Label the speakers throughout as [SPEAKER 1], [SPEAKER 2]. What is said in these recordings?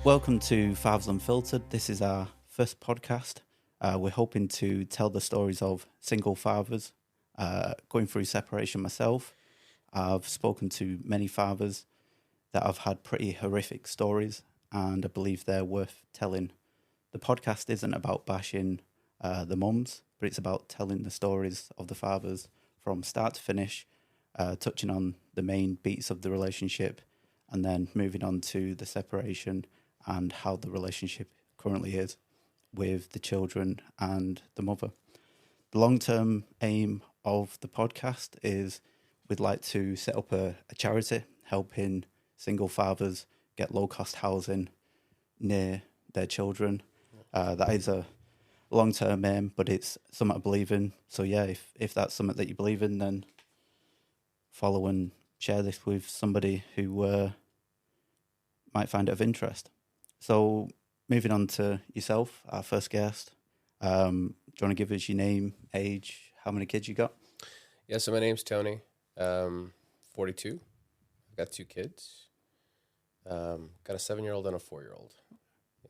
[SPEAKER 1] Welcome to Fathers Unfiltered. This is our first podcast. We're hoping to tell the stories of single fathers going through separation myself. I've spoken to many fathers that have had pretty horrific stories, and I believe they're worth telling. The podcast isn't about bashing the mums, but it's about telling the stories of the fathers from start to finish, touching on the main beats of the relationship, and then moving on to the separation and how the relationship currently is with the children and the mother. The long-term aim of the podcast is we'd like to set up a charity helping single fathers get low-cost housing near their children. That is a long-term aim, but it's something I believe in. So yeah, if that's something that you believe in, then follow and share this with somebody who might find it of interest. So moving on to yourself, our first guest. Do you want to give us your name, age, how many kids you got?
[SPEAKER 2] Yeah, so my name's Tony, 42. I've got 2 kids. Got a 7-year-old and a 4-year-old.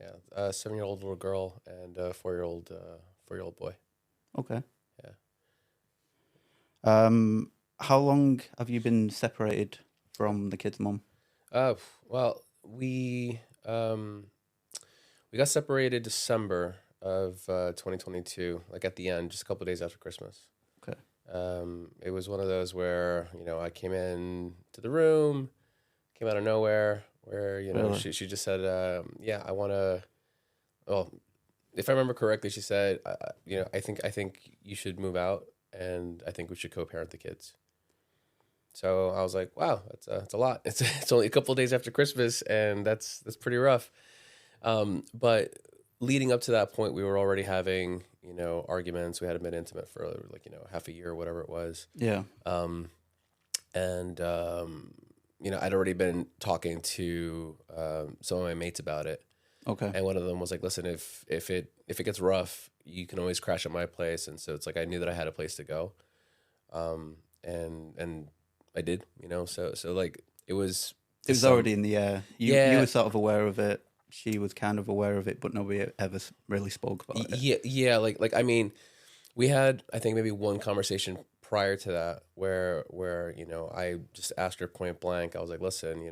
[SPEAKER 2] Yeah, a 7-year-old little girl and a 4-year-old boy.
[SPEAKER 1] Okay.
[SPEAKER 2] Yeah.
[SPEAKER 1] How long have you been separated from the kid's mum?
[SPEAKER 2] Well, we got separated December of 2022, like at the end, just a couple of days after Christmas.
[SPEAKER 1] Okay.
[SPEAKER 2] It was one of those where, I came in to the room, came out of nowhere, where,
[SPEAKER 1] Really?
[SPEAKER 2] she just said, I want to, well, if I remember correctly, she said, I think you should move out, and I think we should co-parent the kids. So I was like, wow, that's a lot. It's only a couple of days after Christmas, and that's pretty rough. But leading up to that point, we were already having, arguments. We hadn't been intimate for half a year or whatever it was.
[SPEAKER 1] Yeah.
[SPEAKER 2] I'd already been talking to some of my mates about it.
[SPEAKER 1] Okay.
[SPEAKER 2] And one of them was like, listen, if it gets rough, you can always crash at my place. And so it's like I knew that I had a place to go. And I did, so like it was
[SPEAKER 1] already in the air. You
[SPEAKER 2] Yeah.
[SPEAKER 1] were sort of aware of it. She was kind of aware of it, but nobody ever really spoke about it.
[SPEAKER 2] Yeah, like I mean, we had, I think, maybe one conversation prior to that where I just asked her point blank. I was like, listen,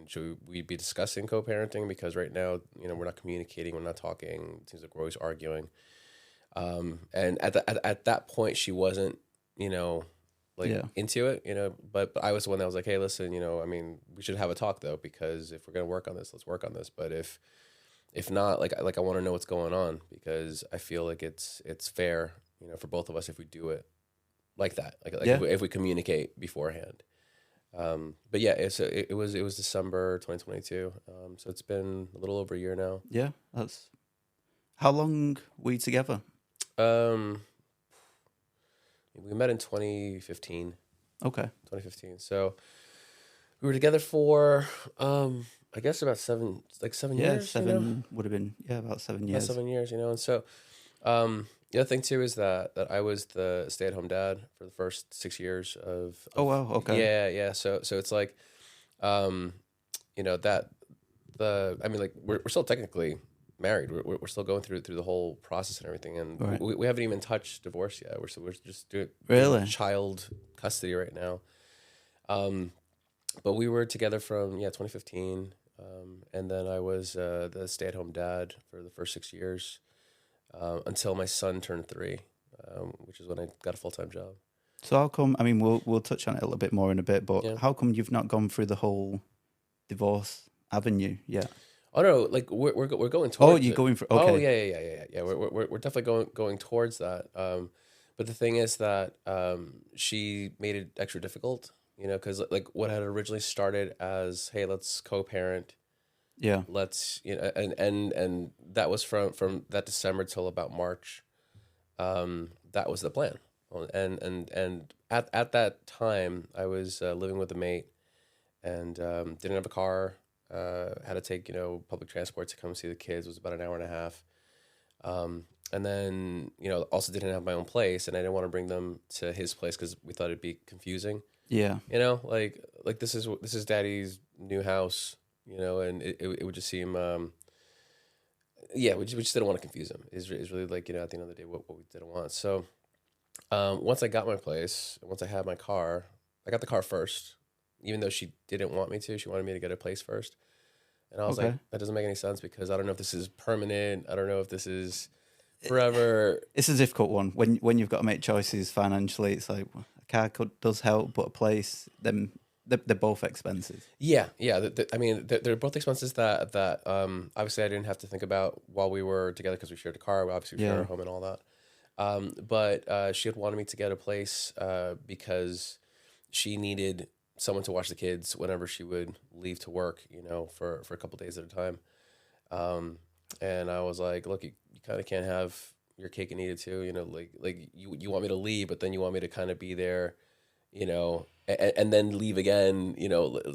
[SPEAKER 2] should we be discussing co-parenting? Because right now, we're not communicating, we're not talking. It seems like we're always arguing. And at that point, she wasn't, into it, but I was the one that was like, hey, listen, we should have a talk though, because if we're going to work on this, let's work on this. But if not, like I want to know what's going on, because I feel like it's fair, for both of us if we do it like that, if we communicate beforehand. But yeah, it was December 2022. So it's been a little over a year now.
[SPEAKER 1] Yeah. How long were you together?
[SPEAKER 2] We met in 2015.
[SPEAKER 1] Okay.
[SPEAKER 2] 2015. So we were together for, I guess about 7 years.
[SPEAKER 1] 7 would have been, about 7 years.
[SPEAKER 2] About 7 years, and so the other thing too is that I was the stay-at-home dad for the first 6 years of
[SPEAKER 1] Oh wow, okay.
[SPEAKER 2] Yeah. So it's like, we're still technically married. We're still going through the whole process and everything, and
[SPEAKER 1] Right.
[SPEAKER 2] we haven't even touched divorce yet. We're just doing
[SPEAKER 1] Really?
[SPEAKER 2] child custody right now. But we were together from 2015, and then I was the stay-at-home dad for the first 6 years until my son turned 3, which is when I got a full-time job.
[SPEAKER 1] So how come? I mean, we'll touch on it a little bit more in a bit, but
[SPEAKER 2] Yeah.
[SPEAKER 1] how come you've not gone through the whole divorce avenue yet?
[SPEAKER 2] Oh no, like we're going towards.
[SPEAKER 1] Oh, you're
[SPEAKER 2] it.
[SPEAKER 1] going for okay.
[SPEAKER 2] Oh yeah. We're definitely going towards that. But the thing is that she made it extra difficult, because like what had originally started as, hey, let's co-parent.
[SPEAKER 1] Yeah.
[SPEAKER 2] Let's and that was from that December till about March. That was the plan. And at that time I was living with a mate and didn't have a car. Had to take public transport to come see the kids. It was about an hour and a half. And then, also didn't have my own place, and I didn't want to bring them to his place because we thought it'd be confusing.
[SPEAKER 1] Yeah.
[SPEAKER 2] Like this is Daddy's new house, and it would just seem we just didn't want to confuse him. Is really like, at the end of the day, what we didn't want. So once I got my place, once I had my car, I got the car first, even though she didn't want me to. She wanted me to get a place first. And I was like, that doesn't make any sense because I don't know if this is permanent. I don't know if this is forever.
[SPEAKER 1] It's a difficult one. When you've got to make choices financially, it's like a car does help, but a place, then they're both expensive.
[SPEAKER 2] Yeah. I mean, they're both expenses that obviously I didn't have to think about while we were together because we shared a car. We obviously shared our home and all that. But she had wanted me to get a place because she needed someone to watch the kids whenever she would leave to work, for a couple days at a time. And I was like, look, you kind of can't have your cake and eat it too, like you want me to leave, but then you want me to kind of be there, and then leave again,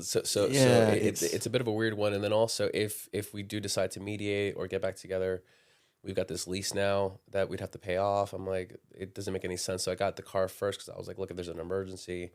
[SPEAKER 2] so it's a bit of a weird one. And then also if we do decide to mediate or get back together, we've got this lease now that we'd have to pay off. I'm like, it doesn't make any sense. So I got the car first because I was like, look, if there's an emergency,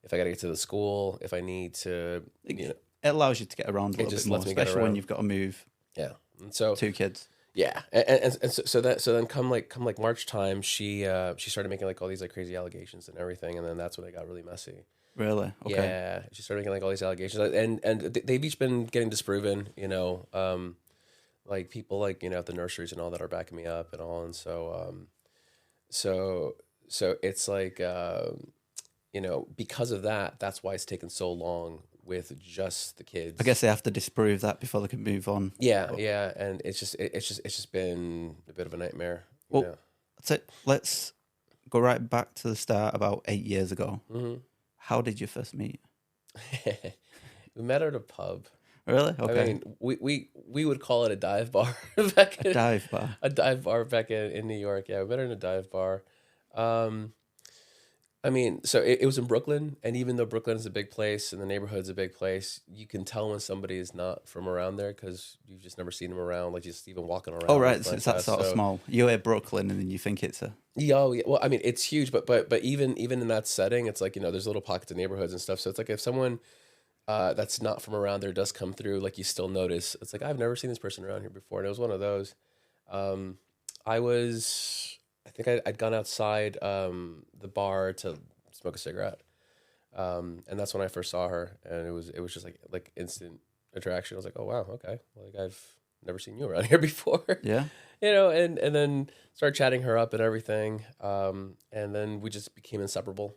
[SPEAKER 2] if I got to get to the school, if I need to,
[SPEAKER 1] it allows you to get around a little bit more, especially when you've got to move.
[SPEAKER 2] Yeah, and so
[SPEAKER 1] 2 kids.
[SPEAKER 2] Yeah, and so then come March time, she started making like all these like crazy allegations and everything, and then that's when it got really messy.
[SPEAKER 1] Really? Okay.
[SPEAKER 2] Yeah, she started making like all these allegations, and they've each been getting disproven. Like people like at the nurseries and all that are backing me up and all, and so it's like because of that, that's why it's taken so long with just the kids.
[SPEAKER 1] I guess they have to disprove that before they can move on.
[SPEAKER 2] Yeah, and it's just been a bit of a nightmare.
[SPEAKER 1] Well, that's it. Let's go right back to the start about 8 years ago.
[SPEAKER 2] Mm-hmm.
[SPEAKER 1] How did you first meet?
[SPEAKER 2] We met at a pub.
[SPEAKER 1] Really? Okay.
[SPEAKER 2] I mean, we would call it a dive bar back in,
[SPEAKER 1] dive bar.
[SPEAKER 2] A dive bar back in New York. Yeah, we met her in a dive bar. I mean, so it was in Brooklyn, and even though Brooklyn is a big place and the neighborhood's a big place, you can tell when somebody is not from around there because you've just never seen them around, like just even walking around.
[SPEAKER 1] Oh, right, so it's that sort of small. You're at Brooklyn, and then you think it's a...
[SPEAKER 2] Yeah, well, I mean, it's huge, but even in that setting, it's like, there's little pockets of neighborhoods and stuff, so it's like if someone that's not from around there does come through, like you still notice, it's like, I've never seen this person around here before, and it was one of those. I think I'd gone outside the bar to smoke a cigarette, and that's when I first saw her, and it was just like instant attraction. I was like, oh wow, okay, like I've never seen you around here before.
[SPEAKER 1] Yeah,
[SPEAKER 2] and then started chatting her up and everything, and then we just became inseparable.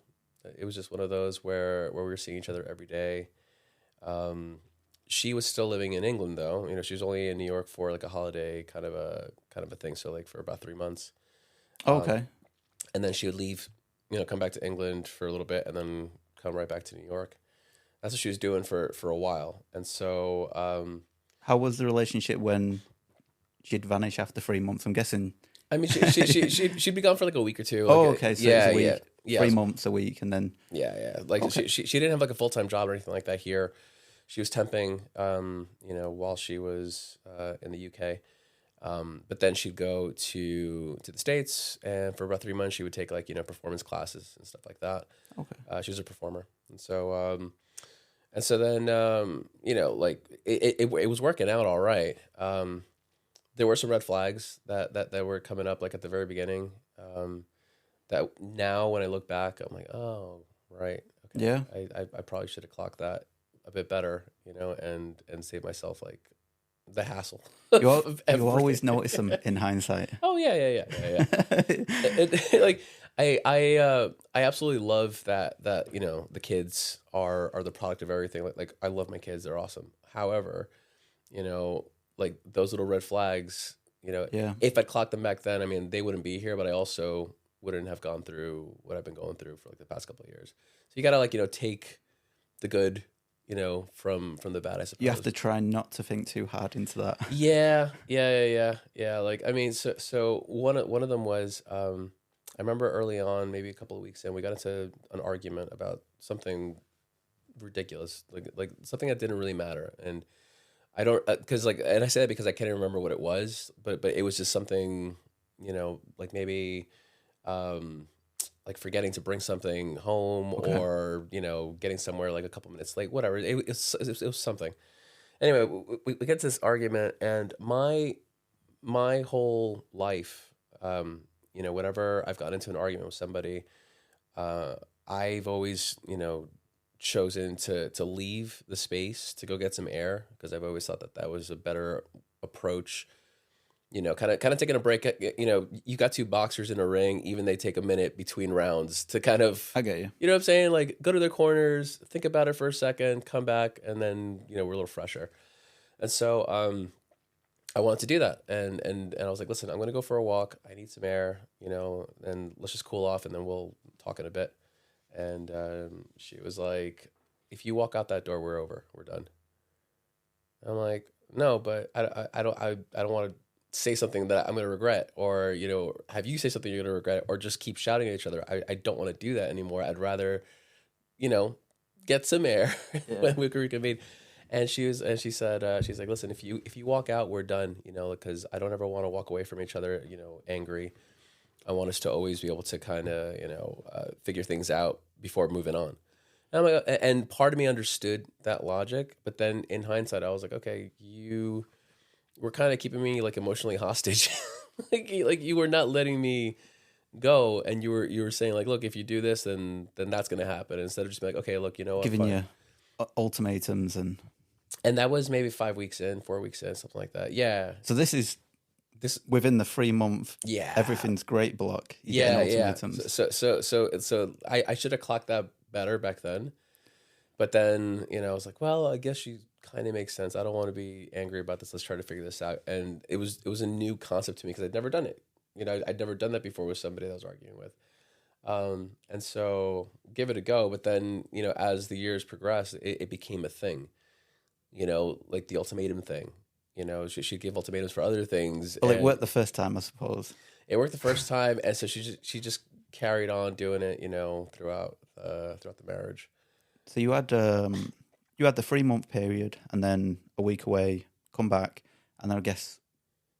[SPEAKER 2] It was just one of those where we were seeing each other every day. She was still living in England though. She was only in New York for like a holiday kind of a thing. So like for about 3 months.
[SPEAKER 1] Okay.
[SPEAKER 2] And then she would leave, come back to England for a little bit and then come right back to New York. That's what she was doing for a while. And so,
[SPEAKER 1] how was the relationship when she'd vanish after 3 months? I'm guessing.
[SPEAKER 2] I mean, she'd be gone for like a week or two.
[SPEAKER 1] Oh,
[SPEAKER 2] like,
[SPEAKER 1] okay. So it was a week.
[SPEAKER 2] Yeah.
[SPEAKER 1] 3 months a week, and then
[SPEAKER 2] Like
[SPEAKER 1] okay.
[SPEAKER 2] she didn't have like a full-time job or anything like that here. She was temping, while she was in the UK. But then she'd go to the States, and for about 3 months she would take like performance classes and stuff like that.
[SPEAKER 1] Okay.
[SPEAKER 2] She was a performer, and so then like it was working out all right. There were some red flags that were coming up like at the very beginning. That now when I look back, I'm like, oh right, okay.
[SPEAKER 1] Yeah.
[SPEAKER 2] I probably should have clocked that a bit better, and save myself like the hassle.
[SPEAKER 1] You always notice them in hindsight.
[SPEAKER 2] Oh yeah. Like I absolutely love that the kids are the product of everything. Like I love my kids; they're awesome. However, like those little red flags,
[SPEAKER 1] Yeah.
[SPEAKER 2] if I'd clocked them back then, I mean, they wouldn't be here. But I also wouldn't have gone through what I've been going through for like the past couple of years. So you gotta like take the good. From the bad, I suppose.
[SPEAKER 1] You have to try not to think too hard into that.
[SPEAKER 2] Yeah. Like, I mean, so one of them was, I remember early on, maybe a couple of weeks in, we got into an argument about something ridiculous, like something that didn't really matter. And I don't, cause like, and I say that because I can't even remember what it was, but it was just something, like maybe, like forgetting to bring something home, okay. Or getting somewhere like a couple minutes late, whatever. It was something. Anyway, we get to this argument, and my my whole life, whenever I've gotten into an argument with somebody, I've always, chosen to leave the space to go get some air because I've always thought that that was a better approach. Kind of taking a break. You got two boxers in a ring, even they take a minute between rounds to kind of,
[SPEAKER 1] I get you.
[SPEAKER 2] you know what I'm saying? Like go to their corners, think about it for a second, come back, and then, we're a little fresher. And so, I wanted to do that. And I was like, listen, I'm going to go for a walk. I need some air, and let's just cool off and then we'll talk in a bit. And she was like, if you walk out that door, we're over. We're done. I'm like, no, but I don't want to say something that I'm going to regret, or, have you say something you're going to regret, or just keep shouting at each other. I don't want to do that anymore. I'd rather, get some air when we can reconvene. And she said, she's like, listen, if you walk out, we're done, because I don't ever want to walk away from each other, angry. I want us to always be able to kind of, figure things out before moving on. And I'm like, and part of me understood that logic, but then in hindsight, I was like, okay, you were kind of keeping me like emotionally hostage. like you were not letting me go, and you were saying like, look, if you do this, then that's going to happen. Instead of just being like, okay, look,
[SPEAKER 1] giving you ultimatums
[SPEAKER 2] and that was maybe 4 weeks in, something like that. Yeah.
[SPEAKER 1] So this within the 3 month.
[SPEAKER 2] Yeah.
[SPEAKER 1] Everything's great block. Ultimatums.
[SPEAKER 2] So I should have clocked that better back then, but then I was like, well, I guess she kind of makes sense. I don't want to be angry about this. Let's try to figure this out. And it was a new concept to me because I'd never done it. I'd never done that before with somebody that I was arguing with. And so give it a go. But then, as the years progressed, it became a thing, like the ultimatum thing, she'd give ultimatums for other things.
[SPEAKER 1] Well, it worked the first time, I suppose.
[SPEAKER 2] It worked the first time. And so she just carried on doing it, throughout the marriage.
[SPEAKER 1] So you had the 3 month period and then a week away, come back. And then I guess,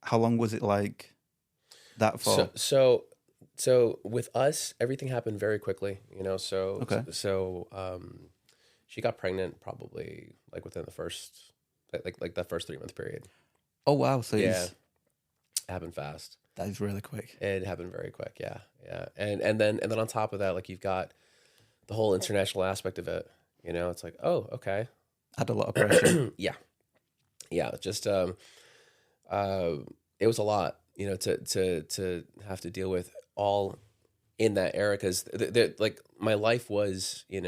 [SPEAKER 1] how long was it like that for?
[SPEAKER 2] So with us, everything happened very quickly,
[SPEAKER 1] Okay.
[SPEAKER 2] So she got pregnant probably like within the first, like that first 3 month period.
[SPEAKER 1] Oh, wow. So
[SPEAKER 2] yeah, it happened fast.
[SPEAKER 1] That is really quick.
[SPEAKER 2] It happened very quick. Yeah. Yeah. And then on top of that, like you've got the whole international aspect of it, it's like, oh, okay.
[SPEAKER 1] Had a lot of pressure.
[SPEAKER 2] Yeah. Yeah. Just, it was a lot, to have to deal with all in that era. Cause like my life was, in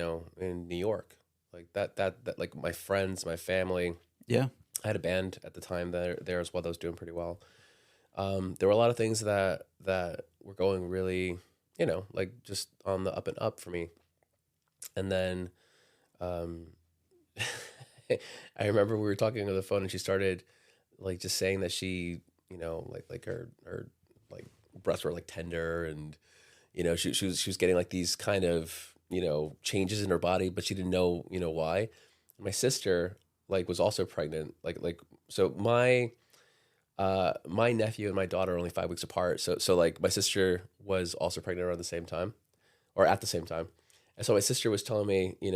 [SPEAKER 2] New York, like that, like my friends, my family.
[SPEAKER 1] Yeah.
[SPEAKER 2] I had a band at the time there as well that was doing pretty well. There were a lot of things that were going really, like just on the up and up for me. And then, I remember we were talking on the phone and she started like just saying that she, like her like breasts were like tender and, she was getting like these kind of, changes in her body, but she didn't know, why. My sister like was also pregnant. So my nephew and my daughter are only 5 weeks apart. So like my sister was also pregnant around the same time or at the same time. And so my sister was telling me, when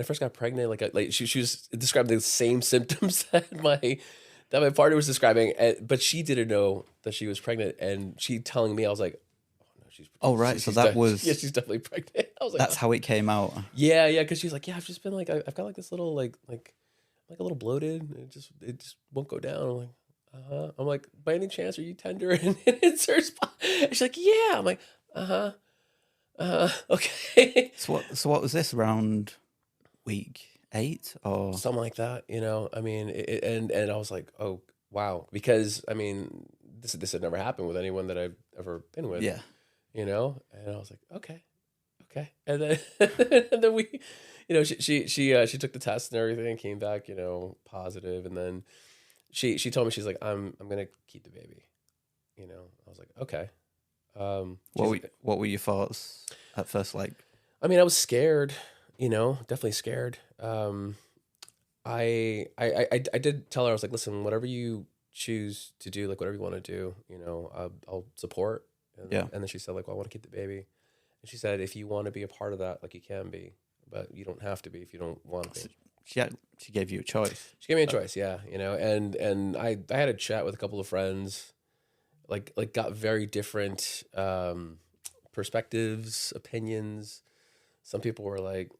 [SPEAKER 2] I first got pregnant, like she was describing the same symptoms that my partner was describing, but she didn't know that she was pregnant. And she telling me, I was like, oh no, she's.
[SPEAKER 1] Oh right, so that was.
[SPEAKER 2] Yeah, she's definitely pregnant. I was like,
[SPEAKER 1] that's how it came out.
[SPEAKER 2] Yeah, because she's like, yeah, I've just been like, I've got like this little like a little bloated. It just won't go down. I'm like, I'm like, by any chance, are you tender? And it's her spot. And she's like, yeah. I'm like, okay.
[SPEAKER 1] So what was this, around week 8 or
[SPEAKER 2] something like that? I mean, and I was like, oh wow, because I mean, this had never happened with anyone that I've ever been with.
[SPEAKER 1] Yeah.
[SPEAKER 2] And I was like, okay, and then and then we, she took the test and everything, came back, positive, and then she told me, she's like, I'm gonna keep the baby. I was like, okay.
[SPEAKER 1] What were your thoughts at first? Like,
[SPEAKER 2] I mean, I was scared, definitely scared. I did tell her, I was like, listen, whatever you choose to do, like whatever you want to do, I'll support. And then she said, like, well, I want to keep the baby. And she said, if you want to be a part of that, like you can be, but you don't have to be if you don't want to be.
[SPEAKER 1] she gave you a choice.
[SPEAKER 2] She gave me a choice, yeah, and I had a chat with a couple of friends, like got very different perspectives, opinions. Some people were like,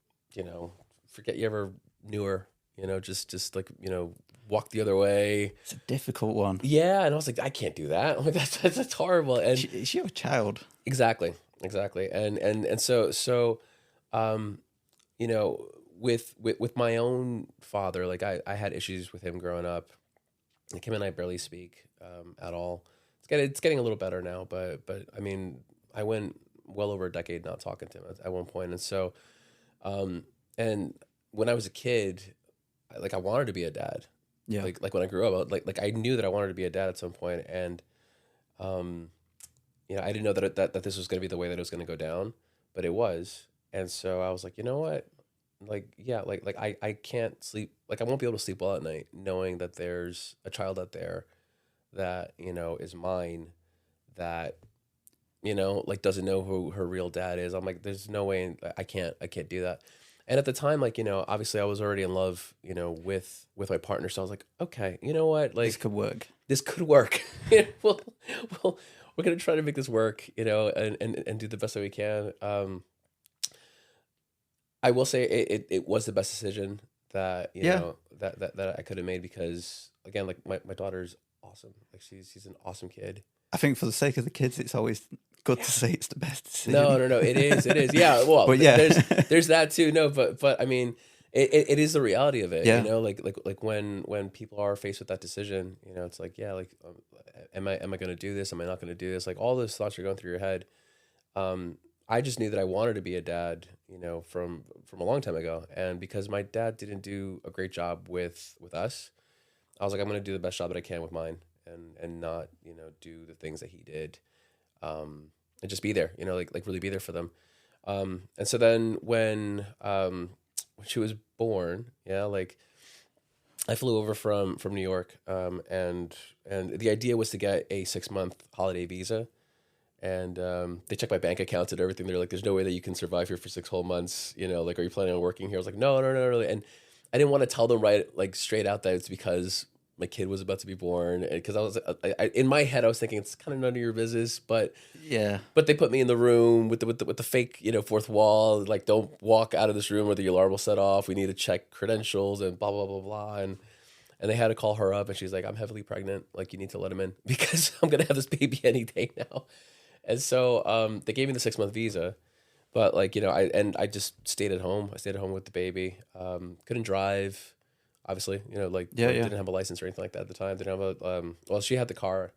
[SPEAKER 2] forget you ever knew her, just like, walk the other way.
[SPEAKER 1] It's a difficult one.
[SPEAKER 2] Yeah, and I was like, I can't do that. I'm like, that's horrible. And
[SPEAKER 1] Is she a child?
[SPEAKER 2] exactly, and so, with my own father, like I had issues with him growing up. Like him and I barely speak at all. It's getting a little better now, but I mean, I went well over a decade not talking to him at one point, and so, and when I was a kid, I wanted to be a dad.
[SPEAKER 1] Yeah.
[SPEAKER 2] Like when I grew up, like I knew that I wanted to be a dad at some point, and I didn't know that this was going to be the way that it was going to go down, but it was, and so I was like, you know what, like yeah, like I can't sleep, like I won't be able to sleep well at night knowing that there's a child out there that is mine, that like doesn't know who her real dad is. I'm like, there's no way, I can't do that. And at the time, like, obviously I was already in love, with my partner. So I was like, okay, you know what? Like,
[SPEAKER 1] This could work.
[SPEAKER 2] This could work. Well, we're going to try to make this work, and do the best that we can. I will say it was the best decision that, that I could have made, because again, like my daughter's awesome. Like she's an awesome kid.
[SPEAKER 1] I think for the sake of the kids, it's always good to say it's the best decision.
[SPEAKER 2] No, it is. Yeah. Well,
[SPEAKER 1] but yeah,
[SPEAKER 2] there's that too. No, but I mean, it is the reality of it.
[SPEAKER 1] Yeah.
[SPEAKER 2] Like when people are faced with that decision, it's like, yeah, like, am I going to do this? Am I not going to do this? Like all those thoughts are going through your head. I just knew that I wanted to be a dad, from a long time ago, and because my dad didn't do a great job with us, I was like, I'm going to do the best job that I can with mine, and not do the things that he did, and just be there, like really be there for them. And so then when she was born, yeah, like I flew over from New York, and the idea was to get a 6-month holiday visa. And they checked my bank accounts and everything. They're like, there's no way that you can survive here for 6 whole months. Like, are you planning on working here? I was like, no, really. And I didn't want to tell them like straight out that it's because my kid was about to be born. And because I in my head, I was thinking it's kind of none of your business. But
[SPEAKER 1] yeah.
[SPEAKER 2] But they put me in the room with the fake, fourth wall. Like, don't walk out of this room or the alarm will set off. We need to check credentials and blah, blah, blah, blah. And they had to call her up, and she's like, I'm heavily pregnant. Like, you need to let him in because I'm going to have this baby any day now. And so they gave me the 6-month visa, but like, I just stayed at home. I stayed at home with the baby. Couldn't drive, obviously, didn't have a license or anything like that at the time. Didn't have well, she had the car.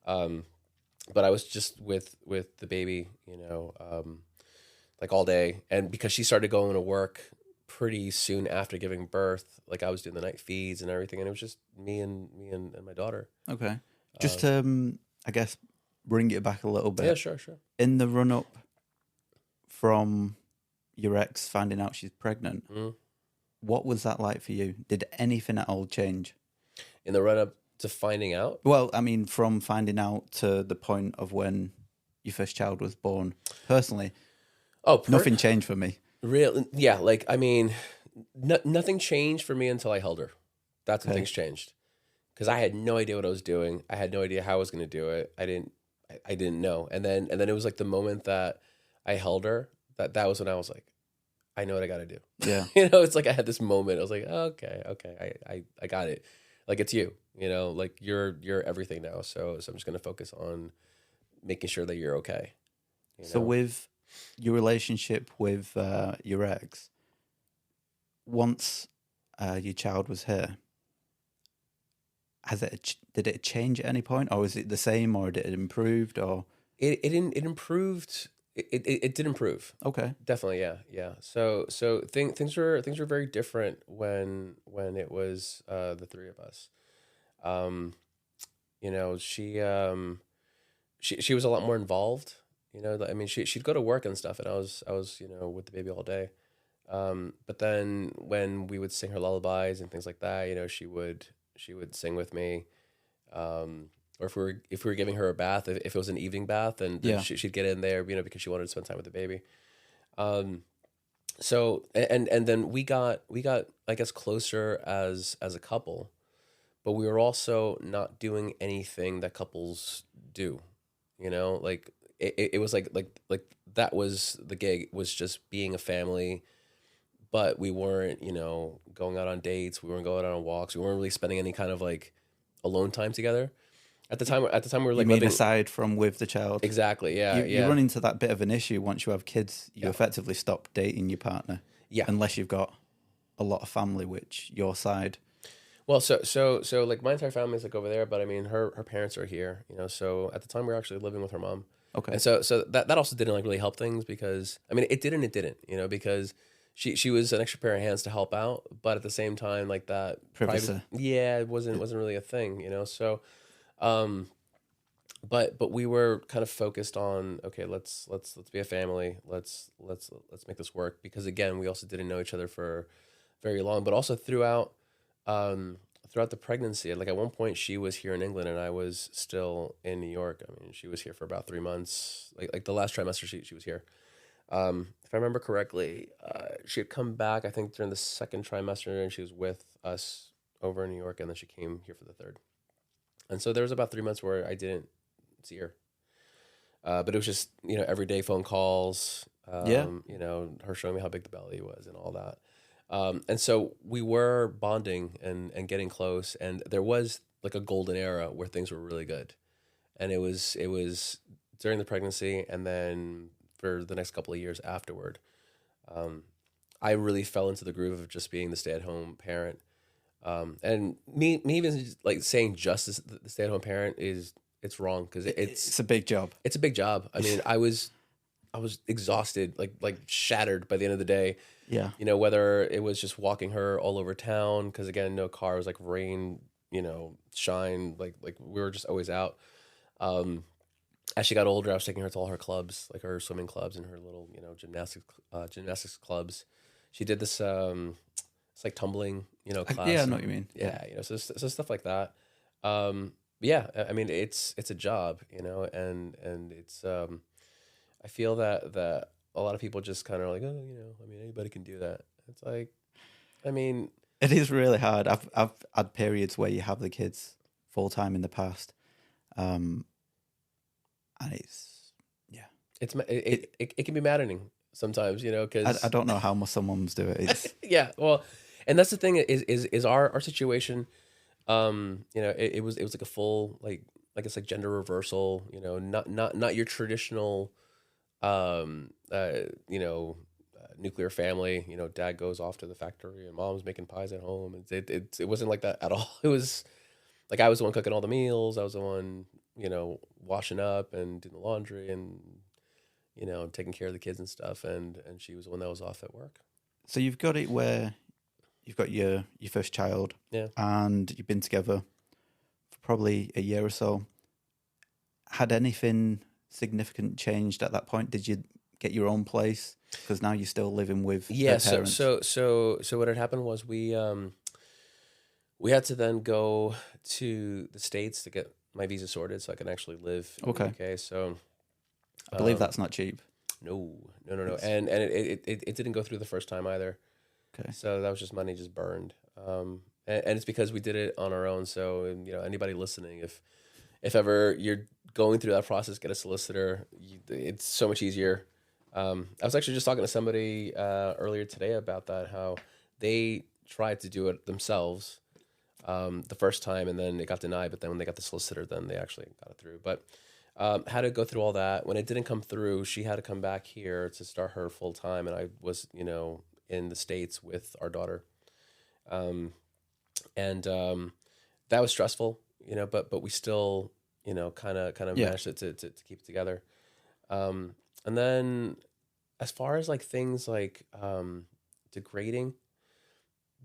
[SPEAKER 2] But I was just with the baby, like all day. And because she started going to work pretty soon after giving birth, like I was doing the night feeds and everything. And it was just me and my daughter.
[SPEAKER 1] Okay. Just I guess, bring it back a little bit.
[SPEAKER 2] Yeah, sure.
[SPEAKER 1] In the run up from your ex finding out she's pregnant, what was that like for you? Did anything at all change?
[SPEAKER 2] In the run up to finding out?
[SPEAKER 1] Well, I mean, from finding out to the point of when your first child was born, personally, nothing changed for me.
[SPEAKER 2] Real, yeah. Like, I mean, nothing changed for me until I held her. That's when things changed. Because I had no idea what I was doing. I had no idea how I was going to do it. I didn't know. And then it was like the moment that I held her, that was when I was like, I know what I got to do.
[SPEAKER 1] Yeah.
[SPEAKER 2] It's like I had this moment. I was like, okay, I got it. Like, it's you, like you're everything now. So I'm just going to focus on making sure that you're okay.
[SPEAKER 1] So with your relationship with your ex, once your child was here, did it change at any point, or was it the same, or did it improved, or
[SPEAKER 2] it improved? It did improve.
[SPEAKER 1] Okay,
[SPEAKER 2] definitely, yeah. So things were very different when it was the three of us. She was a lot more involved. I mean, she'd go to work and stuff, and I was with the baby all day. But then when we would sing her lullabies and things like that, she would sing with me. Or if we were giving her a bath, if it was an evening bath, then she'd get in there, because she wanted to spend time with the baby. so and then we got I guess closer as a couple, but we were also not doing anything that couples do, like it was like that was the gig, was just being a family, but we weren't, going out on dates, we weren't going out on walks, we weren't really spending any kind of like alone time together. At the time we were
[SPEAKER 1] You
[SPEAKER 2] like
[SPEAKER 1] mean
[SPEAKER 2] living.
[SPEAKER 1] aside from with the child?
[SPEAKER 2] Exactly, yeah,
[SPEAKER 1] You
[SPEAKER 2] yeah.
[SPEAKER 1] run into that bit of an issue once you have kids. You
[SPEAKER 2] Yeah.
[SPEAKER 1] effectively stop dating your partner,
[SPEAKER 2] Yeah.
[SPEAKER 1] unless you've got a lot of family, which your side.
[SPEAKER 2] Well, so like my entire family is like over there, but I mean her parents are here, So at the time we were actually living with her mom,
[SPEAKER 1] Okay.
[SPEAKER 2] and so that also didn't like really help things, because I mean it did and it didn't, because she was an extra pair of hands to help out, but at the same time like that
[SPEAKER 1] Privacy.
[SPEAKER 2] yeah, it wasn't really a thing, So, um, but we were kind of focused on, okay, let's be a family, let's make this work, because again we also didn't know each other for very long, but also throughout the pregnancy, like at one point she was here in England and I was still in New York. I mean, she was here for about 3 months. Like the last trimester, she was here. If I remember correctly, she had come back, I think, during the second trimester, and she was with us over in New York, and then she came here for the third. And so there was about 3 months where I didn't see her, but it was just everyday phone calls.
[SPEAKER 1] Yeah.
[SPEAKER 2] Her showing me how big the belly was and all that. And so we were bonding and getting close, and there was like a golden era where things were really good, and it was during the pregnancy, and then for the next couple of years afterward. I really fell into the groove of just being the stay-at-home parent, and me even like saying just as the stay-at-home parent it's wrong, because
[SPEAKER 1] It's a big job.
[SPEAKER 2] it's a big job. I mean, I was exhausted, like shattered by the end of the day.
[SPEAKER 1] Yeah.
[SPEAKER 2] Whether it was just walking her all over town, because again, no car, it was like rain, shine, like we were just always out. As she got older, I was taking her to all her clubs, like her swimming clubs and her little, gymnastics clubs. She did this, it's like tumbling, class.
[SPEAKER 1] Yeah, I know what you mean.
[SPEAKER 2] Yeah, so stuff like that. Yeah, I mean, it's a job, and it's, I feel that a lot of people just kind of like, oh, I mean, anybody can do that. It's like, I mean,
[SPEAKER 1] It is really hard. I've had periods where you have the kids full time in the past, and it's
[SPEAKER 2] it can be maddening sometimes, because
[SPEAKER 1] I don't know how some mums do it. It's
[SPEAKER 2] yeah, well, and that's the thing is our situation. It was like a full, like I guess, like gender reversal. Not your traditional, um, uh, you know, nuclear family. Dad goes off to the factory and mom's making pies at home. It wasn't like that at all. It was like I was the one cooking all the meals. I was the one, washing up and doing the laundry and taking care of the kids and stuff. And she was the one that was off at work.
[SPEAKER 1] so you've got it where you've got your first child,
[SPEAKER 2] Yeah.
[SPEAKER 1] and you've been together for probably a year or so. Had anything significant changed at that point? Did you get your own place? Because now you're still living with
[SPEAKER 2] Yeah,
[SPEAKER 1] her
[SPEAKER 2] so
[SPEAKER 1] parents.
[SPEAKER 2] so what had happened was we had to then go to the States to get my visa sorted so I can actually live in
[SPEAKER 1] Okay.
[SPEAKER 2] the UK. So
[SPEAKER 1] I believe that's not cheap.
[SPEAKER 2] no.
[SPEAKER 1] It's-
[SPEAKER 2] And it didn't go through the first time either.
[SPEAKER 1] Okay.
[SPEAKER 2] So that was just money just burned. And it's because we did it on our own. So anybody listening, if ever you're going through that process, get a solicitor. It's so much easier. I was actually just talking to somebody earlier today about that, how they tried to do it themselves the first time, and then it got denied. But then when they got the solicitor, then they actually got it through. But had to go through all that. When it didn't come through, she had to come back here to start her full time, and I was, in the States with our daughter, and that was stressful, But we still, kind of
[SPEAKER 1] Yeah.
[SPEAKER 2] managed to keep it together. And then as far as like things like degrading,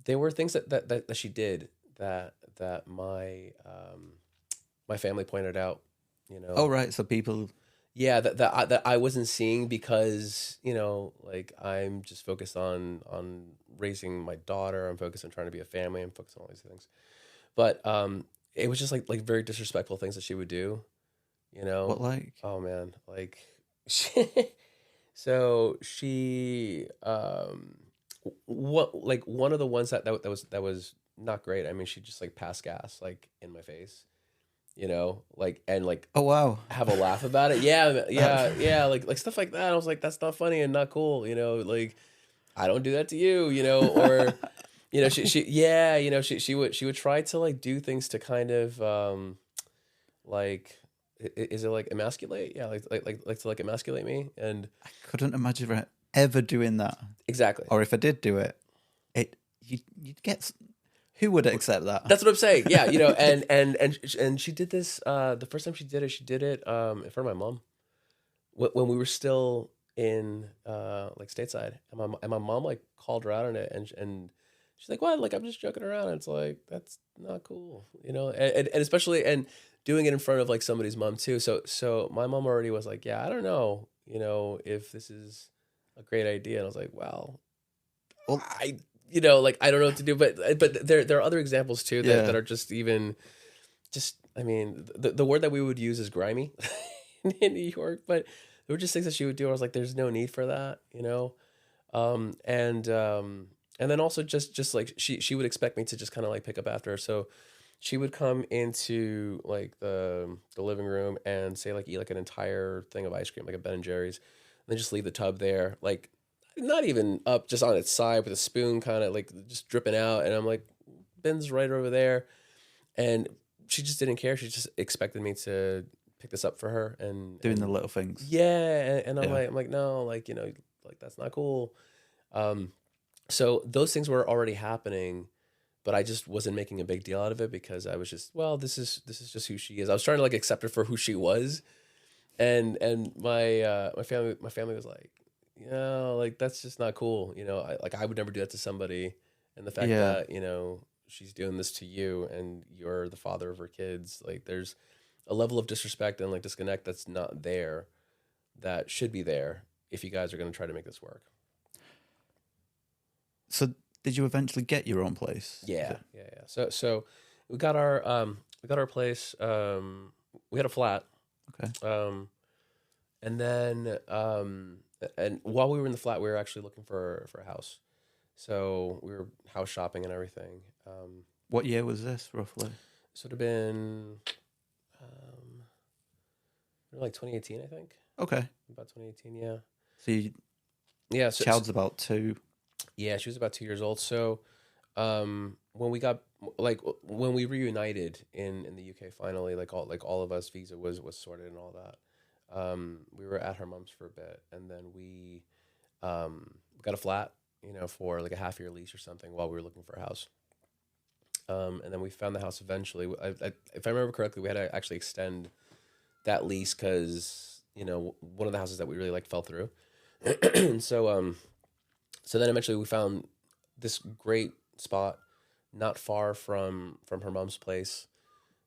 [SPEAKER 2] there were things that she did that my family pointed out,
[SPEAKER 1] Oh, right. So people,
[SPEAKER 2] yeah, that I wasn't seeing because like I'm just focused on raising my daughter. I'm focused on trying to be a family. I'm focused on all these things, but it was just like very disrespectful things that she would do.
[SPEAKER 1] what like?
[SPEAKER 2] Oh man, like So she, what like one of the ones that was not great. I mean, she just like passed gas like in my face, like and like
[SPEAKER 1] Oh wow.
[SPEAKER 2] have a laugh about it. Yeah,
[SPEAKER 1] That's,
[SPEAKER 2] yeah, like stuff like that. I was like, that's not funny and not cool. Like I don't do that to you, or yeah, she would try to like do things to kind of like is it like emasculate? Yeah, like to like emasculate me and
[SPEAKER 1] I couldn't imagine her ever doing that.
[SPEAKER 2] exactly.
[SPEAKER 1] Or if I did do it, you'd get. Who would accept that?
[SPEAKER 2] That's what I'm saying. Yeah, and she did this the first time she did it in front of my mom when we were still in like stateside, and my mom like called her out on it, and she's like, "What? Like I'm just joking around." And it's like that's not cool, and especially and doing it in front of like somebody's mom too. So my mom already was like, "Yeah, I don't know, if this is a great idea." And I was like, "Well,
[SPEAKER 1] Well,
[SPEAKER 2] like I don't know what to do." But there are other examples too that are just even just. I mean, the word that we would use is grimy in New York, but there were just things that she would do. I was like, "There's no need for that," and then also just like she would expect me to just kind of like pick up after her. So she would come into like the living room and say like eat like an entire thing of ice cream, like a Ben and Jerry's, and then just leave the tub there, like not even up, just on its side with a spoon, kind of like just dripping out. And I'm like, Ben's right over there, and she just didn't care. She just expected me to pick this up for her and
[SPEAKER 1] doing the little things.
[SPEAKER 2] yeah, and I'm
[SPEAKER 1] Yeah.
[SPEAKER 2] like no, like like that's not cool. So those things were already happening, but I just wasn't making a big deal out of it because I was just, well, this is just who she is. I was trying to like accept her for who she was, and my family was like, like that's just not cool. I would never do that to somebody, and the fact
[SPEAKER 1] Yeah.
[SPEAKER 2] that she's doing this to you and you're the father of her kids, like there's a level of disrespect and like disconnect that's not there, that should be there if you guys are going to try to make this work.
[SPEAKER 1] So did you eventually get your own place?
[SPEAKER 2] Yeah. So we got our place. We had a flat.
[SPEAKER 1] Okay.
[SPEAKER 2] And then and while we were in the flat, we were actually looking for a house. So we were house shopping and everything.
[SPEAKER 1] What year was this roughly?
[SPEAKER 2] So it would have been like 2018, I think.
[SPEAKER 1] Okay.
[SPEAKER 2] About 2018, yeah.
[SPEAKER 1] So your
[SPEAKER 2] Yeah.
[SPEAKER 1] child's about 2.
[SPEAKER 2] Yeah, she was about 2 years old. So when we reunited in the UK finally, like all of us, visa was sorted and all that. We were at her mom's for a bit, and then we got a flat, for like a half year lease or something while we were looking for a house. And then we found the house eventually. If I remember correctly, we had to actually extend that lease because one of the houses that we really liked fell through. So then eventually we found this great spot not far from her mom's place.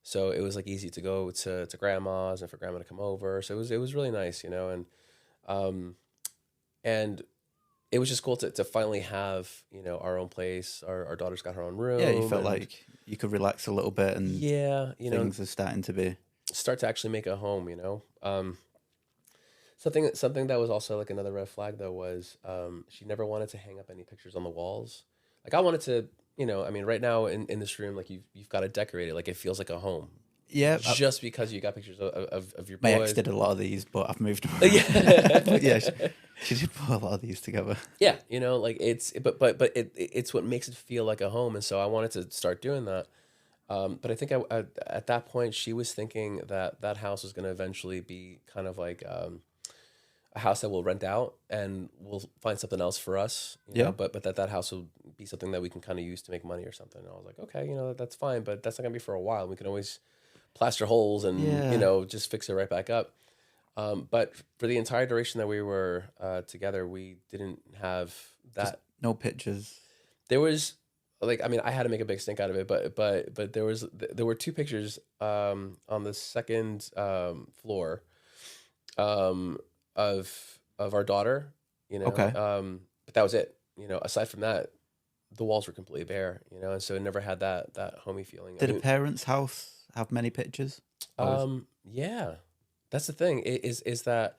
[SPEAKER 2] So it was like easy to go to grandma's and for grandma to come over. So it was really nice, and it was just cool to finally have, our own place. Our daughter's got her own room.
[SPEAKER 1] Yeah, you felt like you could relax a little bit and
[SPEAKER 2] yeah,
[SPEAKER 1] things are starting to be.
[SPEAKER 2] start to actually make a home, Something that was also like another red flag though was she never wanted to hang up any pictures on the walls. Like I wanted to, I mean, right now in this room, like you've got to decorate it like it feels like a home.
[SPEAKER 1] Yeah.
[SPEAKER 2] Just because you got pictures of your boys.
[SPEAKER 1] My ex did a lot of these, but I've moved on.
[SPEAKER 2] Yeah.
[SPEAKER 1] But yeah, she did put a lot of these together.
[SPEAKER 2] Yeah, like but it's what makes it feel like a home, and so I wanted to start doing that. But I think at that point she was thinking that house was going to eventually be kind of like a house that we'll rent out and we'll find something else for us. But that house will be something that we can kind of use to make money or something. And I was like, okay, that's fine, but that's not gonna be for a while. We can always plaster holes and just fix it right back up. But for the entire duration that we were together, we didn't have that.
[SPEAKER 1] Just no pictures.
[SPEAKER 2] There was like, I mean, I had to make a big stink out of it, but there were 2 pictures on the second floor of our daughter,
[SPEAKER 1] Okay.
[SPEAKER 2] but that was it. Aside from that, the walls were completely bare, and so it never had that homey feeling.
[SPEAKER 1] Did a parent's house have many pictures?
[SPEAKER 2] Yeah, that's the thing is that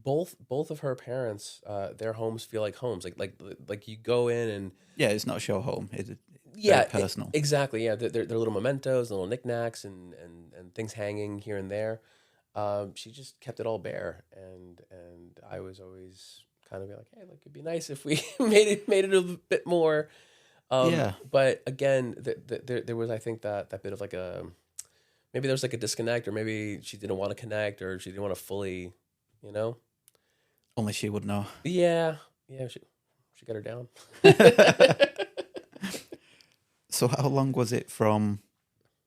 [SPEAKER 2] both of her parents, their homes feel like homes. Like you go in and
[SPEAKER 1] Yeah, it's not a show home. It's
[SPEAKER 2] yeah,
[SPEAKER 1] very personal.
[SPEAKER 2] exactly. Yeah, they're little mementos, little knickknacks, and things hanging here and there. She just kept it all bare, and I was always kind of be like, hey, like it'd be nice if we made it a bit more.
[SPEAKER 1] Yeah,
[SPEAKER 2] But again, there was, I think, that bit of like maybe there was like a disconnect, or maybe she didn't want to connect, or she didn't want to fully, you know.
[SPEAKER 1] only she would know.
[SPEAKER 2] Yeah, yeah, she got her down.
[SPEAKER 1] So how long was it from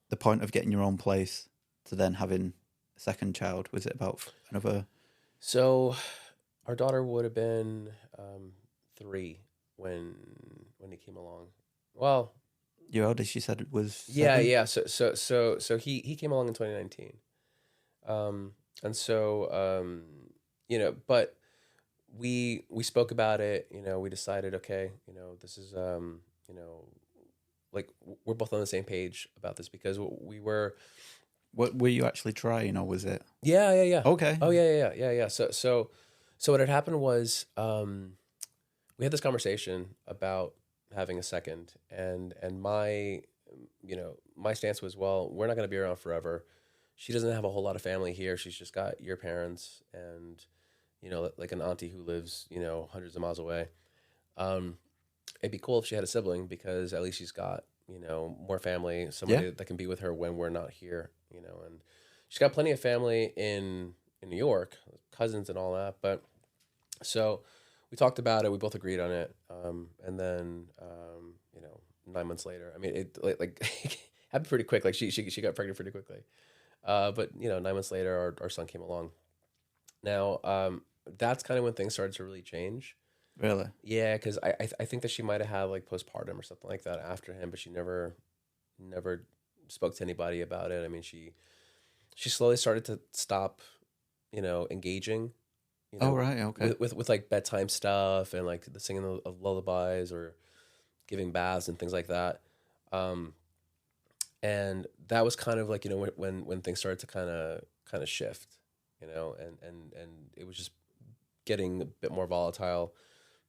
[SPEAKER 1] the point of getting your own place to then having a second child? Was it about another?
[SPEAKER 2] So, our daughter would have been 3 when he came along. Well,
[SPEAKER 1] Your eldest, you said, was
[SPEAKER 2] yeah,
[SPEAKER 1] 7?
[SPEAKER 2] yeah. So he came along in 2019, and so but we spoke about it. We decided, okay, this is like we're both on the same page about this because we were.
[SPEAKER 1] What were you actually trying, or was it?
[SPEAKER 2] Yeah, yeah, yeah.
[SPEAKER 1] Okay.
[SPEAKER 2] Oh, yeah. So what had happened was we had this conversation about having a second, and my stance was, well, we're not going to be around forever. She doesn't have a whole lot of family here. She's just got your parents and like an auntie who lives hundreds of miles away. Um, it'd be cool if she had a sibling because at least she's got more family, somebody
[SPEAKER 1] Yeah.
[SPEAKER 2] that can be with her when we're not here. And she's got plenty of family in New York, cousins and all that. But so we talked about it. We both agreed on it. And then 9 months later, I mean, it like happened pretty quick. Like she got pregnant pretty quickly. But 9 months later, our son came along. Now, that's kind of when things started to really change.
[SPEAKER 1] Really?
[SPEAKER 2] Yeah, because I think that she might have had like postpartum or something like that after him, but she never spoke to anybody about it. I mean, she slowly started to stop, engaging,
[SPEAKER 1] Oh, right. Okay.
[SPEAKER 2] with like bedtime stuff and like the singing of lullabies or giving baths and things like that. Um, and that was kind of like when things started to kind of shift, and it was just getting a bit more volatile.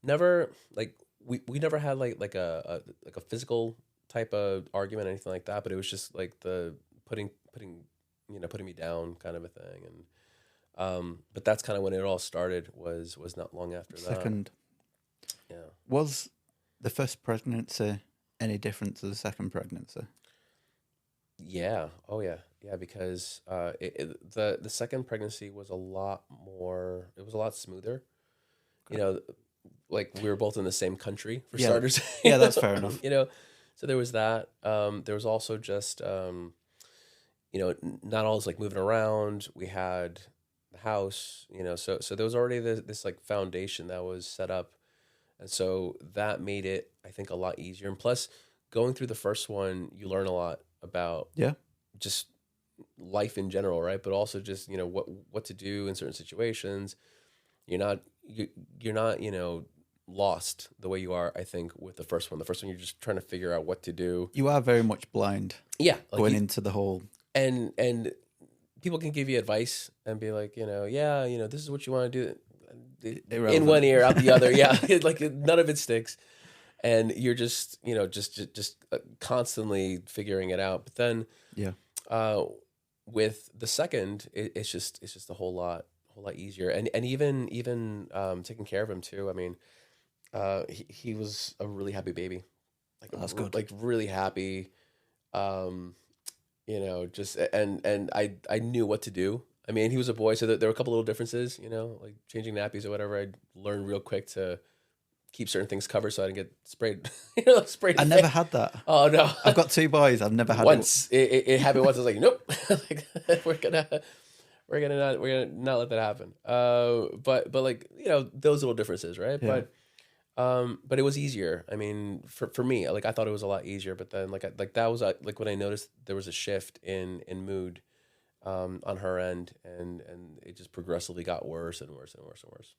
[SPEAKER 2] Never like we never had like a physical type of argument or anything like that, but it was just like the putting me down kind of a thing. And but that's kind of when it all started, was not long after that.
[SPEAKER 1] Second.
[SPEAKER 2] Yeah.
[SPEAKER 1] Was the first pregnancy any different to the second pregnancy?
[SPEAKER 2] Yeah. Oh yeah. Yeah, because the second pregnancy was a lot more, it was a lot smoother. You know, like we were both in the same country for
[SPEAKER 1] Yeah.
[SPEAKER 2] starters.
[SPEAKER 1] Yeah, that's fair enough.
[SPEAKER 2] So there was that. There was also just not always like moving around. We had the house, so there was already this like foundation that was set up, and so that made it, I think, a lot easier. And plus, going through the first one, you learn a lot about
[SPEAKER 1] Yeah.
[SPEAKER 2] just life in general, right? But also just what to do in certain situations. You're not lost the way you are, I think, with the first one. The first one, you're just trying to figure out what to do.
[SPEAKER 1] You are very much blind
[SPEAKER 2] Yeah, like
[SPEAKER 1] going into the whole.
[SPEAKER 2] and people can give you advice and be like, this is what you want to do. In
[SPEAKER 1] Irrelevant.
[SPEAKER 2] one ear, out the other. Yeah, like none of it sticks, and you're just just constantly figuring it out. But then,
[SPEAKER 1] Yeah.
[SPEAKER 2] with the second, it's just a whole lot easier, and even taking care of him too. I mean, he was a really happy baby, like
[SPEAKER 1] That's good.
[SPEAKER 2] like really happy. Just and I knew what to do. I mean, he was a boy, so there were a couple little differences, like changing nappies or whatever. I learned real quick to keep certain things covered so I didn't get sprayed. Sprayed.
[SPEAKER 1] I never had that.
[SPEAKER 2] Oh no!
[SPEAKER 1] I've got 2 boys. I've never had
[SPEAKER 2] once. It happened once. I was like, nope. Like, we're gonna not let that happen. But like those little differences, right?
[SPEAKER 1] Yeah.
[SPEAKER 2] But it was easier. I mean, for me, like I thought it was a lot easier. But then like that was like when I noticed there was a shift in mood, on her end, and it just progressively got worse and worse and worse and worse.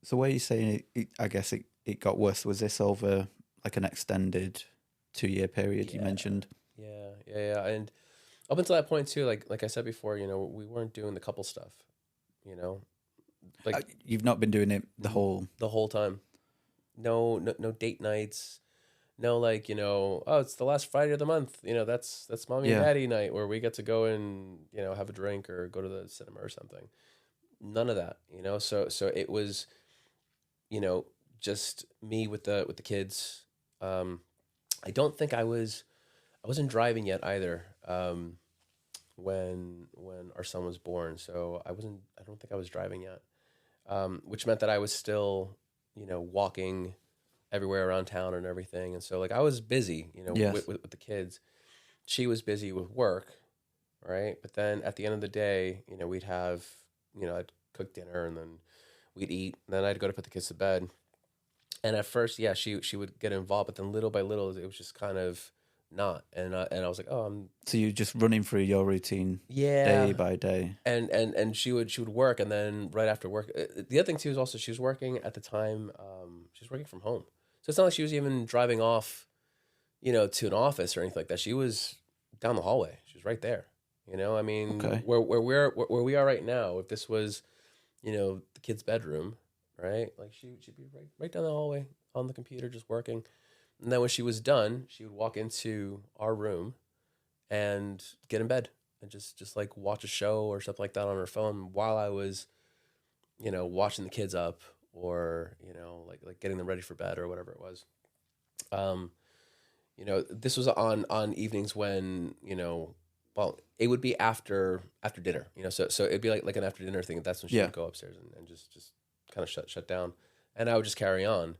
[SPEAKER 1] So where you saying I guess it got worse, was this over like an extended 2-year period you mentioned?
[SPEAKER 2] Yeah. And up until that point too, like I said before, we weren't doing the couple stuff. Like
[SPEAKER 1] You've not been doing it the whole.
[SPEAKER 2] the whole time. No date nights. No, like, oh, it's the last Friday of the month. That's mommy and
[SPEAKER 1] Yeah.
[SPEAKER 2] daddy night where we get to go and, have a drink or go to the cinema or something. None of that, So it was, just me with the kids. I don't think I wasn't driving yet either. When our son was born, so I don't think I was driving yet. Which meant that I was still, walking everywhere around town and everything. And so like I was busy,
[SPEAKER 1] Yes.
[SPEAKER 2] with the kids. She was busy with work, right? But then at the end of the day, we'd have, I'd cook dinner and then we'd eat. And then I'd go to put the kids to bed. And at first, yeah, she would get involved, but then little by little, it was just kind of not. And I was like, oh,
[SPEAKER 1] So you're just running through your routine
[SPEAKER 2] yeah.
[SPEAKER 1] day by day.
[SPEAKER 2] And she would work, and then right after work, the other thing too is also she was working at the time. She was working from home, so it's not like she was even driving off, to an office or anything like that. She was down the hallway. She was right there. I mean,
[SPEAKER 1] Okay.
[SPEAKER 2] where we are right now. If this was, the kid's bedroom, right? Like she'd be right down the hallway on the computer just working, and then when she was done, she would walk into our room and get in bed and just like watch a show or something like that on her phone while I was, watching the kids up or, like getting them ready for bed or whatever it was. This was on evenings when, well, it would be after dinner, so it'd be like an after dinner thing. That's when she would go upstairs and just kind of shut down, and I would just carry on.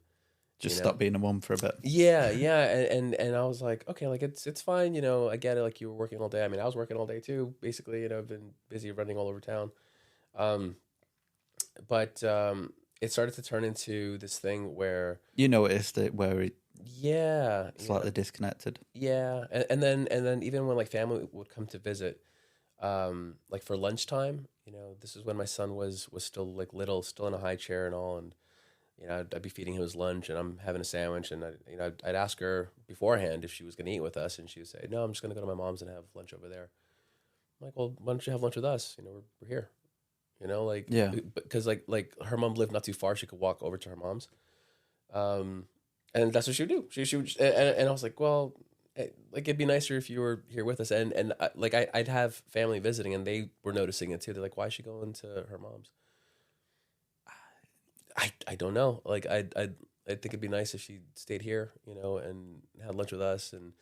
[SPEAKER 1] Just stop being a mom for a bit.
[SPEAKER 2] Yeah, and I was like, okay, like it's fine, I get it. Like you were working all day. I mean, I was working all day too. Basically, I've been busy running all over town. But it started to turn into this thing where
[SPEAKER 1] You noticed it where it's
[SPEAKER 2] yeah,
[SPEAKER 1] slightly disconnected.
[SPEAKER 2] yeah, and then even when like family would come to visit, like for lunchtime, this is when my son was still like little, still in a high chair and all, and. I'd be feeding him his lunch, and I'm having a sandwich, and I'd ask her beforehand if she was going to eat with us, and she would say, "No, I'm just going to go to my mom's and have lunch over there." I'm like, "Well, why don't you have lunch with us? We're here." Like
[SPEAKER 1] Yeah.
[SPEAKER 2] because like her mom lived not too far; she could walk over to her mom's, and that's what she would do. She would, and I was like, "Well, like it'd be nicer if you were here with us," and I'd have family visiting, and they were noticing it too. They're like, "Why is she going to her mom's?" I don't know. Like I think it'd be nice if she stayed here, and had lunch with us. And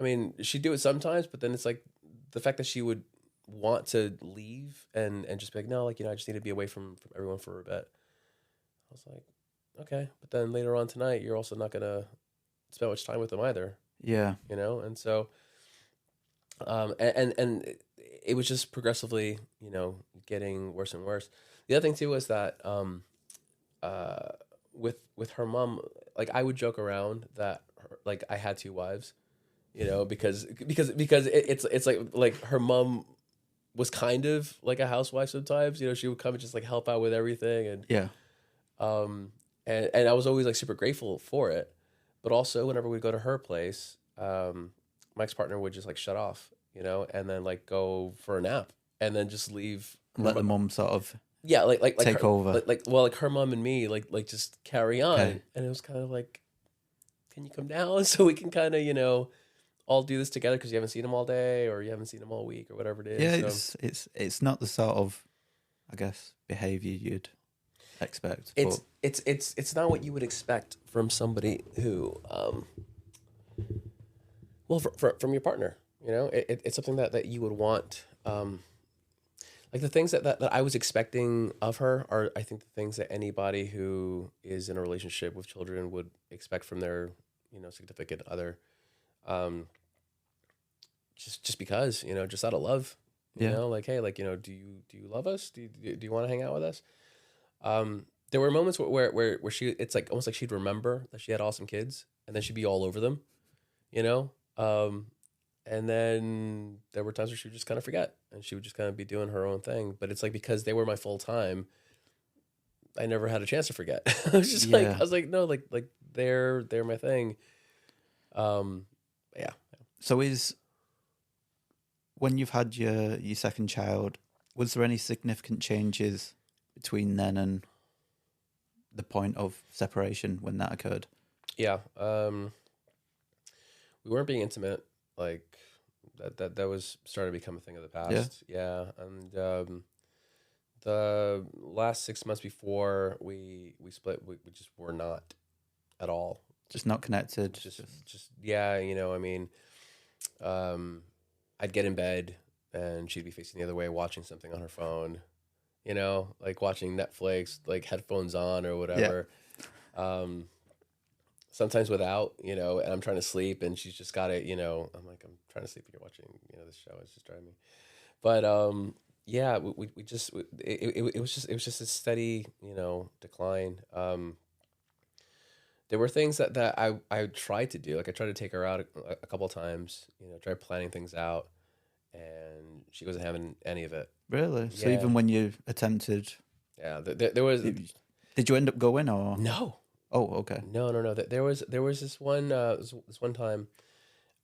[SPEAKER 2] I mean, she'd do it sometimes, but then it's like the fact that she would want to leave and just be like, no, like I just need to be away from everyone for a bit. I was like, okay, but then later on tonight, you're also not gonna spend much time with them either,
[SPEAKER 1] Yeah.
[SPEAKER 2] And so, and it was just progressively, getting worse and worse. The other thing too was that with her mom, like I would joke around that like I had two wives, because it's like her mom was kind of like a housewife sometimes. She would come and just like help out with everything, and
[SPEAKER 1] Yeah.
[SPEAKER 2] and I was always like super grateful for it. But also whenever we go to her place, my ex-partner would just like shut off, and then like go for a nap and then just leave.
[SPEAKER 1] Let the mom sort of
[SPEAKER 2] Yeah, like
[SPEAKER 1] take
[SPEAKER 2] her,
[SPEAKER 1] over.
[SPEAKER 2] like her mom and me like just carry on,
[SPEAKER 1] Okay.
[SPEAKER 2] and it was kind of like, can you come down so we can kind of all do this together because you haven't seen him all day or you haven't seen him all week or whatever it is.
[SPEAKER 1] Yeah,
[SPEAKER 2] So
[SPEAKER 1] it's not the sort of, I guess, behavior you'd expect.
[SPEAKER 2] it's not what you would expect from somebody who well from your partner. It's something that you would want. Like the things that I was expecting of her are, I think, the things that anybody who is in a relationship with children would expect from their, significant other. Just because, just out of love,
[SPEAKER 1] Yeah.
[SPEAKER 2] like, hey, like, do you love us? Do you want to hang out with us? There were moments where it's like almost like she'd remember that she had awesome kids, and then she'd be all over them, and then there were times where she would just kind of forget, and she would just kind of be doing her own thing. But it's like, because they were my full time, I never had a chance to forget. I was just
[SPEAKER 1] Yeah.
[SPEAKER 2] no, like they're my thing. Yeah.
[SPEAKER 1] So when you've had your second child, was there any significant changes between then and the point of separation when that occurred?
[SPEAKER 2] Yeah. We weren't being intimate. Like that was starting to become a thing of the past. Yeah. And the last 6 months before we split, we just were not at all.
[SPEAKER 1] Just not connected.
[SPEAKER 2] Just yeah, I mean, I'd get in bed and she'd be facing the other way watching something on her phone, like watching Netflix, like headphones on or whatever. Sometimes without, and I'm trying to sleep and she's just got it, I'm like, I'm trying to sleep and you're watching, this show. It's just driving me. But yeah, we just, it was just a steady, decline. There were things that I tried to do. Like I tried to take her out a couple of times, tried planning things out, and she wasn't having any of it.
[SPEAKER 1] Really? So
[SPEAKER 2] Yeah.
[SPEAKER 1] even when you attempted,
[SPEAKER 2] Yeah, there was.
[SPEAKER 1] did you end up going or?
[SPEAKER 2] No.
[SPEAKER 1] Oh, okay.
[SPEAKER 2] No. There was this one time,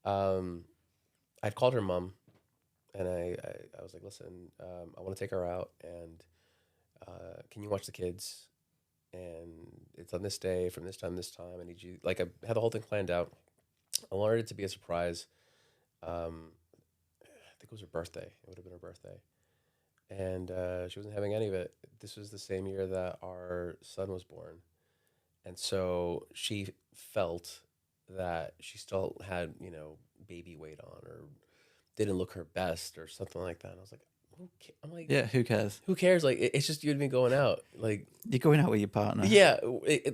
[SPEAKER 2] I'd called her mom, and I was like, listen, I want to take her out, and can you watch the kids? And it's on this day from this time to this time. I need you. Like I had the whole thing planned out. I wanted it to be a surprise. I think it was her birthday. It would have been her birthday, and she wasn't having any of it. This was the same year that our son was born, and so she felt that she still had baby weight on or didn't look her best or something like that. And I was like, I'm like,
[SPEAKER 1] Yeah, who cares?
[SPEAKER 2] Who cares? Like, it's just you and me going out. Like,
[SPEAKER 1] you're going out with your partner.
[SPEAKER 2] Yeah,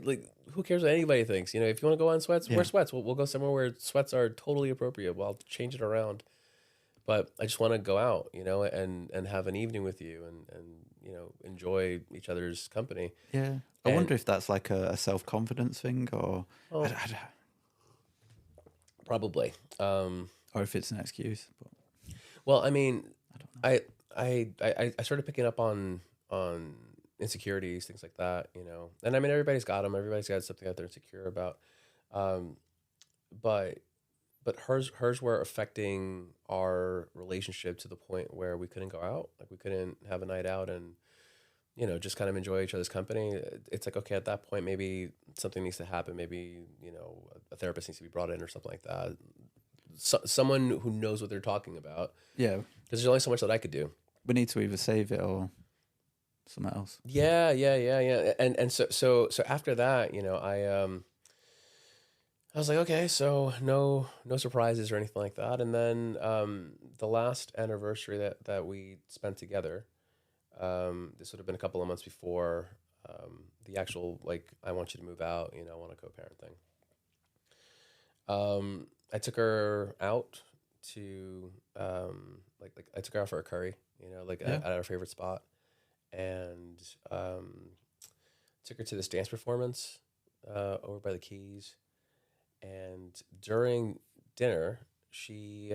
[SPEAKER 2] like, who cares what anybody thinks? If you want to go on sweats, wear sweats. We'll go somewhere where sweats are totally appropriate. Well, I'll change it around. But I just want to go out, and have an evening with you and enjoy each other's company.
[SPEAKER 1] Yeah. I wonder if that's like a self-confidence thing or...
[SPEAKER 2] Probably.
[SPEAKER 1] Or if it's an excuse. But
[SPEAKER 2] well, I mean,
[SPEAKER 1] I don't know.
[SPEAKER 2] I started picking up on insecurities, things like that, And I mean, everybody's got them. Everybody's got something that they're insecure about. But hers were affecting our relationship to the point where we couldn't go out. Like we couldn't have a night out and, just kind of enjoy each other's company. It's like, okay, at that point, maybe something needs to happen. Maybe, a therapist needs to be brought in or something like that. Someone who knows what they're talking about.
[SPEAKER 1] Yeah.
[SPEAKER 2] Because there's only so much that I could do.
[SPEAKER 1] We need to either save it or something else.
[SPEAKER 2] Yeah. And so after that, I was like, okay, so no surprises or anything like that. And then the last anniversary that we spent together, this would have been a couple of months before the actual, like, I want you to move out, I want a co-parent thing. I took her out to I took her out for a curry, at our favorite spot, and took her to this dance performance over by the Keys. And during dinner, she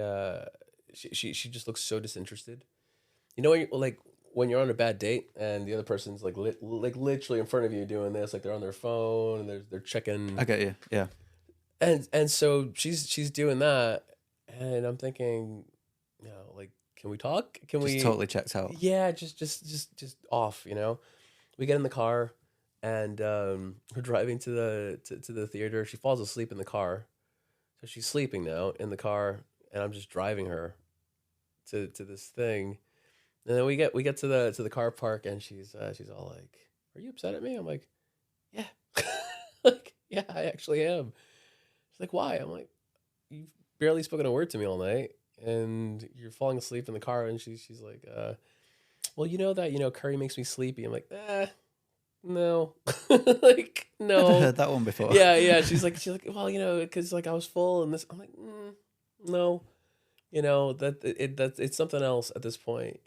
[SPEAKER 2] just looks so disinterested. When you're on a bad date and the other person's like literally in front of you doing this, like they're on their phone and they're checking.
[SPEAKER 1] I get you, yeah.
[SPEAKER 2] And so she's doing that, and I'm thinking, like, can we talk? Can we?
[SPEAKER 1] Totally checked out.
[SPEAKER 2] Yeah, just off. We get in the car, and we're driving to the theater. She falls asleep in the car, so she's sleeping now in the car, and I'm just driving her to this thing. And then we get to the car park, and she's all like, "Are you upset at me?" I'm like, "Yeah, like, yeah, I actually am." She's like, "Why?" I'm like, "You've barely spoken a word to me all night, and you're falling asleep in the car." And she's like, "Well, you know that curry makes me sleepy." I'm like, no, like, no.
[SPEAKER 1] Never heard that one before.
[SPEAKER 2] Yeah. She's like, well, because like I was full and this. I'm like, no, it's something else at this point,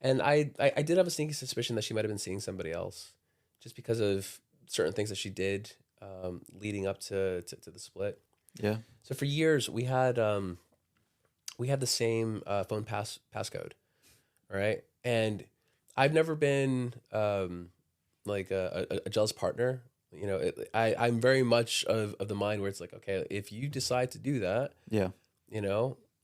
[SPEAKER 2] and I did have a sneaky suspicion that she might have been seeing somebody else, just because of certain things that she did leading up to the split.
[SPEAKER 1] Yeah.
[SPEAKER 2] So for years we had the same phone passcode, all right, and I've never been like a jealous partner. I'm very much of the mind where it's like, okay, if you decide to do that,
[SPEAKER 1] yeah,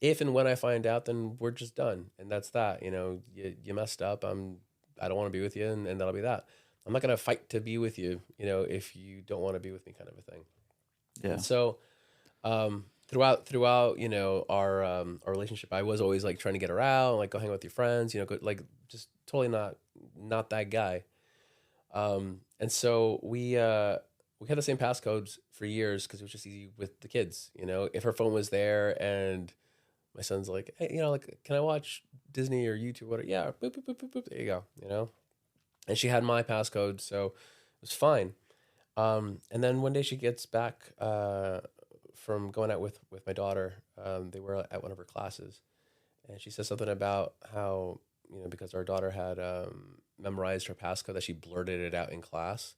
[SPEAKER 2] if and when I find out, then we're just done, and that's that. You messed up. I'm I don't want to be with you, and that'll be that. I'm not gonna fight to be with you, if you don't want to be with me, kind of a thing.
[SPEAKER 1] Yeah.
[SPEAKER 2] And so, throughout, our relationship, I was always like trying to get her out, like go hang out with your friends, go, like just totally not that guy. And so we had the same passcodes for years because it was just easy with the kids. If her phone was there and my son's like, hey, like, can I watch Disney or YouTube? Whatever. Yeah, boop, boop, boop, boop, boop. There you go. And she had my passcode, so it was fine. And then one day she gets back from going out with my daughter. They were at one of her classes, and she says something about how, because our daughter had memorized her passcode, that she blurted it out in class.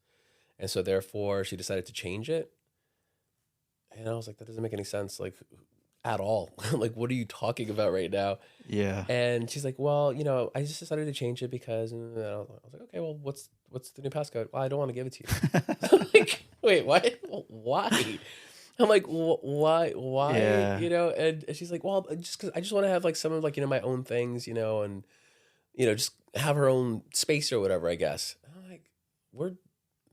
[SPEAKER 2] And so therefore she decided to change it. And I was like, that doesn't make any sense, like, at all. Like, what are you talking about right now?
[SPEAKER 1] Yeah.
[SPEAKER 2] And she's like, well, I just decided to change it because, and I was like, okay, well, what's the new passcode? Well, I don't want to give it to you. I'm like, wait, what? Why? I'm like, why?
[SPEAKER 1] Yeah.
[SPEAKER 2] And she's like, well, just because I just want to have like some of like, my own things, and, just have her own space or whatever, I guess. I'm like, we're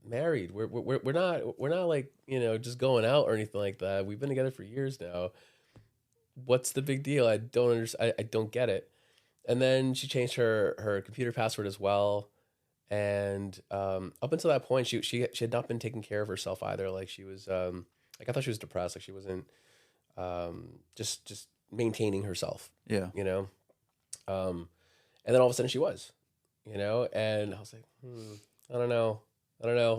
[SPEAKER 2] married. We're not like, just going out or anything like that. We've been together for years now. What's the big deal? I don't understand. I don't get it. And then she changed her computer password as well. And up until that point, she had not been taking care of herself either. Like, she was like, I thought she was depressed. Like, she wasn't just maintaining herself.
[SPEAKER 1] Yeah.
[SPEAKER 2] And then all of a sudden she was, and I was like, I don't know,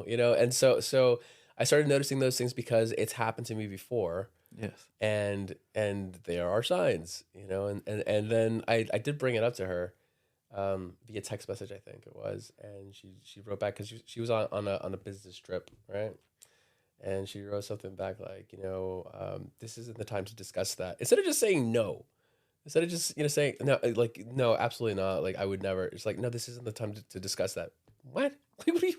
[SPEAKER 2] and so I started noticing those things because it's happened to me before.
[SPEAKER 1] Yes.
[SPEAKER 2] And there are signs, and then I did bring it up to her via text message, I think it was, and she wrote back because she was on a business trip, right? And she wrote something back like, this isn't the time to discuss that. Instead of just saying no, instead of just saying no, like, no, absolutely not, like, I would never. It's like, no, this isn't the time to discuss that. What? Like, what are you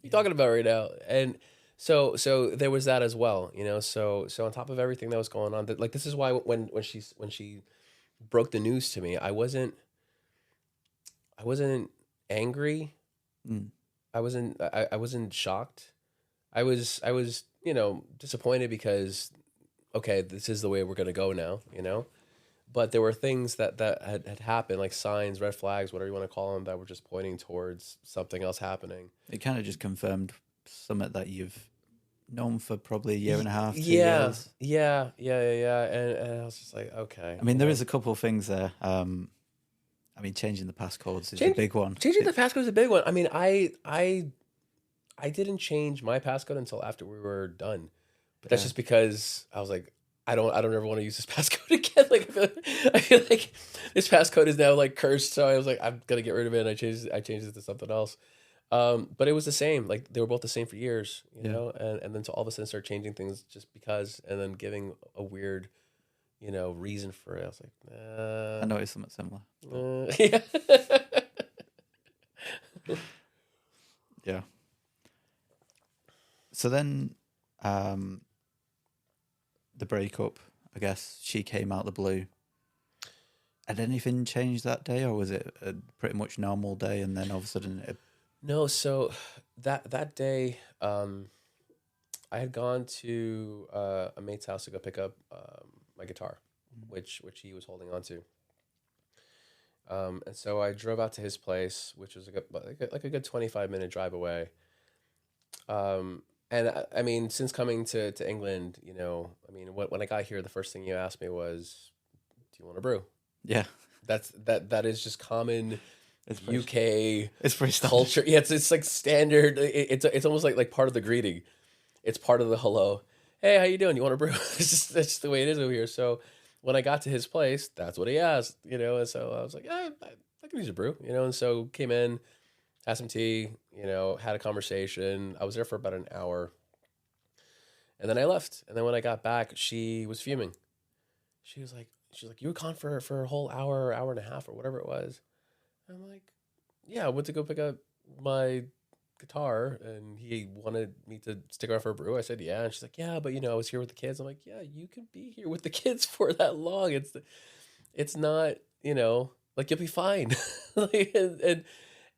[SPEAKER 2] talking about right now? And so there was that as well, So on top of everything that was going on, that, like, this is why when she broke the news to me, I wasn't angry. I wasn't shocked. I was disappointed because, okay, this is the way we're gonna go now, But there were things that had happened, like signs, red flags, whatever you want to call them, that were just pointing towards something else happening.
[SPEAKER 1] It kind of just confirmed something that you've known for probably a year and a half, 2
[SPEAKER 2] Yeah,
[SPEAKER 1] years.
[SPEAKER 2] yeah. And I was just like, okay.
[SPEAKER 1] I mean, there is a couple of things there. I mean, changing the passcodes is a big one.
[SPEAKER 2] Changing the passcode is a big one. I mean, I didn't change my passcode until after we were done. But that's just because I was like, I don't ever want to use this passcode again. Like, I feel like this passcode is now like cursed. So I was like, I'm gonna get rid of it. And I changed it to something else. But it was the same. Like, they were both the same for years, you know. And then to all of a sudden start changing things just because, and then giving a weird, reason for it. I was like,
[SPEAKER 1] I noticed something similar.
[SPEAKER 2] yeah.
[SPEAKER 1] Yeah. So then, the breakup, I guess she came out the blue. Had anything changed that day, or was it a pretty much normal day and then all of a sudden it...
[SPEAKER 2] No, so that day, I had gone to a mate's house to go pick up my guitar, which he was holding on to. And so I drove out to his place, which was like a good 25-minute drive away. And I mean, since coming to England, I mean, when I got here, the first thing you asked me was, "Do you want a brew?"
[SPEAKER 1] Yeah.
[SPEAKER 2] That is just common UK
[SPEAKER 1] it's pretty
[SPEAKER 2] culture. Yeah, it's like standard. It's almost like part of the greeting. It's part of the hello. Hey, how you doing? You want a brew? That's just the way it is over here. So when I got to his place, that's what he asked. And so I was like, I can use a brew. And so came in, had some tea. Had a conversation. I was there for about an hour, and then I left. And then when I got back, she was fuming. She's like, you were gone for a whole hour and a half, or whatever it was. And I'm like, yeah, I went to go pick up my guitar, and he wanted me to stick around for a brew. I said, yeah. And she's like, yeah, but I was here with the kids. I'm like, yeah, you can be here with the kids for that long. It's not, like, you'll be fine. Like,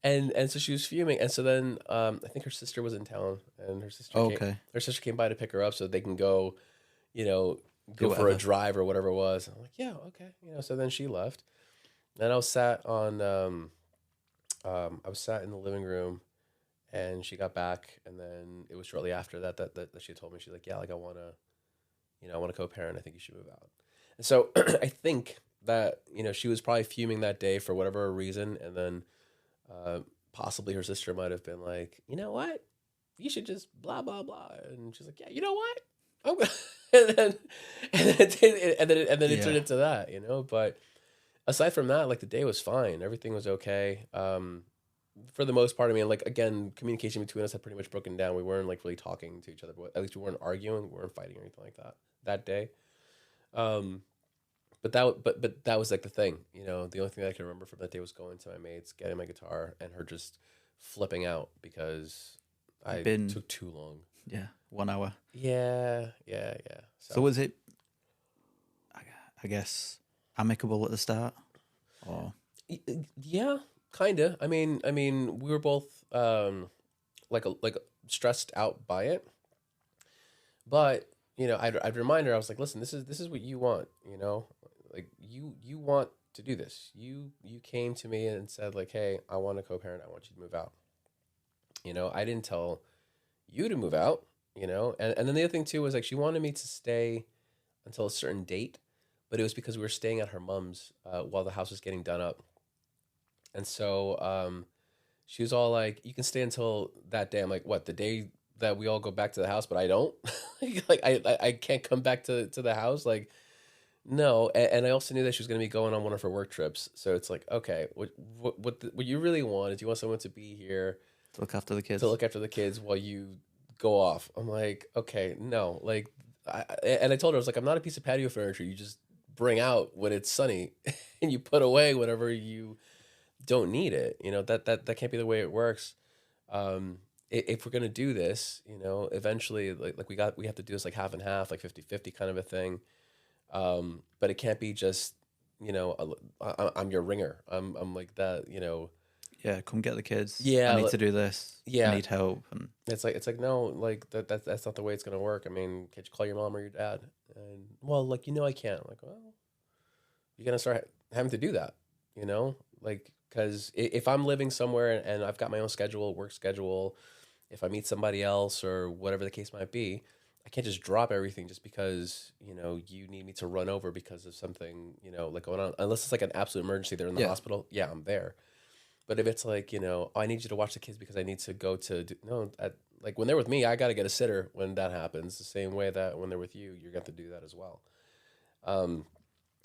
[SPEAKER 2] and so she was fuming, and so then I think her sister was in town, and
[SPEAKER 1] Okay.
[SPEAKER 2] her sister came by to pick her up so they can go, you know,
[SPEAKER 1] Do
[SPEAKER 2] go for a
[SPEAKER 1] whatever.
[SPEAKER 2] drive or whatever it was. I'm like, yeah, okay, so then she left, and I was sat on I was sat in the living room, and she got back, and then it was shortly after that she told me, she's like, yeah, like I want to, I want to co-parent. I think you should move out. And so I think that she was probably fuming that day for whatever reason, and then possibly her sister might have been like, you know what, you should just blah blah blah, and she's like, yeah, you know what, I'm gonna... and then it turned
[SPEAKER 1] Yeah.
[SPEAKER 2] into that, But aside from that, like the day was fine, everything was okay. For the most part, I mean, like again, communication between us had pretty much broken down. We weren't like really talking to each other, but at least we weren't arguing, we weren't fighting or anything like that day. Um, but that was like the thing, The only thing that I can remember from that day was going to my mates, getting my guitar, and her just flipping out because I
[SPEAKER 1] Been
[SPEAKER 2] took too long.
[SPEAKER 1] 1 hour.
[SPEAKER 2] Yeah.
[SPEAKER 1] So was it, I guess, amicable at the start? Or
[SPEAKER 2] Yeah, kinda. I mean, we were both like stressed out by it, but I'd remind her. I was like, listen, this is what you want. Like you want to do this. You came to me and said like, hey, I want to co-parent. I want you to move out. I didn't tell you to move out. And then the other thing too was like she wanted me to stay until a certain date, but it was because we were staying at her mom's while the house was getting done up. And so she was all like, you can stay until that day. I'm like, what, the day that we all go back to the house, but I don't? Like I can't come back to the house? Like, no. And I also knew that she was going to be going on one of her work trips. So it's like, okay, what you really want is you want someone to be here
[SPEAKER 1] to look after the kids.
[SPEAKER 2] to look after the kids while you go off. I'm like, okay, no. Like, and I told her, I was like, I'm not a piece of patio furniture. You just bring out when it's sunny and you put away whenever you don't need it. That can't be the way it works. If we're gonna do this, eventually, like we have to do this like half and half, like 50-50 kind of a thing. But it can't be just, I'm your ringer. I'm like that.
[SPEAKER 1] Yeah, come get the kids.
[SPEAKER 2] Yeah,
[SPEAKER 1] I need to do this.
[SPEAKER 2] yeah.
[SPEAKER 1] I need help. And
[SPEAKER 2] It's like no, like that's not the way it's gonna work. I mean, can't you call your mom or your dad? And well, like I can't. I'm like, well, you're gonna start having to do that. Like because if I'm living somewhere and I've got my own schedule, work schedule, if I meet somebody else or whatever the case might be, I can't just drop everything just because you need me to run over because of something like going on. Unless it's like an absolute emergency, they're in the hospital. Yeah, I'm there. But if it's like oh, I need you to watch the kids because I need to go to like when they're with me, I got to get a sitter when that happens. The same way that when they're with you, you're going to do that as well.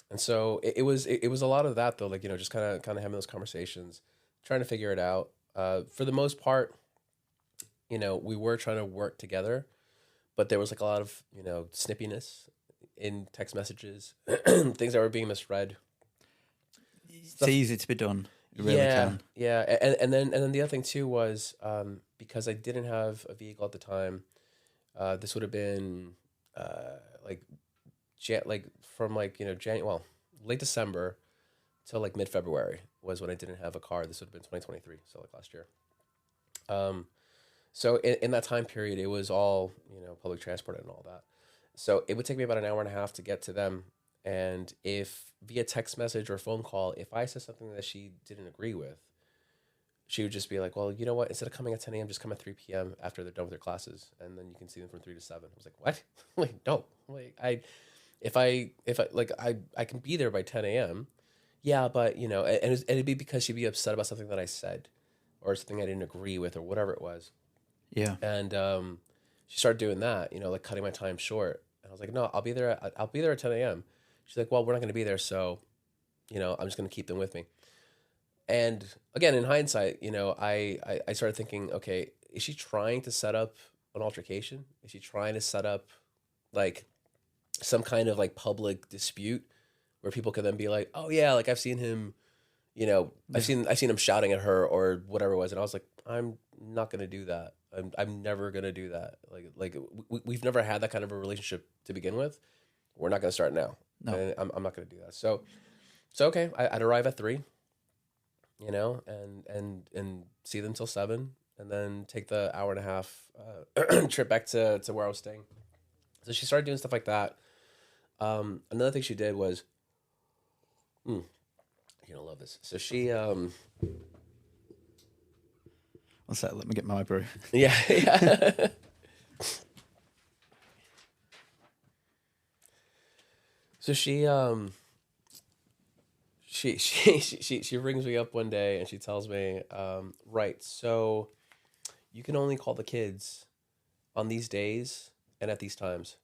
[SPEAKER 2] And so it was a lot of that though, like just kind of having those conversations, trying to figure it out. For the most part, we were trying to work together, but there was like a lot of snippiness in text messages, things that were being misread.
[SPEAKER 1] It's easy to be done. It really can.
[SPEAKER 2] Yeah. And then the other thing too was because I didn't have a vehicle at the time. This would have been from late December till like mid February was when I didn't have a car. This would have been 2023, so like last year. So in that time period, it was all public transport and all that. So it would take me about an hour and a half to get to them. And if via text message or phone call, if I said something that she didn't agree with, she would just be like, well, you know what? Instead of coming at 10 a.m., just come at 3 p.m. after they're done with their classes. And then you can see them from 3 to 7. I was like, what? Like, no. Like, I can be there by 10 a.m. Yeah, but, and it'd be because she'd be upset about something that I said or something I didn't agree with or whatever it was.
[SPEAKER 1] Yeah.
[SPEAKER 2] And she started doing that, like cutting my time short. And I was like, no, I'll be there at 10 a.m. She's like, well, we're not going to be there, so, I'm just going to keep them with me. And again, in hindsight, I started thinking, okay, is she trying to set up an altercation? Is she trying to set up like some kind of like public dispute where people can then be like, oh yeah, like I've seen him, I've seen him shouting at her or whatever it was. And I was like, I'm not going to do that. I'm never going to do that. Like we've never had that kind of a relationship to begin with. We're not going to start now.
[SPEAKER 1] No.
[SPEAKER 2] And I'm not going to do that. So okay, I'd arrive at 3. you know, and see them till 7, and then take the hour and a half trip back to where I was staying. So she started doing stuff like that. Another thing she did was, you're gonna love this. So she,
[SPEAKER 1] One sec, let me get my brew.
[SPEAKER 2] yeah, yeah. So she rings me up one day and she tells me, right, so you can only call the kids on these days and at these times.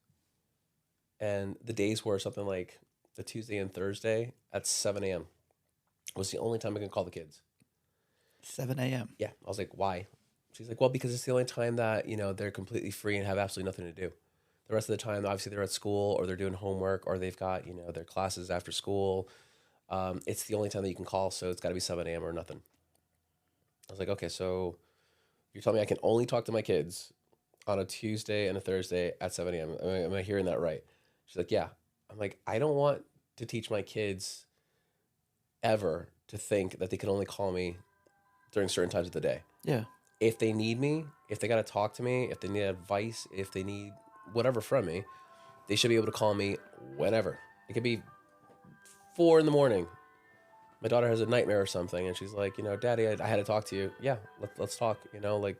[SPEAKER 2] And the days were something like the Tuesday and Thursday at 7 a.m. was the only time I can call the kids.
[SPEAKER 1] 7 a.m.
[SPEAKER 2] Yeah. I was like, why? She's like, well, because it's the only time that, you know, they're completely free and have absolutely nothing to do. The rest of the time, obviously, they're at school or they're doing homework or they've got, you know, their classes after school. It's the only time that you can call, so it's got to be 7 a.m. or nothing. I was like, okay, so you're telling me I can only talk to my kids on a Tuesday and a Thursday at 7 a.m. Am I hearing that right? She's like, yeah. I'm like, I don't want to teach my kids ever to think that they can only call me during certain times of the day.
[SPEAKER 1] Yeah.
[SPEAKER 2] If they need me, if they got to talk to me, if they need advice, if they need whatever from me, they should be able to call me whenever. It could be 4 in the morning. My daughter has a nightmare or something, and she's like, you know, Daddy, I had to talk to you. Yeah, let's talk. You know, like,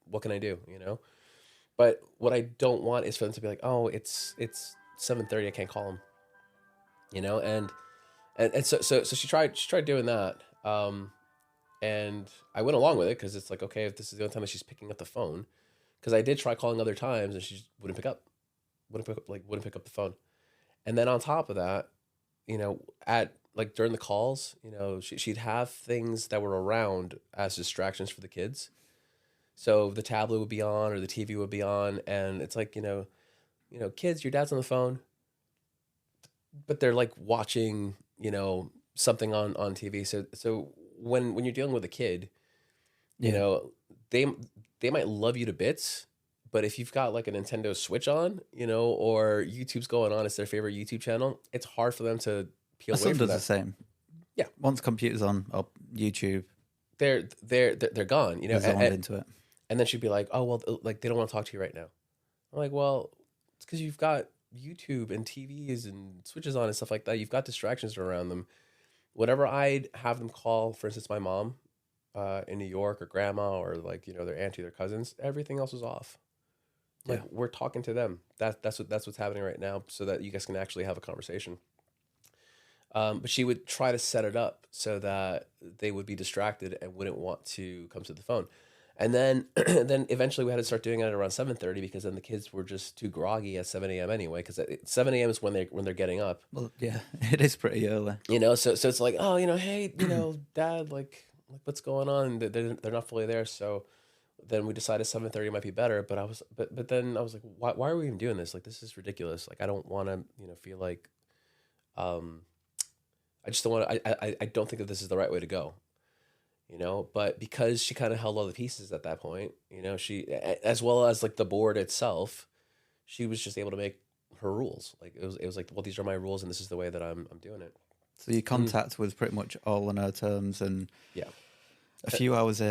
[SPEAKER 2] what can I do? You know, but what I don't want is for them to be like, oh, it's 7:30, I can't call them. You know, and so she tried doing that. And I went along with it because it's like, okay, if this is the only time that she's picking up the phone, because I did try calling other times and she just wouldn't pick up, wouldn't pick up the phone. And then on top of that, you know, at like during the calls, you know, she'd have things that were around as distractions for the kids. So the tablet would be on or the TV would be on, and it's like, kids, your dad's on the phone, but they're like watching, you know, something on TV. So when you're dealing with a kid, you
[SPEAKER 1] Yeah.
[SPEAKER 2] know, they might love you to bits, but if you've got like a Nintendo Switch on, you know, or YouTube's going on, it's their favorite YouTube channel, it's hard for them to peel
[SPEAKER 1] My
[SPEAKER 2] away
[SPEAKER 1] son
[SPEAKER 2] from
[SPEAKER 1] does the
[SPEAKER 2] that.
[SPEAKER 1] same.
[SPEAKER 2] Yeah.
[SPEAKER 1] Once computer's on or YouTube,
[SPEAKER 2] They're gone, you know.
[SPEAKER 1] he's zoned into it.
[SPEAKER 2] And then she'd be like, "Oh well, like they don't want to talk to you right now." I'm like, "Well, it's because you've got YouTube and TVs and switches on and stuff like that. You've got distractions around them. Whatever I'd have them call, for instance, my mom in New York or grandma or like their auntie, their cousins, everything else is off. Like we're talking to them. That's what's happening right now, so that you guys can actually have a conversation." But she would try to set it up so that they would be distracted and wouldn't want to come to the phone. And then then eventually we had to start doing it at around 7:30 because then the kids were just too groggy at 7 a.m. anyway, because 7 a.m. is when they're getting up.
[SPEAKER 1] Well, yeah, it is pretty early.
[SPEAKER 2] So it's like, oh, hey, Dad, like what's going on? They're not fully there. So then we decided 7:30 might be better. But then I was like, why are we even doing this? Like, this is ridiculous. Like, I don't want to feel like I just don't want to. I don't think that this is the right way to go. But because she kind of held all the pieces at that point, she, as well as like the board itself, she was just able to make her rules. Like it was like, well, these are my rules and this is the way that I'm doing it.
[SPEAKER 1] So your contact was pretty much all on her terms, and
[SPEAKER 2] Yeah.
[SPEAKER 1] a few hours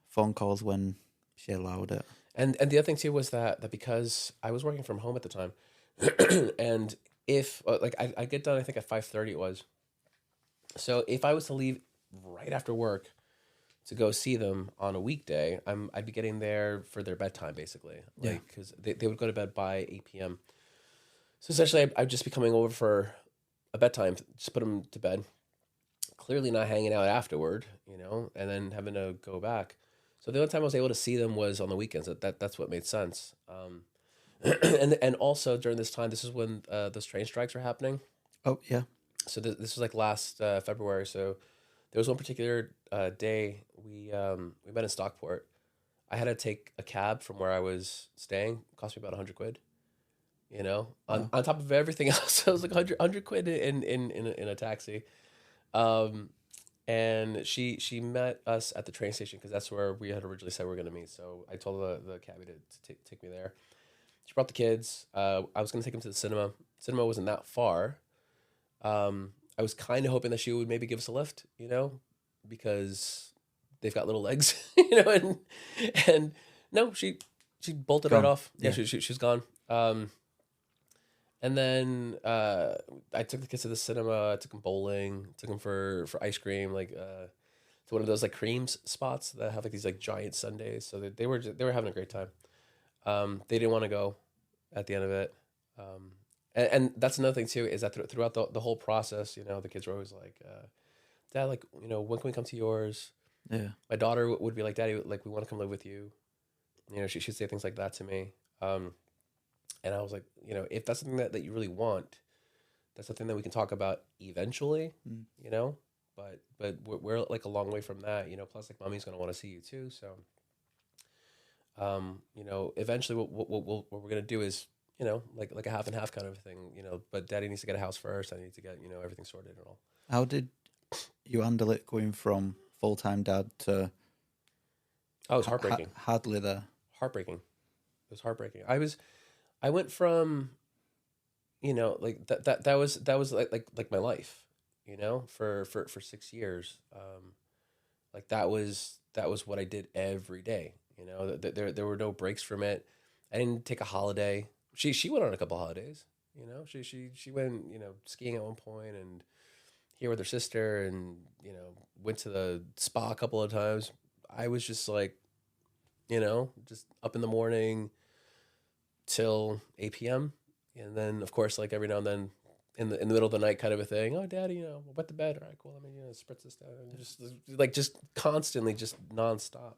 [SPEAKER 1] phone calls when she allowed it.
[SPEAKER 2] And the other thing too was that because I was working from home at the time, and if like I get done, I think at 5:30 it was. So if I was to leave right after work to go see them on a weekday, I'd be getting there for their bedtime basically, like because they would go to bed by 8 p.m. So essentially, I'd just be coming over for a bedtime, just put them to bed. Clearly not hanging out afterward, and then having to go back. So the only time I was able to see them was on the weekends. That's what made sense. And also during this time, this is when those train strikes are happening.
[SPEAKER 1] Oh yeah.
[SPEAKER 2] So this was like last February. So there was one particular day we met in Stockport. I had to take a cab from where I was staying. It cost me about 100 quid. On top of everything else, it was like 100 quid in a taxi. And she met us at the train station because that's where we had originally said we were going to meet. So I told the cabbie to take me there. She brought the kids. I was going to take them to the cinema. Cinema wasn't that far. I was kind of hoping that she would maybe give us a lift, because they've got little legs, you know, and no, she bolted right
[SPEAKER 1] Gone.
[SPEAKER 2] off. Yeah,
[SPEAKER 1] Yeah.
[SPEAKER 2] she's gone. And then I took the kids to the cinema. I took them bowling. Took them for ice cream, like to one of those like creams spots that have like these like giant sundaes. So they were having a great time. They didn't want to go at the end of it. And that's another thing too, is that throughout the whole process, you know, the kids were always like, Dad, like, you know, when can we come to yours?
[SPEAKER 1] Yeah.
[SPEAKER 2] My daughter would be like, Daddy, like, we want to come live with you. You know, she'd say things like that to me. And I was like, you know, if that's something that you really want, that's something that we can talk about eventually, you know, but we're like a long way from that, you know, plus like mommy's going to want to see you too. So, you know, eventually what we're going to do is, you know, like a half and half kind of thing, you know, but Daddy needs to get a house first. I need to get, you know, everything sorted and all.
[SPEAKER 1] How did you handle it going from full-time dad to
[SPEAKER 2] Oh, it was heartbreaking.
[SPEAKER 1] hardly there?
[SPEAKER 2] Heartbreaking. It was heartbreaking. I went from, you know, like that was like my life, you know, for 6 years. Like that was what I did every day. You know, there were no breaks from it. I didn't take a holiday. She went on a couple holidays. You know, she went, you know, skiing at one point and here with her sister, and you know, went to the spa a couple of times. I was just like, you know, just up in the morning till 8 p.m. And then, of course, like every now and then in the middle of the night kind of a thing. Oh, Daddy, you know, wet the bed. All right, cool. Let me, you know, spritz this down. And just constantly, just nonstop.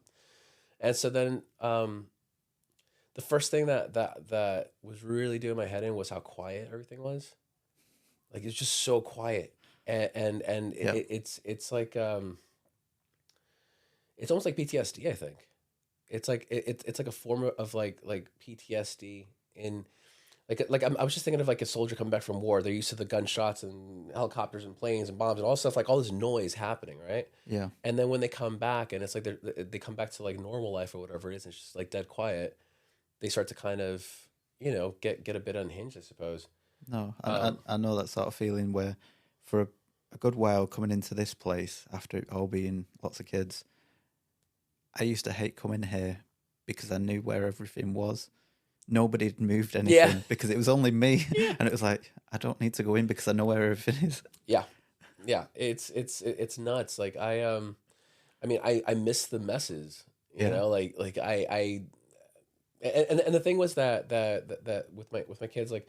[SPEAKER 2] And so then the first thing that was really doing my head in was how quiet everything was. Like it's just so quiet. And
[SPEAKER 1] Yeah.
[SPEAKER 2] it's like it's almost like PTSD, I think. It's like it's like a form of like PTSD in I was just thinking of like a soldier coming back from war. They're used to the gunshots and helicopters and planes and bombs and all this stuff, like all this noise happening, right?
[SPEAKER 1] Yeah.
[SPEAKER 2] And then when they come back and it's like they come back to like normal life or whatever it is, and it's just like dead quiet. They start to kind of, you know, get a bit unhinged, I suppose.
[SPEAKER 1] No, I know that sort of feeling where for a good while coming into this place after it all being lots of kids, I used to hate coming here because I knew where everything was. Nobody had moved anything because it was only me. And it was like, I don't need to go in because I know where everything is.
[SPEAKER 2] Yeah. Yeah. It's nuts. Like I mean, I miss the messes, you know, like I and the thing was that with my kids, like,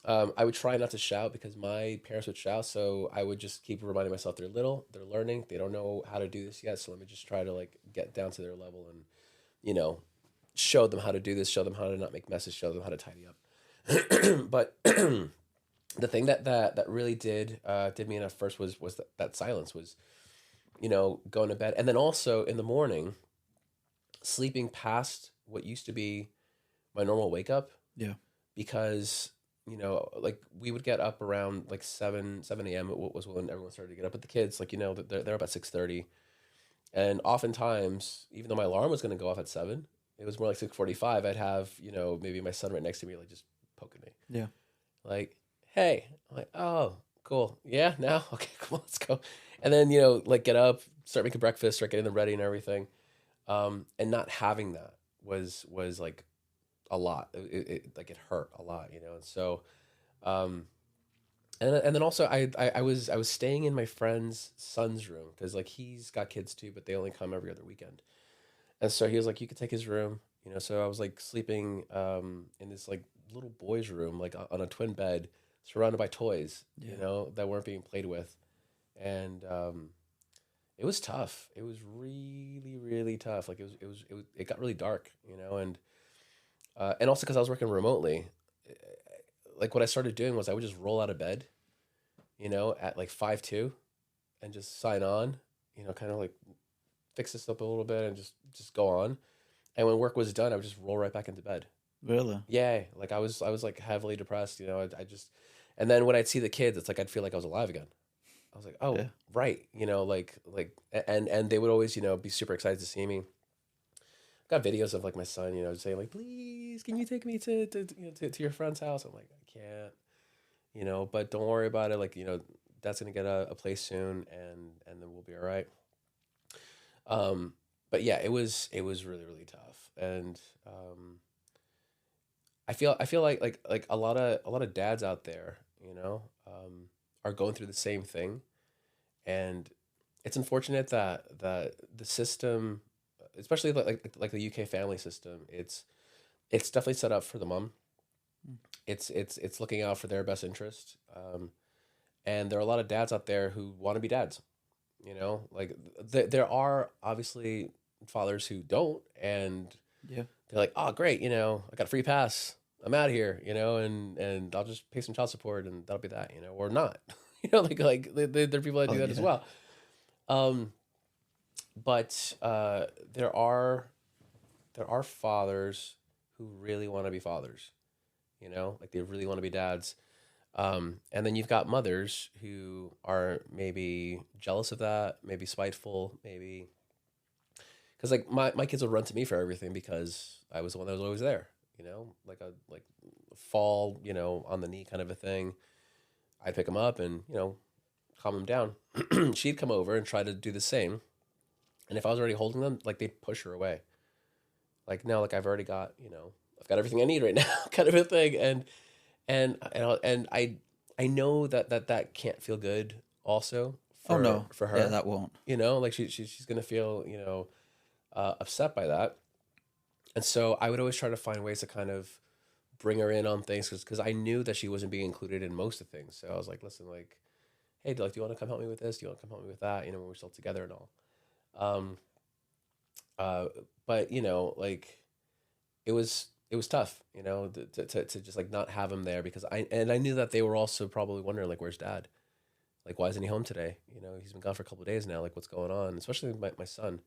[SPEAKER 2] I would try not to shout because my parents would shout. So I would just keep reminding myself they're little, they're learning, they don't know how to do this yet. So let me just try to like get down to their level and, you know, show them how to do this, show them how to not make messes, show them how to tidy up. But the thing that really did me in at first was that silence was, you know, going to bed. And then also in the morning, sleeping past what used to be my normal wake up.
[SPEAKER 1] Yeah.
[SPEAKER 2] Because, you know, like we would get up around like 7 a.m. was when everyone started to get up. But the kids, like, you know, they're about 6:30. And oftentimes, even though my alarm was going to go off at 7, it was more like 6:45. I'd have, you know, maybe my son right next to me, like just poking me.
[SPEAKER 1] Yeah.
[SPEAKER 2] Like, hey. I'm like, oh, cool. Yeah, now? Okay, come on, let's go. And then, you know, like get up, start making breakfast, start getting them ready and everything. And not having that was like a lot. Like it hurt a lot, you know? And so, and then also I was staying in my friend's son's room because like he's got kids too, but they only come every other weekend. And so he was like, you could take his room, you know? So I was like sleeping, in this like little boy's room, like on a twin bed surrounded by toys, you know, that weren't being played with. And, it was tough. It was really, really tough. Like it got really dark, you know? And also cause I was working remotely, like what I started doing was I would just roll out of bed, you know, at like 5:02 and just sign on, you know, kind of like fix this up a little bit and just go on. And when work was done, I would just roll right back into bed.
[SPEAKER 1] Really?
[SPEAKER 2] Yeah, like I was like heavily depressed, you know. I just, and then when I'd see the kids, it's like I'd feel like I was alive again. I was like, oh,
[SPEAKER 1] Yeah.
[SPEAKER 2] right, you know, like and they would always, you know, be super excited to see me. Got videos of like my son, you know, saying like, please, can you take me to you know, to your friend's house? I'm like, I can't, you know, but don't worry about it. Like, you know, that's gonna get a place soon, and then we'll be all right. But yeah, it was really really tough, and I feel like a lot of dads out there, are going through the same thing, and it's unfortunate that the system, especially like the UK family system, it's definitely set up for the mom.
[SPEAKER 1] Mm.
[SPEAKER 2] It's looking out for their best interest, and there are a lot of dads out there who want to be dads. Like there are obviously fathers who don't, and
[SPEAKER 1] Yeah.
[SPEAKER 2] they're like, oh great, I got a free pass. I'm out of here, and I'll just pay some child support and that'll be that, or not. There are people that
[SPEAKER 1] Oh
[SPEAKER 2] do that as
[SPEAKER 1] yeah.
[SPEAKER 2] well. Um, but there are fathers who really want to be fathers, like they really want to be dads. And then you've got mothers who are maybe jealous of that, maybe spiteful, maybe because like my kids will run to me for everything because I was the one that was always there, like a fall, on the knee kind of a thing. I'd pick them up and calm them down. She'd come over and try to do the same, and if I was already holding them, like they'd push her away. Like no, like I've got everything I need right now, kind of a thing, and I know that can't feel good also
[SPEAKER 1] Oh
[SPEAKER 2] for
[SPEAKER 1] no.
[SPEAKER 2] for
[SPEAKER 1] Yeah,
[SPEAKER 2] her.
[SPEAKER 1] that won't.
[SPEAKER 2] Like she's gonna feel upset by that, and so I would always try to find ways to kind of bring her in on things because I knew that she wasn't being included in most of things. So I was like, listen, like, hey, do you want to come help me with this? Do you want to come help me with that? When we're still together and all. Um, uh, but like it was tough, to just like not have him there because I knew that they were also probably wondering like, where's dad? Like, why isn't he home today? He's been gone for a couple of days now. Like, what's going on? Especially my son.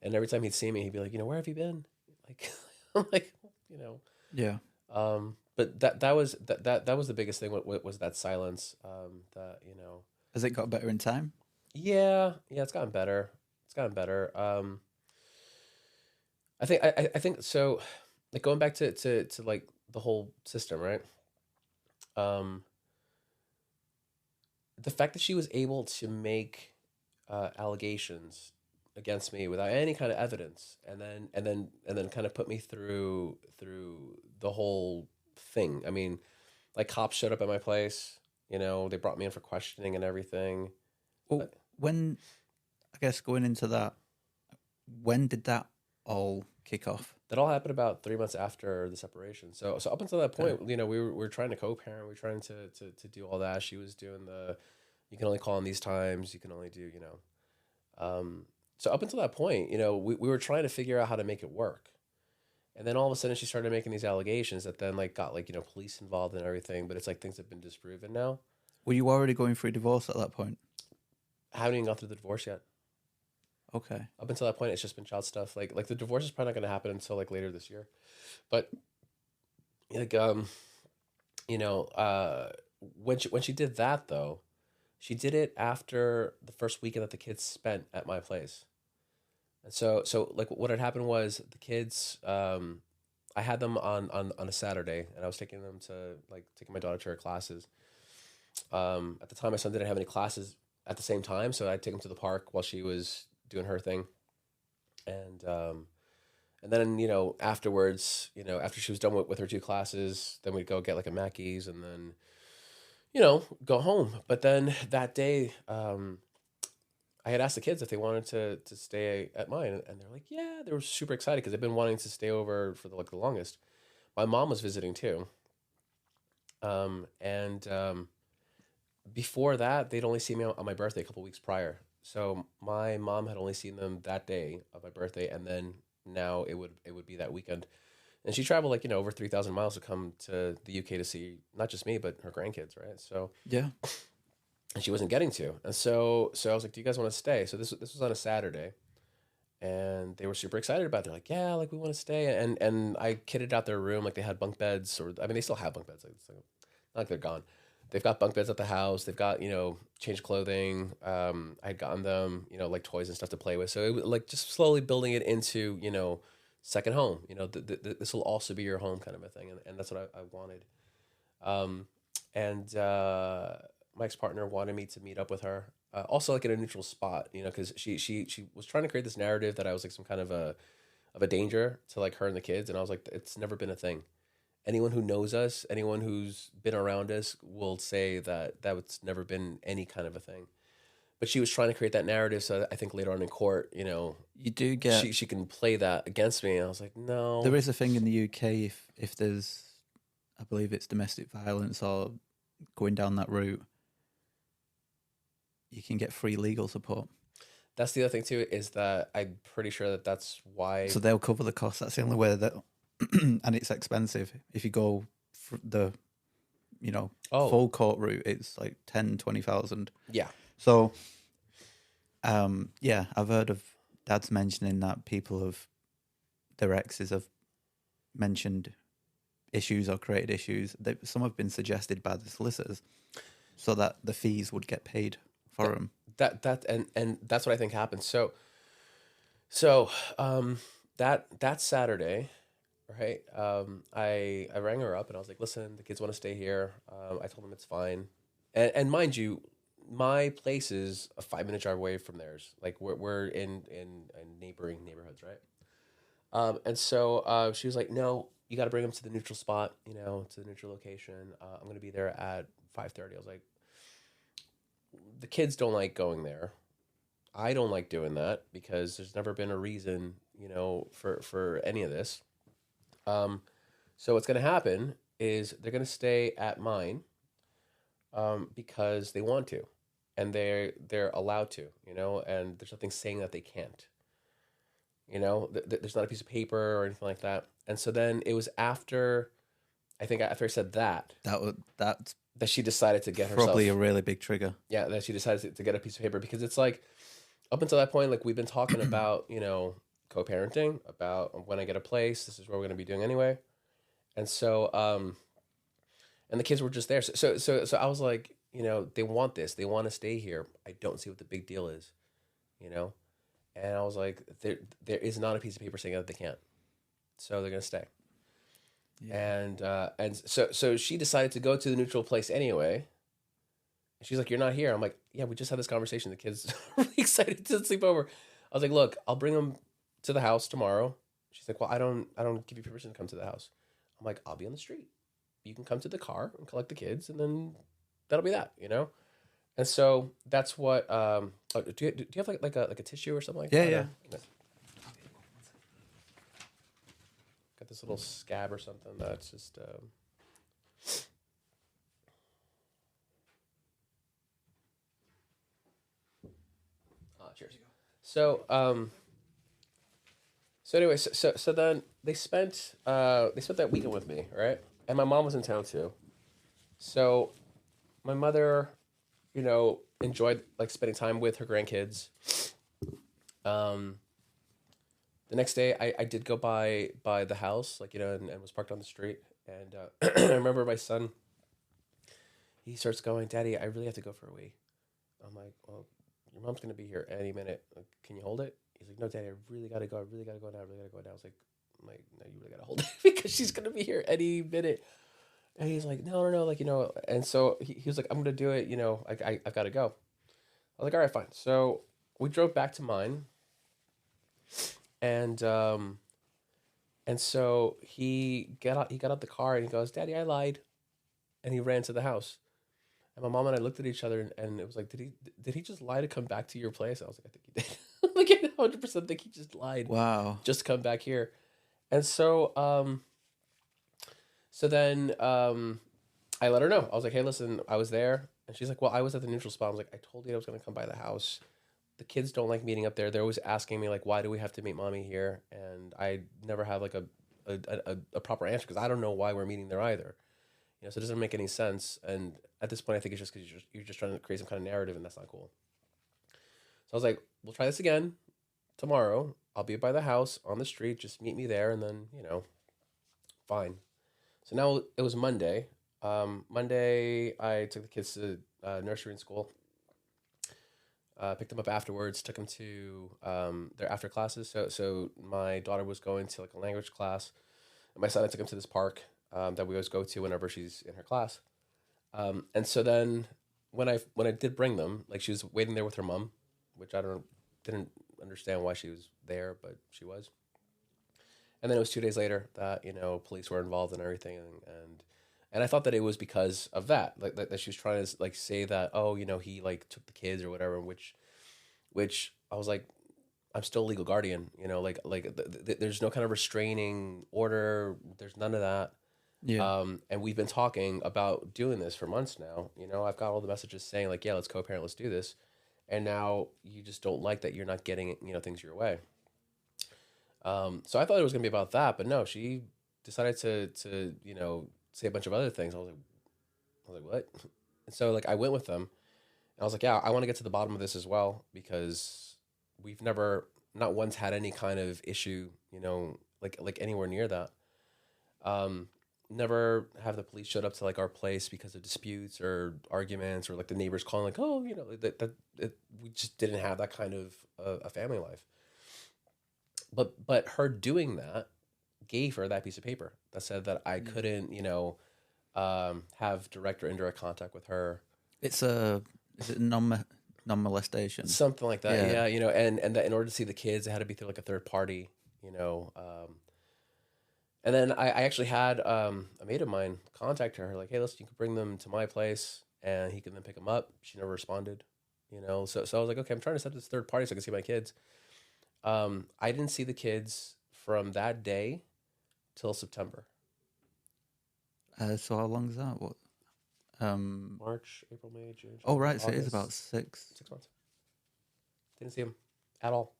[SPEAKER 2] And every time he'd see me, he'd be like, where have you been? Like, I'm like, you know.
[SPEAKER 1] Yeah.
[SPEAKER 2] But that was the biggest thing. What was that silence? That
[SPEAKER 1] Has it got better in time?
[SPEAKER 2] yeah, it's gotten better. It's gotten better. I think so. Like going back to like the whole system, right? Um, the fact that she was able to make allegations against me without any kind of evidence, and then kind of put me through the whole thing. I mean, like cops showed up at my place. They brought me in for questioning and everything.
[SPEAKER 1] Well, when I guess going into that, when did that all kick off?
[SPEAKER 2] That all happened about 3 months after the separation. So up until that point,
[SPEAKER 1] Okay.
[SPEAKER 2] we were trying to co-parent. We were trying to do all that. She was doing you can only call in these times. You can only do. So up until that point, we were trying to figure out how to make it work. And then all of a sudden she started making these allegations that then like got like, police involved and everything. But it's like things have been disproven now.
[SPEAKER 1] Were you already going through divorce at that point?
[SPEAKER 2] I haven't even gone through the divorce yet.
[SPEAKER 1] Okay.
[SPEAKER 2] Up until that point, it's just been child stuff. Like the divorce is probably not going to happen until like later this year. But like you know, when she did that though, she did it after the first weekend that the kids spent at my place. And so like what had happened was the kids, I had them on a Saturday, and I was taking my daughter to her classes. At the time, my son didn't have any classes at the same time, so I'd take him to the park while she was doing her thing, and and then afterwards, after she was done with her two classes, then we'd go get like a Mackey's, and then go home. But then that day, I had asked the kids if they wanted to stay at mine, and they're like, yeah, they were super excited because they've been wanting to stay over for the longest. My mom was visiting too, and before that, they'd only seen me on my birthday a couple weeks prior. So my mom had only seen them that day of my birthday, and then now it would be that weekend. And she traveled like over 3,000 miles to come to the UK to see not just me but her grandkids, right? So
[SPEAKER 1] Yeah.
[SPEAKER 2] and she wasn't getting to, and so I was like, "Do you guys want to stay?" So this was on a Saturday, and they were super excited about it. They're like, "Yeah, like we want to stay." And I kitted out their room like they had bunk beds, or I mean, they still have bunk beds. Like, it's like, not like they're gone. They've got bunk beds at the house. They've got change clothing. I had gotten them like toys and stuff to play with. So it was like just slowly building it into second home. This will also be your home kind of a thing, and that's what I wanted. Um, and my ex partner wanted me to meet up with her also like in a neutral spot, you know, because she was trying to create this narrative that I was like some kind of a danger to like her and the kids, and I was like, it's never been a thing. Anyone who knows us, anyone who's been around us, will say that that's never been any kind of a thing. But she was trying to create that narrative, so that I think later on in court, you know,
[SPEAKER 1] You do get
[SPEAKER 2] she can play that against me. And I was like, no,
[SPEAKER 1] there is a thing in the UK if there's, I believe it's domestic violence or going down that route, you can get free legal support.
[SPEAKER 2] that's the other thing too, is that I'm pretty sure that that's why.
[SPEAKER 1] So they'll cover the cost. That's the only way that, and it's expensive. If you go for the,
[SPEAKER 2] Oh,
[SPEAKER 1] full court route, it's like 10,000-20,000.
[SPEAKER 2] yeah,
[SPEAKER 1] So, yeah, I've heard of dads mentioning that their exes have mentioned issues or created issues. Some have been suggested by the solicitors so that the fees would get paid for them.
[SPEAKER 2] and that's what I think happened. So that Saturday, right? I rang her up and I was like, listen, the kids want to stay here. I told them it's fine, and mind you, my place is a 5-minute drive away from theirs. Like we're in neighboring neighborhoods, right? And so she was like, no, you got to bring them to the neutral spot, you know, to the neutral location. I'm going to be there at 5:30. I was like, the kids don't like going there. I don't like doing that because there's never been a reason, you know, for any of this. So what's going to happen is they're going to stay at mine because they want to, and they're allowed to, you know, and there's nothing saying that they can't. You know, there's not a piece of paper or anything like that. And so then it was after, I think after I said
[SPEAKER 1] That's
[SPEAKER 2] that she decided to get herself.
[SPEAKER 1] probably a really big trigger.
[SPEAKER 2] Yeah, that she decided to get a piece of paper, because it's like, up until that point, like we've been talking about, you know, co-parenting, about when I get a place, this is what we're going to be doing anyway. And so, and the kids were just there. So I was like, you know, they want this, they want to stay here. I don't see what the big deal is, you know? And I was like, there is not a piece of paper saying that they can't. So they're going to stay. Yeah. And so she decided to go to the neutral place anyway. She's like, you're not here. I'm like, yeah, we just had this conversation. The kids are really excited to sleep over. I was like, look, I'll bring them to the house tomorrow. She's like, well, I don't give you permission to come to the house. I'm like, I'll be on the street. You can come to the car and collect the kids, and then that'll be that, you know? And so that's what, do you have like a tissue or something like that?
[SPEAKER 1] Yeah.
[SPEAKER 2] Got this little scab or something that's just, cheers. So anyway, so then they spent that weekend with me, right? And my mom was in town too. So my mother, you know, enjoyed like spending time with her grandkids. The next day I did go by the house, like, you know, and was parked on the street. And I remember my son, he starts going, Daddy, I really have to go for a wee. I'm like, well, your mom's going to be here any minute. Like, can you hold it? He's like, no, Daddy, I really got to go. I really got to go now. I really got to go now. I was like, no, you really got to hold it because she's going to be here any minute. And he's like, no, like, you know, and so he was like, I'm going to do it. You know, I've got to go. I was like, all right, fine. So we drove back to mine. And so he got out the car and he goes, Daddy, I lied. And he ran to the house. And my mom and I looked at each other and it was like, did he just lie to come back to your place? I was like, I think he did. Like, I 100% think he just lied.
[SPEAKER 1] Wow.
[SPEAKER 2] Just to come back here. And so, then I let her know. I was like, hey, listen, I was there. And she's like, well, I was at the neutral spot. I was like, I told you I was going to come by the house. The kids don't like meeting up there. They're always asking me, like, why do we have to meet mommy here? And I never have like a proper answer because I don't know why we're meeting there either. You know, so it doesn't make any sense. And at this point, I think it's just because you're just trying to create some kind of narrative, and that's not cool. So I was like, we'll try this again tomorrow. I'll be by the house on the street. Just meet me there, and then, you know, fine. So now it was Monday. Monday, I took the kids to nursery and school. Picked them up afterwards. Took them to their after classes. So my daughter was going to like a language class, and my son, I took him to this park that we always go to whenever she's in her class. And so then when I did bring them, like she was waiting there with her mom, which didn't understand why she was there, but she was. And then it was 2 days later that police were involved in everything, and I thought that it was because of that, like that she was trying to like say that, oh, he like took the kids or whatever, which I was like, I'm still a legal guardian, there's no kind of restraining order, there's none of that.
[SPEAKER 1] Yeah.
[SPEAKER 2] And we've been talking about doing this for months now. I've got all the messages saying like, yeah, let's co-parent, let's do this. And now you just don't like that you're not getting, things your way. So I thought it was going to be about that, but no, she decided to say a bunch of other things. I was like, what? And so like I went with them, and I was like, yeah, I want to get to the bottom of this as well, because we've never, not once, had any kind of issue, like anywhere near that. Never have the police showed up to like our place because of disputes or arguments, or like the neighbors calling like, oh, we just didn't have that kind of a family life. But her doing that gave her that piece of paper that said that I couldn't, have direct or indirect contact with her.
[SPEAKER 1] Is it non-molestation?
[SPEAKER 2] Something like that, yeah. And that in order to see the kids, it had to be through like a third party, And then I actually had a mate of mine contact her, like, hey, listen, you can bring them to my place, and he can then pick them up. She never responded, So I was like, okay, I'm trying to set this third party so I can see my kids. I didn't see the kids from that day till September.
[SPEAKER 1] So how long is that? What?
[SPEAKER 2] March, April, May, June.
[SPEAKER 1] Oh, right. So
[SPEAKER 2] August.
[SPEAKER 1] it is about 6
[SPEAKER 2] months. Didn't see them at all.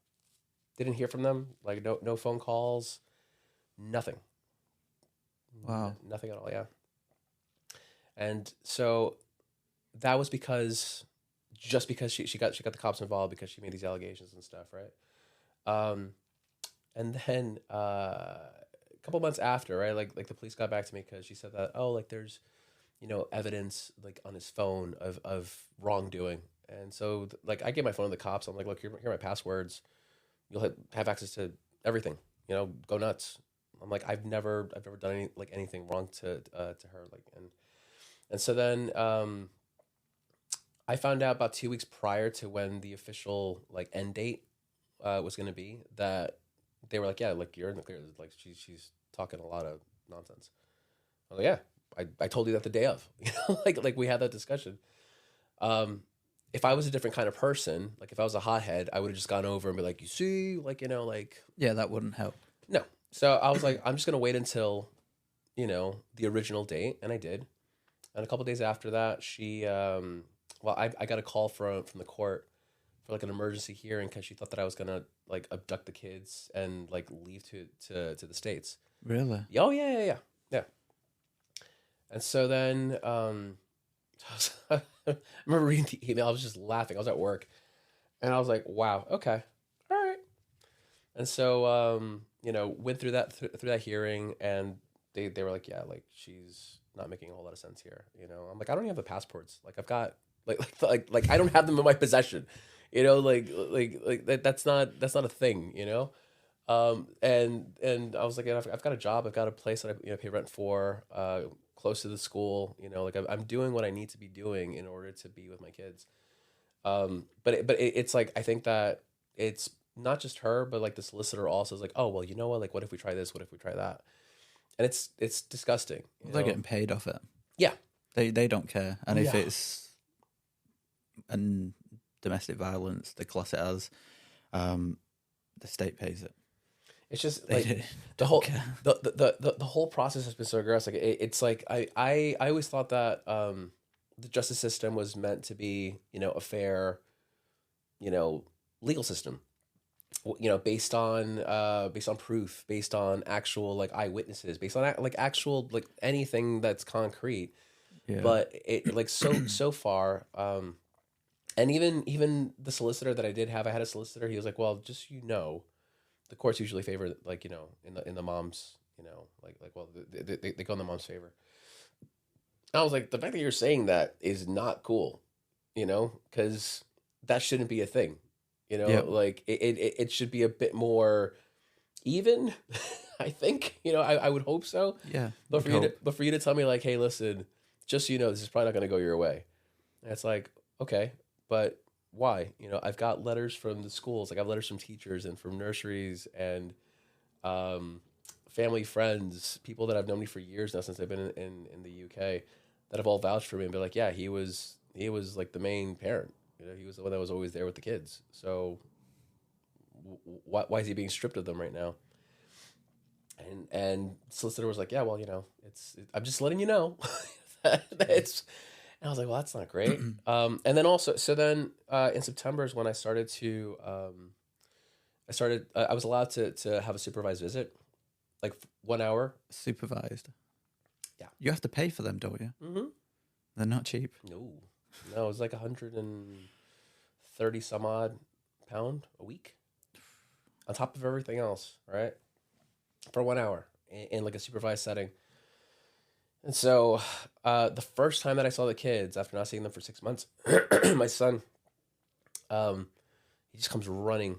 [SPEAKER 2] Didn't hear from them. Like no phone calls, nothing.
[SPEAKER 1] Wow.
[SPEAKER 2] Nothing at all. Yeah. And so that was because she got the cops involved because she made these allegations and stuff, right? And then a couple months after, right, like the police got back to me because she said that, oh, like there's evidence like on his phone of wrongdoing. And so like I gave my phone to the cops. I'm like, look, here are my passwords. You'll have access to everything. Go nuts. I'm like, I've never done anything wrong to her, like, and so then I found out about 2 weeks prior to when the official like end date was going to be, that they were like, yeah, like you're in the clear. Like she's talking a lot of nonsense. I was like, yeah, I told you that the day of, like we had that discussion. If I was a different kind of person, like if I was a hothead, I would have just gone over and be like, you see, like, like.
[SPEAKER 1] Yeah, that wouldn't help.
[SPEAKER 2] No. So I was like, I'm just going to wait until, the original date. And I did. And a couple of days after that, she, I got a call from the court for like an emergency hearing because she thought that I was going to like abduct the kids and like leave to the States.
[SPEAKER 1] Really?
[SPEAKER 2] Oh, yeah. And so then, I remember reading the email. I was just laughing. I was at work, and I was like, "Wow, okay, all right." And so, went through that hearing, and they were like, "Yeah, like she's not making a whole lot of sense here." I'm like, I don't even have the passports. Like I've got like I don't have them in my possession. Like that's not a thing. And I was like, I've got a job. I've got a place that I pay rent for. Close to the school, like I'm doing what I need to be doing in order to be with my kids. But it's like, I think that it's not just her, but like the solicitor also is like, oh, well, you know what? Like, what if we try this? What if we try that? And it's disgusting.
[SPEAKER 1] They're getting paid off it.
[SPEAKER 2] Yeah.
[SPEAKER 1] They don't care. And if it's domestic violence, they class it as, the state pays it.
[SPEAKER 2] It's just like the whole process has been so aggressive. Like it's like I always thought that the justice system was meant to be a fair legal system, based on proof, based on actual like eyewitnesses, based on like actual like anything that's concrete. Yeah. But it like so far, and even the solicitor that I did have, I had a solicitor. He was like, well, just the courts usually favor like in the mom's well they go in the mom's favor. I was like, the fact that you're saying that is not cool, because that shouldn't be a thing, Yep. Like it should be a bit more even. I think I would hope so.
[SPEAKER 1] Yeah,
[SPEAKER 2] but for you to tell me like, hey, listen, just this is probably not going to go your way. And it's like, okay, but why? I've got letters from the schools, like I have letters from teachers and from nurseries and um, family, friends, people that I've known me for years now since I've been in the UK that have all vouched for me and be like, yeah, he was like the main parent. He was the one that was always there with the kids. So why is he being stripped of them right now? And solicitor was like, yeah, well, I'm just letting you know that it's. And I was like, well, that's not great. And then also, so then in September is when I started to. I was allowed to have a supervised visit, like 1 hour.
[SPEAKER 1] Supervised.
[SPEAKER 2] Yeah.
[SPEAKER 1] You have to pay for them, don't you?
[SPEAKER 2] Mm-hmm.
[SPEAKER 1] They're not cheap.
[SPEAKER 2] No, it was like 130 some odd pound a week, on top of everything else, right? For 1 hour in like a supervised setting. And so the first time that I saw the kids after not seeing them for 6 months, my son, he just comes running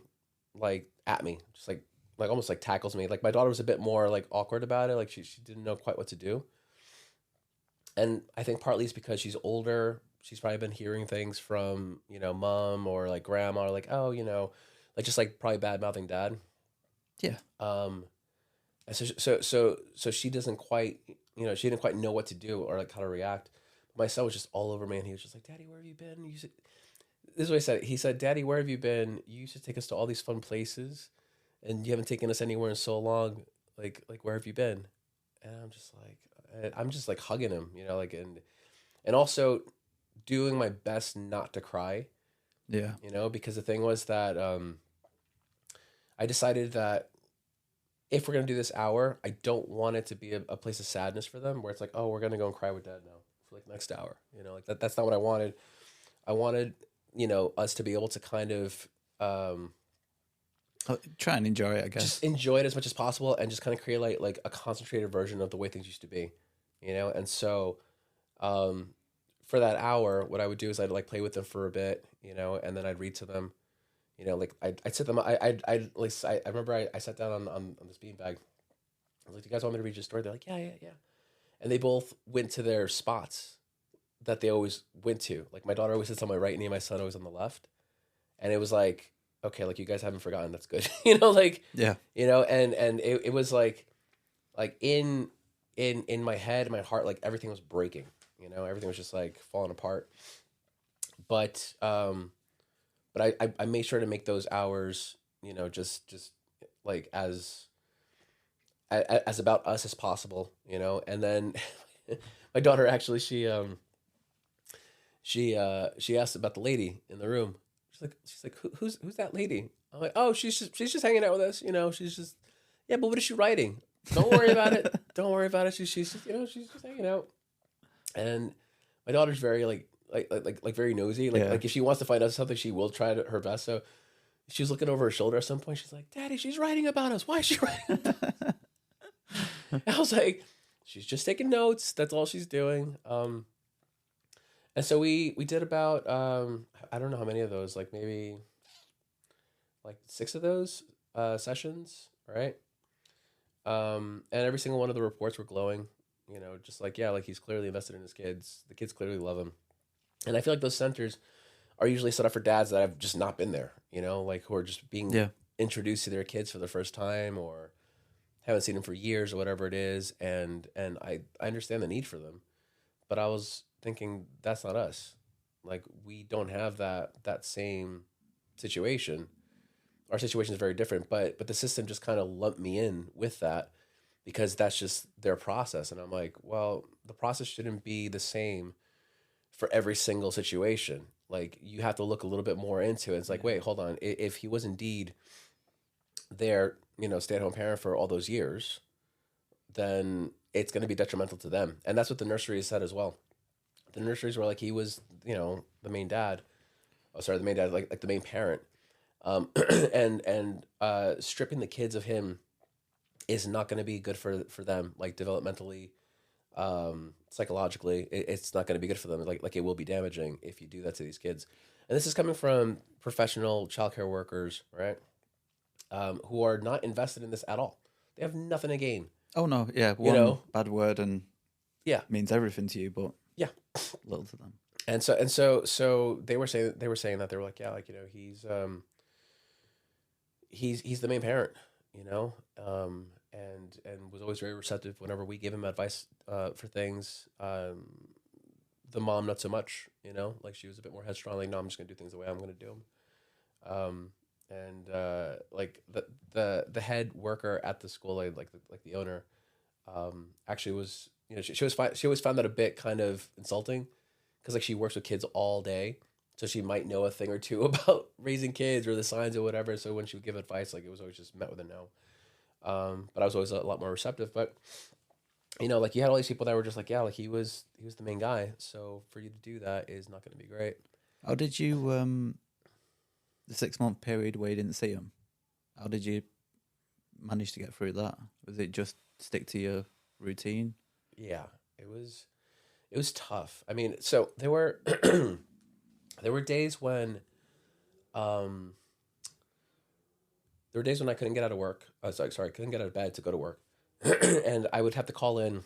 [SPEAKER 2] like at me, just like almost like tackles me. Like my daughter was a bit more like awkward about it. Like she didn't know quite what to do. And I think partly it's because she's older. She's probably been hearing things from, mom or like grandma or like, oh, like just like probably bad mouthing dad.
[SPEAKER 1] Yeah.
[SPEAKER 2] And so she doesn't quite, she didn't quite know what to do or like how to react. My son was just all over me and he was just like, Daddy, where have you been? This is what he said. He said, Daddy, where have you been? You used to take us to all these fun places and you haven't taken us anywhere in so long. Like where have you been? And I'm just like hugging him, like, and also doing my best not to cry.
[SPEAKER 1] Yeah.
[SPEAKER 2] Because the thing was that I decided that if we're going to do this hour, I don't want it to be a place of sadness for them where it's like, oh, we're going to go and cry with dad now for like next hour. Like that's not what I wanted. I wanted, us to be able to kind of
[SPEAKER 1] try and enjoy it, I guess.
[SPEAKER 2] Just enjoy it as much as possible and just kind of create like a concentrated version of the way things used to be, And so for that hour, what I would do is I'd like play with them for a bit, and then I'd read to them. Like I'd sit them. I remember I sat down on this beanbag. I was like, "Do you guys want me to read your story?" They're like, "Yeah." And they both went to their spots that they always went to. Like my daughter always sits on my right knee, my son always on the left, and it was like, okay, like you guys haven't forgotten. That's good, like
[SPEAKER 1] yeah,
[SPEAKER 2] and it was like in my head, my heart, like everything was breaking. Everything was just like falling apart. But I made sure to make those hours, just like as about us as possible, And then my daughter actually she asked about the lady in the room. She's like who's that lady? I'm like, oh, she's just hanging out with us, She's just, yeah, but what is she writing? Don't worry about it. Don't worry about it. She's just, she's just hanging out. And my daughter's very like very nosy. Like if she wants to find out something, she will try her best. So she was looking over her shoulder at some point. She's like, Daddy, she's writing about us. Why is she writing about us? I was like, she's just taking notes. That's all she's doing. And so we did about I don't know how many of those, like maybe like 6 of those sessions, right? And every single one of the reports were glowing. Just like, yeah, like he's clearly invested in his kids. The kids clearly love him. And I feel like those centers are usually set up for dads that have just not been there, like who are just being introduced to their kids for the first time or haven't seen them for years or whatever it is. And I understand the need for them. But I was thinking, that's not us. Like, we don't have that same situation. Our situation is very different, but the system just kind of lumped me in with that because that's just their process. And I'm like, well, the process shouldn't be the same for every single situation. Like, you have to look a little bit more into it. It's like, wait, hold on. If he was indeed their, stay-at-home parent for all those years, then it's going to be detrimental to them. And that's what the nurseries said as well. The nurseries were like, he was, the main dad. Oh, sorry, the main dad, like the main parent. And stripping the kids of him is not going to be good for them, like developmentally, psychologically. It's not going to be good for them. Like it will be damaging if you do that to these kids. And this is coming from professional childcare workers, right? Who are not invested in this at all. They have nothing to gain.
[SPEAKER 1] Oh no, yeah, one bad word and
[SPEAKER 2] yeah
[SPEAKER 1] means everything to you, but
[SPEAKER 2] yeah,
[SPEAKER 1] little to them.
[SPEAKER 2] So they were saying that they were like, yeah, like, he's the main parent, you know, and was always very receptive whenever we gave him advice for things. The mom not so much, you know, like she was a bit more headstrong, like, no, I'm just gonna do things the way I'm gonna do them. And like the head worker at the school, like the owner, actually was, she always found that a bit kind of insulting, because like she works with kids all day, so she might know a thing or two about raising kids or the signs or whatever. So when she would give advice, like, it was always just met with a no. But I was always a lot more receptive. But like, you had all these people that were just like, yeah, like, he was the main guy. So for you to do that is not going to be great.
[SPEAKER 1] How did you the 6 month period where you didn't see him? How did you manage to get through that? Was it just stick to your routine?
[SPEAKER 2] Yeah, it was tough. I mean, so there were there were days when um I couldn't get out of work. Sorry, couldn't get out of bed to go to work, and I would have to call in.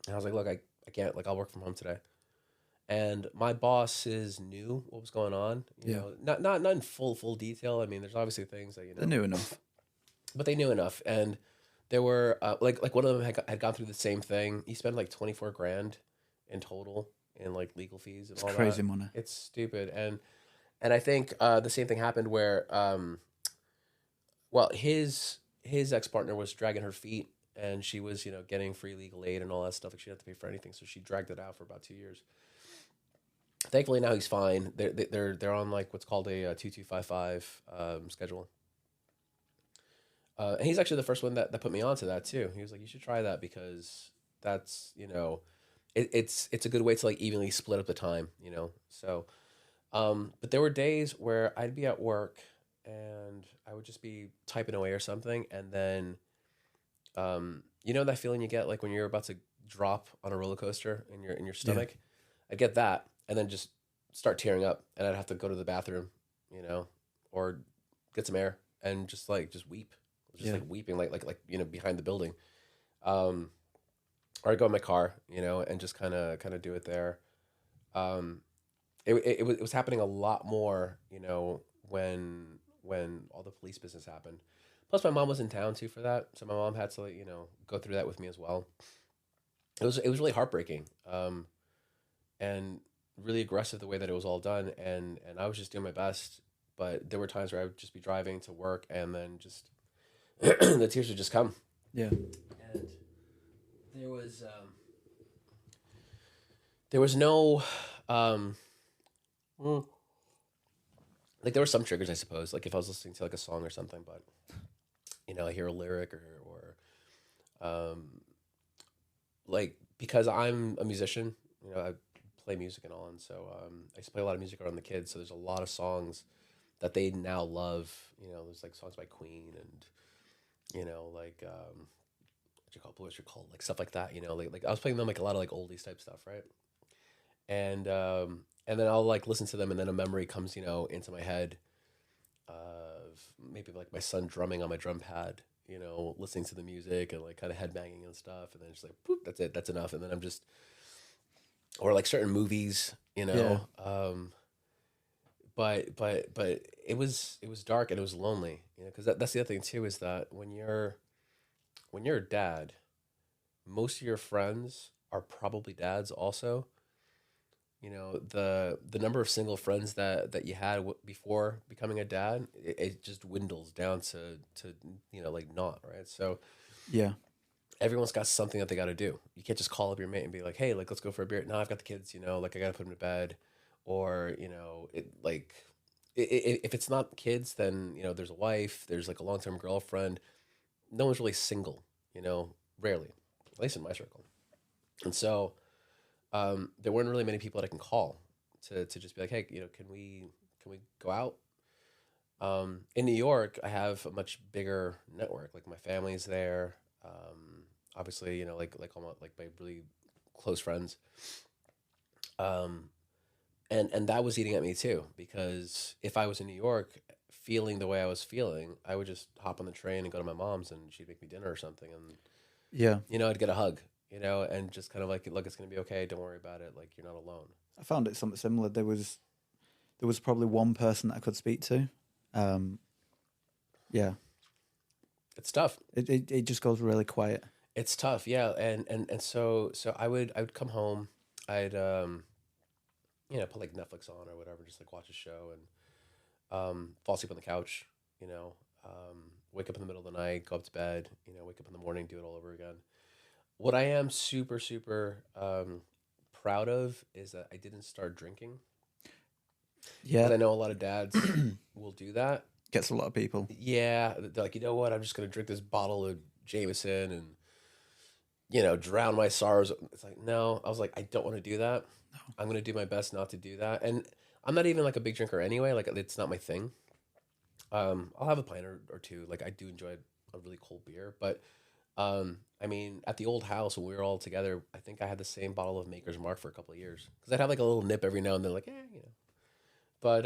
[SPEAKER 2] And I was like, look, I can't. Like, I'll work from home today. And my bosses knew what was going on. You
[SPEAKER 1] Yeah.
[SPEAKER 2] know, not in full detail. I mean, there's obviously things that
[SPEAKER 1] They knew enough.
[SPEAKER 2] but they knew enough. And there were like one of them had gone through the same thing. He spent like 24 grand in total in like legal fees and
[SPEAKER 1] It's
[SPEAKER 2] all
[SPEAKER 1] crazy
[SPEAKER 2] that.
[SPEAKER 1] money.
[SPEAKER 2] It's stupid. And I think the same thing happened where well, his ex partner was dragging her feet, and she was, getting free legal aid and all that stuff. Like, she didn't have to pay for anything, so she dragged it out for about 2 years. Thankfully, now he's fine. They're on like what's called a 2255 schedule. And he's actually the first one that put me onto that too. He was like, you should try that, because that's, it's a good way to like evenly split up the time, So, but there were days where I'd be at work and I would just be typing away or something, and then, that feeling you get like when you're about to drop on a roller coaster in your stomach. I'd get that, and then just start tearing up, and I'd have to go to the bathroom, or get some air, and just weep, like weeping, like behind the building, or I'd go in my car, and just kind of do it there. It was happening a lot more, when all the police business happened. Plus, my mom was in town too for that, so my mom had to go through that with me as well. It was really heartbreaking, and really aggressive the way that it was all done, and I was just doing my best, but there were times where I would just be driving to work, and then just the tears would just come.
[SPEAKER 1] Yeah.
[SPEAKER 2] And there was no like, there were some triggers, I suppose, like if I was listening to like a song or something, but I hear a lyric, or like, because I'm a musician, I play music and all, and so I used to play a lot of music around the kids. So there's a lot of songs that they now love. There's like songs by Queen, and like what you call Blue Oyster Cult, like stuff like that. Like I was playing them like a lot of like oldies type stuff, right? And then I'll like listen to them, and then a memory comes into my head of maybe like my son drumming on my drum pad, listening to the music and like kind of headbanging and stuff, and then just like, boop, that's it, that's enough. And then I'm just, or like certain movies, but it was dark, and it was lonely, because that's the other thing too, is that when you're a dad, most of your friends are probably dads also. The number of single friends that you had before becoming a dad, it just dwindles down to like not, right? So
[SPEAKER 1] Yeah.
[SPEAKER 2] everyone's got something that they got to do. You can't just call up your mate and be like, hey, like, let's go for a beer. No, I've got the kids, like, I got to put them to bed. Or, if it's not kids, then, there's a wife, there's like a long-term girlfriend. No one's really single, rarely, at least in my circle. And so there weren't really many people that I can call to just be like, hey, can we go out? In New York, I have a much bigger network. Like, my family's there. Obviously, like almost like my really close friends. And that was eating at me too, because if I was in New York feeling the way I was feeling, I would just hop on the train and go to my mom's, and she'd make me dinner or something, and
[SPEAKER 1] Yeah.
[SPEAKER 2] I'd get a hug, and just kind of like, look, it's gonna be okay. Don't worry about it. Like, you're not alone.
[SPEAKER 1] I found it something similar. There was probably one person that I could speak to. Yeah,
[SPEAKER 2] It's tough.
[SPEAKER 1] it just goes really quiet.
[SPEAKER 2] It's tough, yeah. And so I would come home. I'd put like Netflix on or whatever, just like watch a show and fall asleep on the couch. You know, wake up in the middle of the night, go up to bed. You know, wake up in the morning, do it all over again. What I am super super proud of is that I didn't start drinking. Because
[SPEAKER 1] Yeah,
[SPEAKER 2] I know a lot of dads will do that.
[SPEAKER 1] gets a lot of people.
[SPEAKER 2] Yeah, they're like, you know what? I'm just gonna drink this bottle of Jameson and drown my sorrows. It's like, no. I was like, I don't want to do that. I'm gonna do my best not to do that. And I'm not even like a big drinker anyway. Like it's not my thing. I'll have a pint or two. Like I do enjoy a really cold beer, but I mean, at the old house when we were all together, I think I had the same bottle of Maker's Mark for a couple of years because I'd have like a little nip every now and then, like, you know. But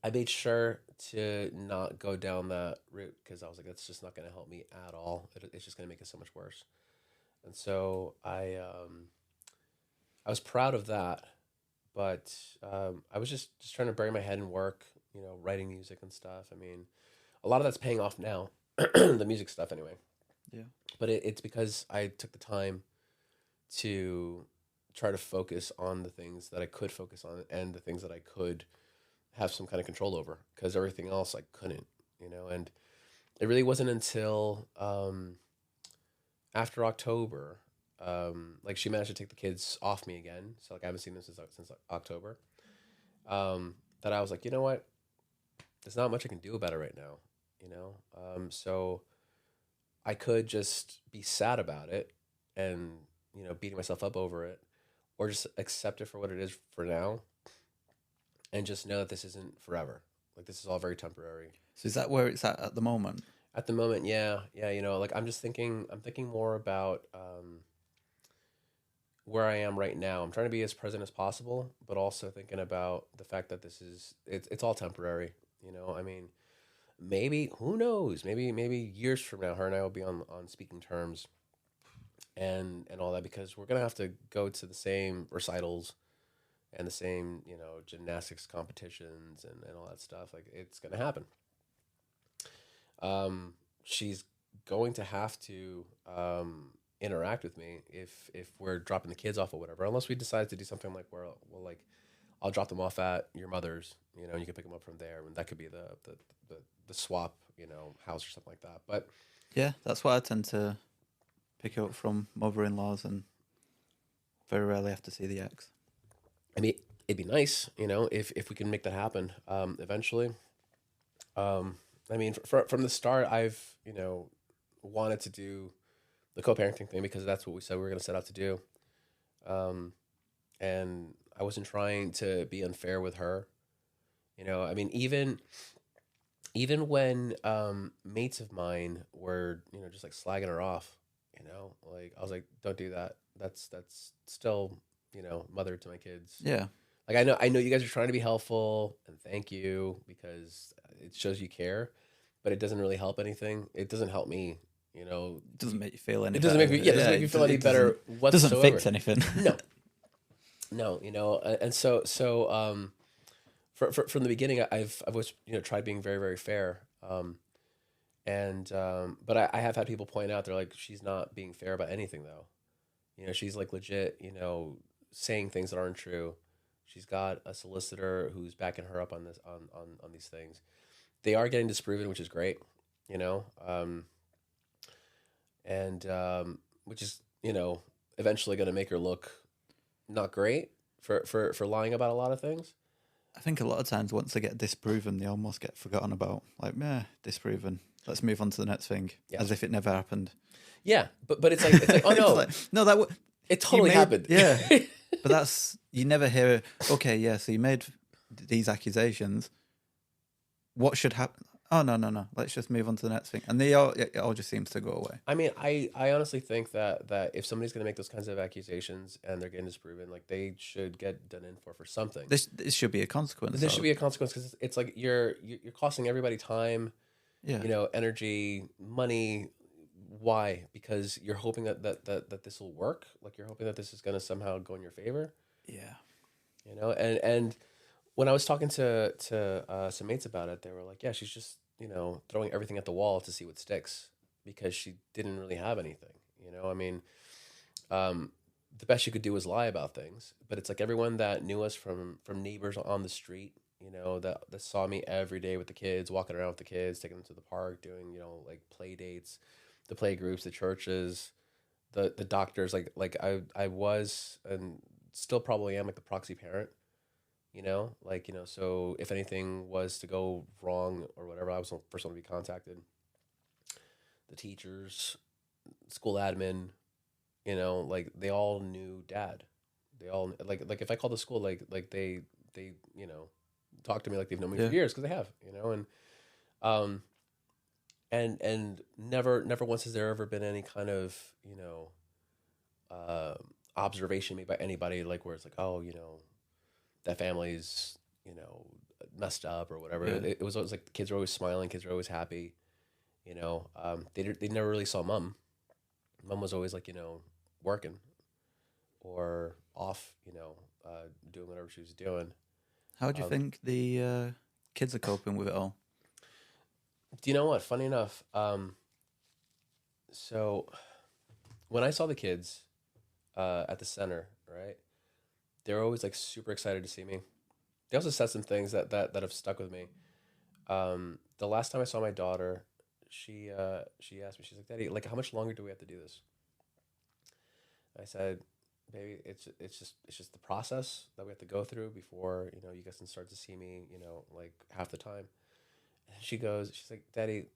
[SPEAKER 2] I made sure to not go down that route because I was like, that's just not going to help me at all. It's just going to make it so much worse. And so I was proud of that, but I was just trying to bury my head in work, writing music and stuff. I mean, a lot of that's paying off now, the music stuff anyway.
[SPEAKER 1] Yeah.
[SPEAKER 2] But it's because I took the time to try to focus on the things that I could focus on and the things that I could have some kind of control over because everything else I couldn't, and it really wasn't until after October, like she managed to take the kids off me again. So like I haven't seen them since October, that I was like, you know what? There's not much I can do about it right now, so I could just be sad about it and, beating myself up over it or just accept it for what it is for now and just know that this isn't forever. Like this is all very temporary.
[SPEAKER 1] So is that where it's at the moment?
[SPEAKER 2] At the moment, yeah. Like I'm thinking more about where I am right now. I'm trying to be as present as possible, but also thinking about the fact that it's all temporary. I mean, maybe who knows? Maybe years from now, her and I will be on speaking terms, and all that because we're gonna have to go to the same recitals and the same gymnastics competitions and all that stuff. Like it's gonna happen. She's going to have to interact with me if we're dropping the kids off or whatever, unless we decide to do something like where like I'll drop them off at your mother's, and you can pick them up from there, and that could be the swap, house or something like that. But
[SPEAKER 1] Yeah, that's what I tend to pick up from mother-in-laws and very rarely have to see the ex.
[SPEAKER 2] I mean, it'd be nice, if we can make that happen eventually. I mean, from the start, I've wanted to do the co-parenting thing because that's what we said we were going to set out to do. And I wasn't trying to be unfair with her. I mean, even when mates of mine were, just like slagging her off, like I was like, don't do that. That's still, mother to my kids.
[SPEAKER 1] Yeah.
[SPEAKER 2] Like I know you guys are trying to be helpful and thank you because it shows you care, but it doesn't really help anything. It doesn't help me,
[SPEAKER 1] It doesn't make you feel any
[SPEAKER 2] It doesn't
[SPEAKER 1] better.
[SPEAKER 2] make me, it doesn't make me feel any better whatsoever.
[SPEAKER 1] Doesn't fix anything.
[SPEAKER 2] No, and so from the beginning, I've always tried being very very fair, but I have had people point out they're like she's not being fair about anything though, she's like legit saying things that aren't true. She's got a solicitor who's backing her up on this on these things. They are getting disproven, which is great, and which is eventually going to make her look not great for lying about a lot of things.
[SPEAKER 1] I think a lot of times once they get disproven, they almost get forgotten about. Like, disproven. Let's move on to the next thing, as if it never happened.
[SPEAKER 2] Yeah, but it's like oh no,
[SPEAKER 1] no,
[SPEAKER 2] it totally happened.
[SPEAKER 1] Yeah, but that's you never hear. Okay, yeah, so you made these accusations. What should happen? Oh no. Let's just move on to the next thing, and it all just seems to go away.
[SPEAKER 2] I mean, I honestly think that if somebody's going to make those kinds of accusations and they're getting disproven, like they should get done in for something.
[SPEAKER 1] This should be a consequence.
[SPEAKER 2] There should be a consequence because it's like you're costing everybody time, energy, money. Why? Because you're hoping that this will work. Like you're hoping that this is going to somehow go in your favor.
[SPEAKER 1] Yeah.
[SPEAKER 2] you know. And when I was talking to some mates about it, they were like, yeah, she's just, you know, throwing everything at the wall to see what sticks because she didn't really have anything, you know. I mean, um, the best you could do was lie about things, but it's like everyone that knew us from neighbors on the street, you know, that saw me every day with the kids, walking around with the kids, taking them to the park, doing, you know, like play dates, the play groups, the churches, the doctors, like I was and still probably am like the proxy parent, you know, like, you know, so if anything was to go wrong or whatever, I was the first one to be contacted. The teachers, school admin, you know, like they all knew dad. They all like if I called the school, they you know talk to me like they've known me for
[SPEAKER 1] Yeah.
[SPEAKER 2] years because they have, you know. Um and never once has there ever been any kind of, you know, uh, observation made by anybody like where it's like, oh, you know, that family's, you know, messed up or whatever.
[SPEAKER 1] Yeah.
[SPEAKER 2] It was always like the kids were always smiling, kids were always happy, you know. They never really saw mom. Mom was always like, you know, working or off, you know, doing whatever she was doing.
[SPEAKER 1] How do you
[SPEAKER 2] Um,
[SPEAKER 1] think the kids are coping with it all?
[SPEAKER 2] do you know what? Funny enough, so when I saw the kids at the center, right, they're always like super excited to see me. They also said some things that have stuck with me. The last time I saw my daughter, she asked me, she's like, "Daddy, like, how much longer do we have to do this?" I said, "Baby, it's just the process that we have to go through before, you know, you guys can start to see me, you know, like half the time." And she's like, "Daddy,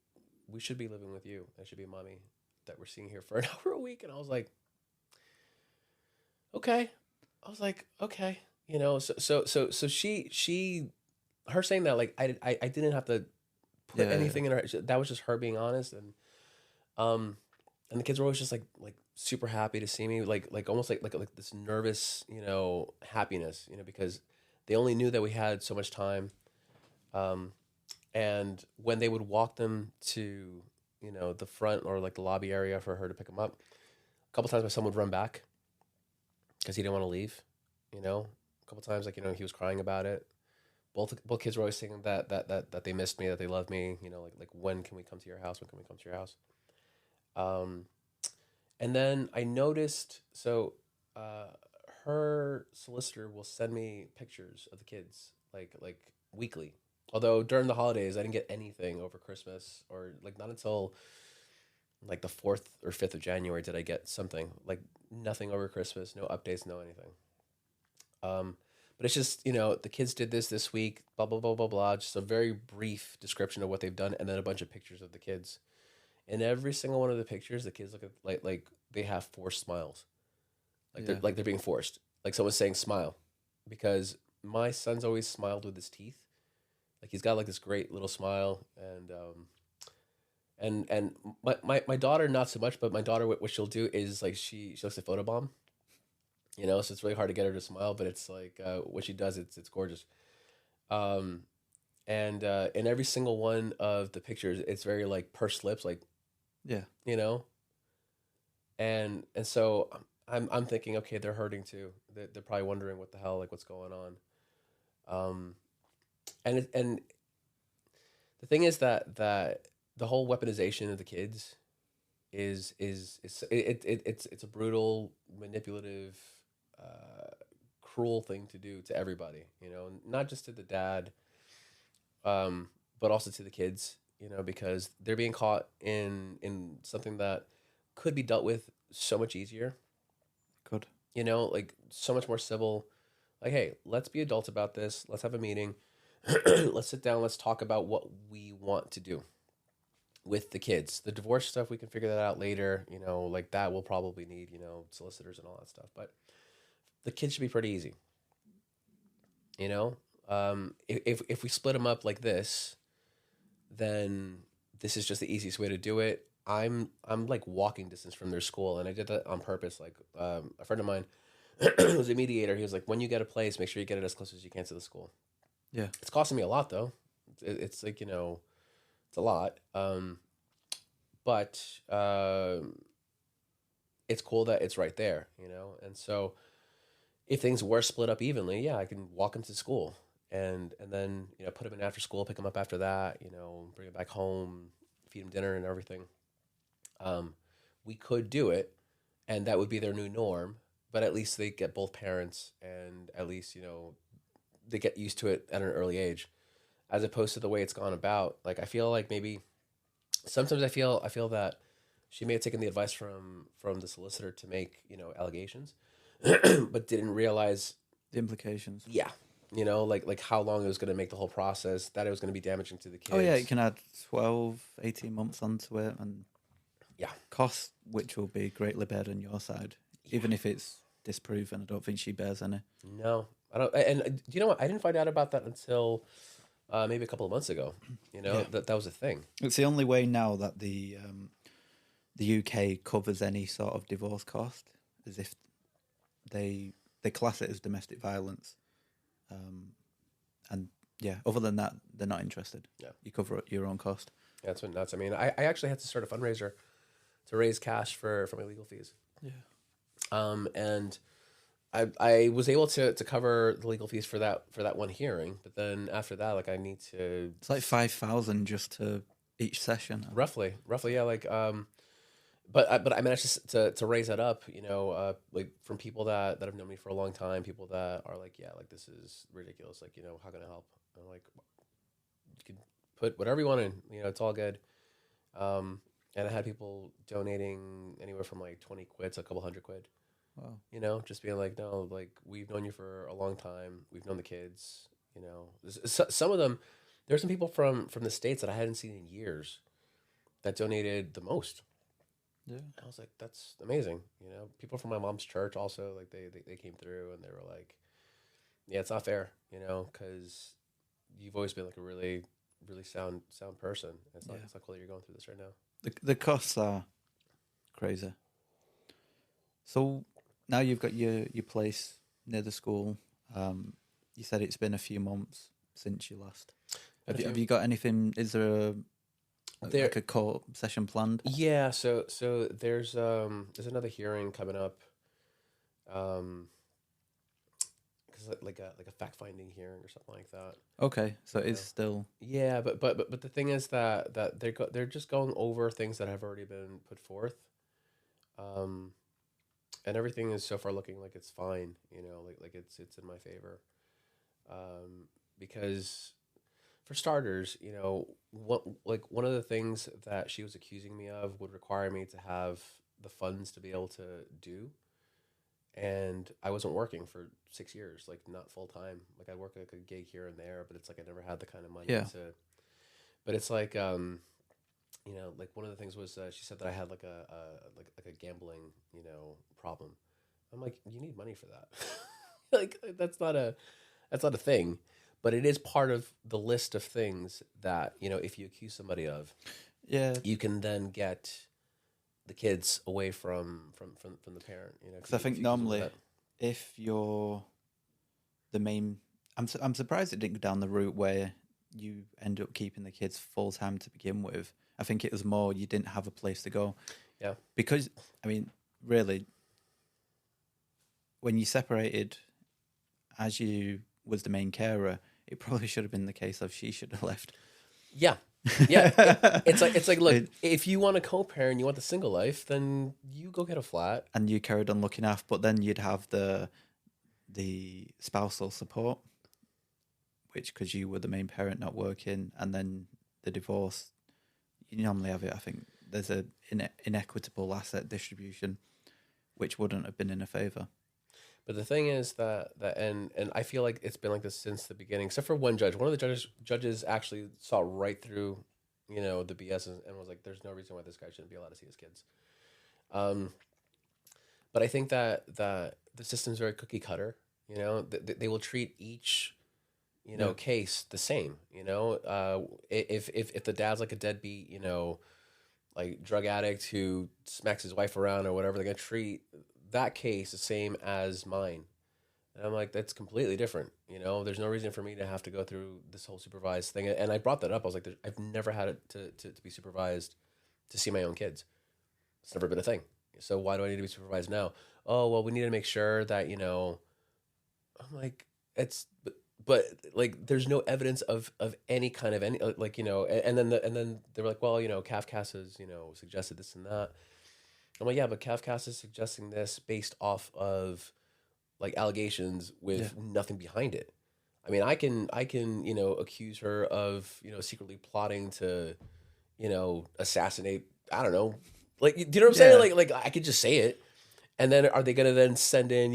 [SPEAKER 2] we should be living with you. That should be mommy that we're seeing here for an hour a week." And I was like, "Okay." I was like, "Okay." You know, so she her saying that, like, I didn't have to put
[SPEAKER 1] Yeah.
[SPEAKER 2] anything in her. That was just her being honest. Um and the kids were always just like super happy to see me, like almost like this nervous, you know, happiness, you know, because they only knew that we had so much time. Um, and when they would walk them to, you know, the front or like the lobby area for her to pick them up, a couple times my son would run back because he didn't want to leave. You know, a couple times, like, you know, he was crying about it. Both kids were always saying that they missed me, that they love me. You know, like when can we come to your house? When can we come to your house? Um, and then I noticed, so uh, her solicitor will send me pictures of the kids like weekly. Although during the holidays I didn't get anything over Christmas, or like not until like the 4th or 5th of January did I get something. Like nothing over Christmas, no updates, no anything. Um, but it's just, you know, the kids did this week, blah blah blah blah blah. Just a very brief description of what they've done, and then a bunch of pictures of the kids. In every single one of the pictures, the kids look at like they have forced smiles,
[SPEAKER 1] Yeah.
[SPEAKER 2] like they're being forced, like someone's saying smile, because my son's always smiled with his teeth, like he's got like this great little smile, and my daughter not so much, but my daughter what she'll do is like she likes to photobomb, you know, so it's really hard to get her to smile, but it's like when she does, it's gorgeous. Um, and in every single one of the pictures, it's very like pursed lips, like,
[SPEAKER 1] Yeah.
[SPEAKER 2] you know, and so I'm thinking, okay, they're hurting too. They're probably wondering what the hell, like what's going on. Um, and the thing is that the whole weaponization of the kids it's a brutal, manipulative, uh, cruel thing to do to everybody. You know, not just to the dad, but also to the kids. You know, because they're being caught in something that could be dealt with so much easier.
[SPEAKER 1] Good.
[SPEAKER 2] You know, like so much more civil. Like, hey, let's be adults about this. Let's have a meeting. Let's sit down. Let's talk about what we want to do with the kids. The divorce stuff, we can figure that out later. You know, like that will probably need, you know, solicitors and all that stuff. But the kids should be pretty easy. You know, if we split them up like this, then this is just the easiest way to do it. I'm like walking distance from their school, and I did that on purpose. Like a friend of mine was a mediator. He was like, when you get a place, make sure you get it as close as you can to the school.
[SPEAKER 1] Yeah.
[SPEAKER 2] It's costing me a lot though. It's like, you know, it's a lot. But it's cool that it's right there, you know. And so if things were split up evenly, yeah, I can walk him to school and then, you know, put him in after school, pick him up after that, you know, bring him back home, feed him dinner and everything. Um, we could do it, and that would be their new norm. But at least they get both parents, and at least, you know, they get used to it at an early age, as opposed to the way it's gone about. Like I feel like maybe sometimes I feel that she may have taken the advice from the solicitor to make, you know, allegations, but didn't realize,
[SPEAKER 1] The implications.
[SPEAKER 2] yeah, you know, like how long it was going to make the whole process, that it was going to be damaging to the kids.
[SPEAKER 1] Oh yeah, you can add 12, 18 months onto it, and
[SPEAKER 2] Yeah.
[SPEAKER 1] costs which will be greatly better on your side, even if it's disproven. I don't think she bears any.
[SPEAKER 2] No, I don't. And do you know what? I didn't find out about that until maybe a couple of months ago. You know,
[SPEAKER 1] Yeah.
[SPEAKER 2] that was a thing.
[SPEAKER 1] It's the only way now that the UK covers any sort of divorce cost, as if they class it as domestic violence, and yeah, other than that, they're not interested.
[SPEAKER 2] Yeah.
[SPEAKER 1] You cover your own cost.
[SPEAKER 2] Yeah, that's what nuts. I mean, I actually had to start a fundraiser to raise cash for my legal fees.
[SPEAKER 1] Yeah.
[SPEAKER 2] And I was able to cover the legal fees for that one hearing, but then after that, like I need to
[SPEAKER 1] It's like 5,000 just to each session.
[SPEAKER 2] roughly, yeah, like but I managed to raise that up, you know, like from people that have known me for a long time, people that are like, yeah, like this is ridiculous, like, you know, how can I help? And I'm like, you can put whatever you want in, you know, it's all good. And I had people donating anywhere from like 20 quid to a couple hundred quid.
[SPEAKER 1] Wow.
[SPEAKER 2] You know, just being like, no, like we've known you for a long time. We've known the kids. You know, some of them. There's some people from the States that I hadn't seen in years that donated the most.
[SPEAKER 1] Yeah.
[SPEAKER 2] I was like, that's amazing. You know, people from my mom's church also, like they came through and they were like, yeah, it's not fair. You know, because you've always been like a really sound person. It's not cool that you're going through this right now.
[SPEAKER 1] The costs are crazy. So now you've got your place near the school. You said it's been a few months since you last. Have you got anything? Is there like a court session planned?
[SPEAKER 2] Yeah, so there's another hearing coming up, because like a fact finding hearing or something like that.
[SPEAKER 1] Okay, so it's still
[SPEAKER 2] Yeah, but the thing is that they're just going over things that have already been put forth, and everything is so far looking like it's fine. You know, like it's in my favor, because for starters, you know, one of the things that she was accusing me of would require me to have the funds to be able to do, and I wasn't working for 6 years, like not full time. Like I work like a gig here and there, but it's like I never had the kind of money to. But it's like, you know, like one of the things was she said that I had like a gambling, you know, problem. I'm like, you need money for that. Like that's not a thing, but it is part of the list of things that, you know, if you accuse somebody of, you can then get the kids away from the parent. You know,
[SPEAKER 1] because I think normally if you're the main, I'm surprised it didn't go down the route where you end up keeping the kids full time to begin with. I think it was more you didn't have a place to go.
[SPEAKER 2] Yeah.
[SPEAKER 1] Because I mean, really, when you separated, as you was the main carer, it probably should have been the case of she should have left.
[SPEAKER 2] Yeah. Yeah. It's like look, if you want a co-parent, you want the single life, then you go get a flat.
[SPEAKER 1] And you carried on looking after, but then you'd have the spousal support, which, because you were the main parent not working, and then the divorce, you normally have it. I think there's a inequitable asset distribution, which wouldn't have been in a favour.
[SPEAKER 2] But the thing is that and I feel like it's been like this since the beginning, except for one judge. One of the judges actually saw right through, you know, the BS and was like, "There's no reason why this guy shouldn't be allowed to see his kids." But I think that the system's very cookie cutter. You know, they will treat each, you know, case the same. You know, if the dad's like a deadbeat, you know, like drug addict who smacks his wife around or whatever, they're gonna treat that case the same as mine. And I'm like, that's completely different. You know, there's no reason for me to have to go through this whole supervised thing. And I brought that up. I was like, I've never had it to be supervised to see my own kids. It's never been a thing. So why do I need to be supervised now? Oh, well, we need to make sure that, you know, I'm like, it's, but like, there's no evidence of any kind of any, like, and then they were like, well, Kafkas has, suggested this and that. I'm like, yeah, but Kafkas is suggesting this based off of like allegations
[SPEAKER 1] Yeah.
[SPEAKER 2] with nothing behind it. I mean, I can, accuse her of, secretly plotting to, assassinate, I don't know. Like, do you know what I'm saying?
[SPEAKER 1] Yeah.
[SPEAKER 2] Like I could just say it. And then are they gonna then send in,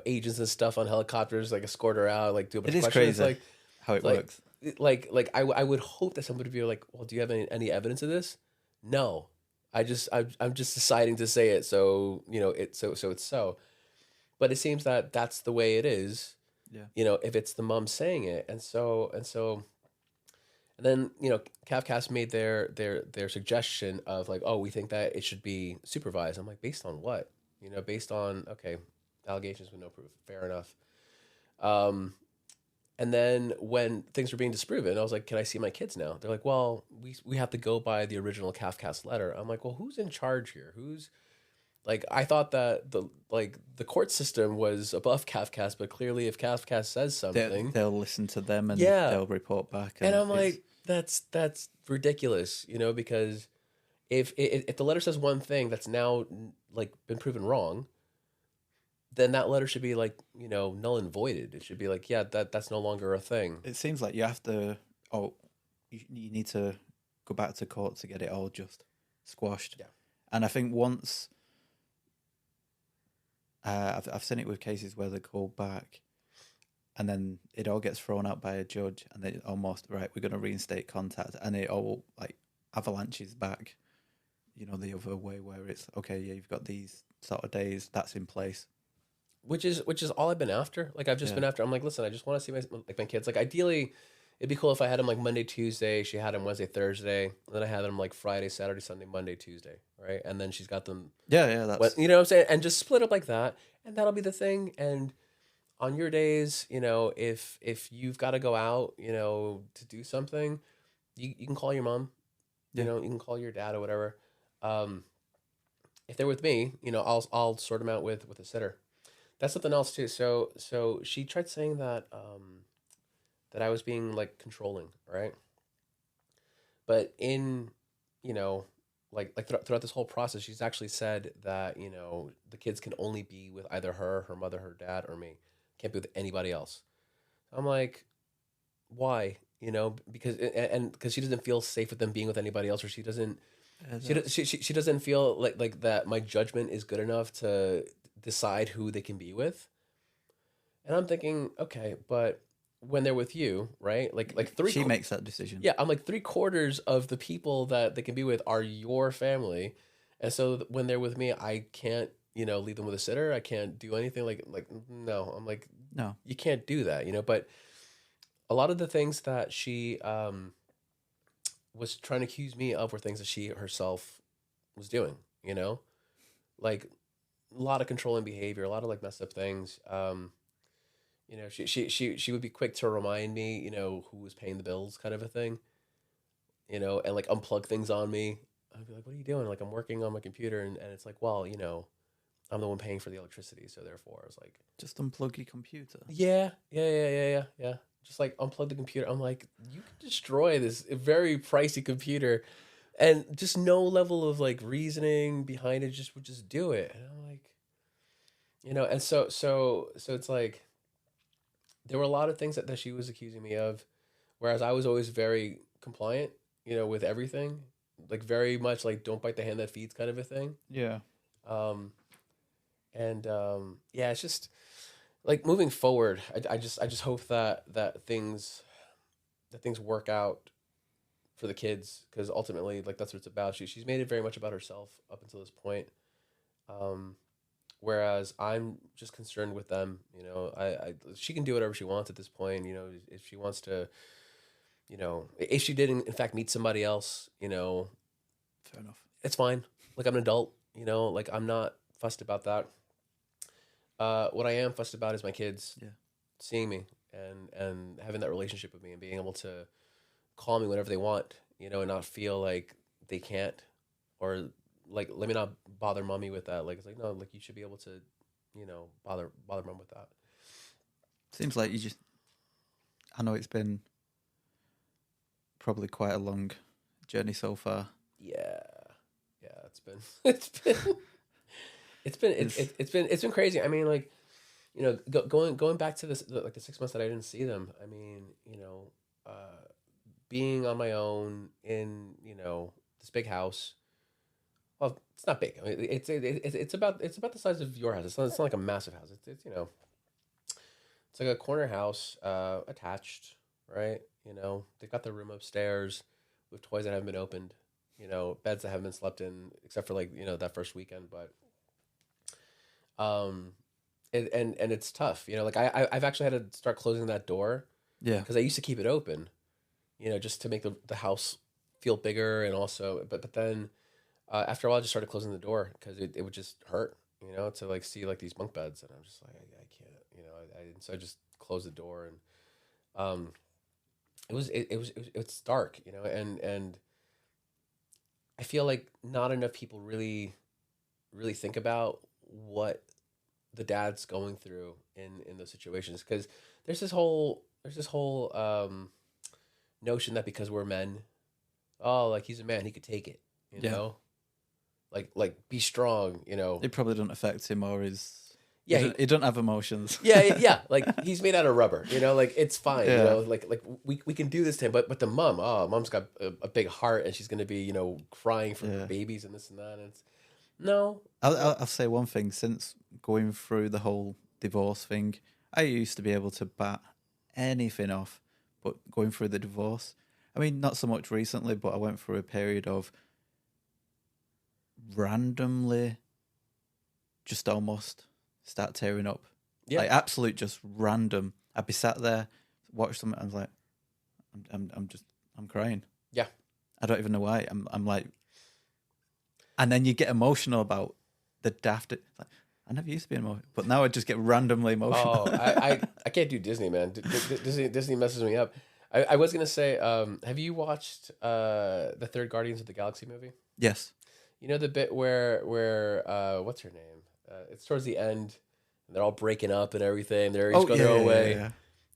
[SPEAKER 2] agents and stuff on helicopters, like escort her out, like do a bunch
[SPEAKER 1] It
[SPEAKER 2] of
[SPEAKER 1] is
[SPEAKER 2] questions?
[SPEAKER 1] crazy how it
[SPEAKER 2] Like,
[SPEAKER 1] works.
[SPEAKER 2] I would hope that somebody would be like, well, do you have any evidence of this? No, I'm just deciding to say it, so so it's so. But it seems that that's the way it is,
[SPEAKER 1] Yeah.
[SPEAKER 2] if it's the mom saying it, and then Kafkas made their suggestion of like, oh, we think that it should be supervised. I'm like, based on what? Based on, okay, allegations with no proof. Fair enough. And then when things were being disproven, I was like, can I see my kids now? They're like, well, we have to go by the original Kafkas letter. I'm like, well, who's in charge here? Who's like, I thought that the court system was above Kafkas, but clearly if Kafkas says something,
[SPEAKER 1] They'll listen to them and
[SPEAKER 2] yeah,
[SPEAKER 1] they'll report back.
[SPEAKER 2] and I'm like, that's ridiculous, because if the letter says one thing that's now like been proven wrong, then that letter should be like, null and voided. It should be like, yeah, that's no longer a thing.
[SPEAKER 1] it seems like you have to. Oh, you need to go back to court to get it all just squashed.
[SPEAKER 2] Yeah.
[SPEAKER 1] And I think once I've seen it with cases where they go back, and then it all gets thrown out by a judge, and they almost right, we're going to reinstate contact, and it all like avalanches back. The other way where it's okay. Yeah, you've got these sort of days that's in place.
[SPEAKER 2] Which is all I've been after. Like, I've just
[SPEAKER 1] Yeah.
[SPEAKER 2] been after. I'm like, listen, I just want to see my kids. Like, ideally, it'd be cool if I had them like Monday, Tuesday. She had them Wednesday, Thursday. And then I had them like Friday, Saturday, Sunday, Monday, Tuesday. Right. And then she's got them.
[SPEAKER 1] Yeah, that's
[SPEAKER 2] You know what I'm saying? And just split up like that. And that'll be the thing. And on your days, if you've got to go out, to do something, you can call your mom.
[SPEAKER 1] Yeah.
[SPEAKER 2] You can call your dad or whatever. If they're with me, I'll sort them out with a sitter. That's something else too. So she tried saying that that I was being like controlling, right? But in throughout this whole process, she's actually said that the kids can only be with either her mother, her dad, or me. Can't be with anybody else. I'm like, why? Because she doesn't feel safe with them being with anybody else, or she doesn't. She doesn't feel like that my judgment is good enough to decide who they can be with. And I'm thinking, okay, but when they're with you, right? Like three.
[SPEAKER 1] She makes that decision.
[SPEAKER 2] Yeah, I'm like 3/4 of the people that they can be with are your family, and so when they're with me, I can't leave them with a sitter. I can't do anything like no. I'm like,
[SPEAKER 1] No.
[SPEAKER 2] you can't do that, But a lot of the things that she was trying to accuse me of were things that she herself was doing, like a lot of controlling behavior, a lot of like messed up things. She would be quick to remind me, who was paying the bills, kind of a thing, and like unplug things on me. I'd be like, "What are you doing?" Like, I'm working on my computer, and it's like, well, I'm the one paying for the electricity, so therefore, I was like,
[SPEAKER 1] just unplug your computer.
[SPEAKER 2] Yeah. Just like unplug the computer. I'm like, you could destroy this very pricey computer, and just no level of like reasoning behind it. Just would just do it, and I'm like, and so it's like there were a lot of things that she was accusing me of, whereas I was always very compliant, with everything, like very much like don't bite the hand that feeds kind of a thing.
[SPEAKER 1] Yeah.
[SPEAKER 2] Yeah, it's just like moving forward. I just hope that things work out for the kids, because ultimately, like, that's what it's about. She's made it very much about herself up until this point. Whereas I'm just concerned with them. She can do whatever she wants at this point. If she wants to, if she did in fact meet somebody else,
[SPEAKER 1] Fair enough.
[SPEAKER 2] it's fine. Like, I'm an adult. Like, I'm not fussed about that. What I am fussed about is my kids seeing me and having that relationship with me and being able to call me whenever they want, and not feel like they can't, or like, let me not bother mommy with that. Like, it's like, no, like, you should be able to, bother mom with that.
[SPEAKER 1] Seems like you just. I know it's been probably quite a long journey so far.
[SPEAKER 2] Yeah, it's been it's been crazy. I mean, like, you know, going back to this, like the 6 months that I didn't see them. I mean, you know, being on my own in, you know, this big house. Well, it's not big. I mean, it's about the size of your house. It's not like a massive house. It's you know, it's like a corner house, attached, right? You know, they've got the room upstairs with toys that haven't been opened. You know, beds that haven't been slept in, except for, like, you know, that first weekend. But um, and it's tough. You know, like I've actually had to start closing that door
[SPEAKER 1] Yeah.
[SPEAKER 2] because I used to keep it open. You know, just to make the house feel bigger, and also, but then after a while, I just started closing the door because it would just hurt. You know, to like see like these bunk beds, and I'm just like I can't. You know, so I just closed the door, and um, it's dark. You know, and I feel like not enough people really think about what the dad's going through in those situations, because there's this whole notion that because we're men, oh, like, he's a man, he could take it, you
[SPEAKER 1] Yeah.
[SPEAKER 2] know, like be strong, you know.
[SPEAKER 1] It probably doesn't affect him or his.
[SPEAKER 2] Yeah,
[SPEAKER 1] He don't have emotions.
[SPEAKER 2] yeah, like he's made out of rubber, you know, like it's fine, you
[SPEAKER 1] Yeah.
[SPEAKER 2] know, like we can do this to him, but the mom's got a big heart, and she's gonna be, you know, crying for her
[SPEAKER 1] Yeah.
[SPEAKER 2] babies and this and that, and it's no,
[SPEAKER 1] I'll say one thing. Since going through the whole divorce thing, I used to be able to bat anything off, but going through the divorce, I mean, not so much recently, but I went through a period of randomly just almost start tearing up.
[SPEAKER 2] yeah,
[SPEAKER 1] Like absolute just random. I'd be sat there, watch something, and I was like, I'm crying.
[SPEAKER 2] yeah.
[SPEAKER 1] I don't even know why. I'm like, and then you get emotional about the daft. Like, I never used to be emotional, but now I just get randomly emotional.
[SPEAKER 2] Oh, I can't do Disney, man. Disney messes me up. I was gonna say, have you watched the third Guardians of the Galaxy movie?
[SPEAKER 1] Yes.
[SPEAKER 2] You know the bit where what's her name? It's towards the end, and they're all breaking up and everything. They're each going their own way,
[SPEAKER 1] yeah.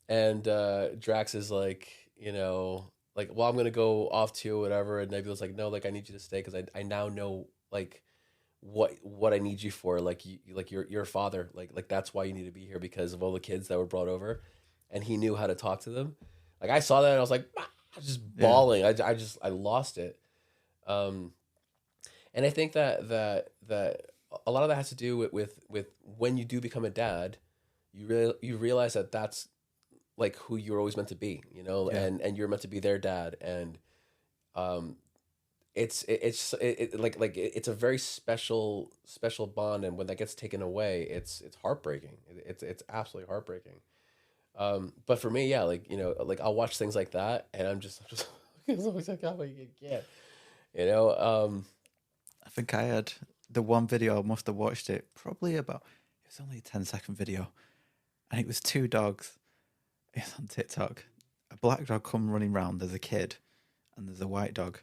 [SPEAKER 2] and Drax is like, you know, like, well, I'm gonna go off too, or whatever. And Nebula's like, no, like, I need you to stay because I now know, like, what I need you for. Like, you're a father. Like that's why you need to be here, because of all the kids that were brought over, and he knew how to talk to them. Like, I saw that and I was like, ah, just bawling. I lost it. And I think that a lot of that has to do with when you do become a dad, you realize that that's like who you're always meant to be, you know,
[SPEAKER 1] Yeah.
[SPEAKER 2] and you're meant to be their dad, and um, it's like it's a very special bond, and when that gets taken away, it's heartbreaking. It's absolutely heartbreaking. But for me, yeah, like, you know, like, I'll watch things like that, and I'm just it's always like, oh my God, you know.
[SPEAKER 1] I think I had the one video. I must have watched it probably about. It was only a 10-second video, and it was two dogs. It's on TikTok. A black dog come running round. There's a kid, and there's a white dog.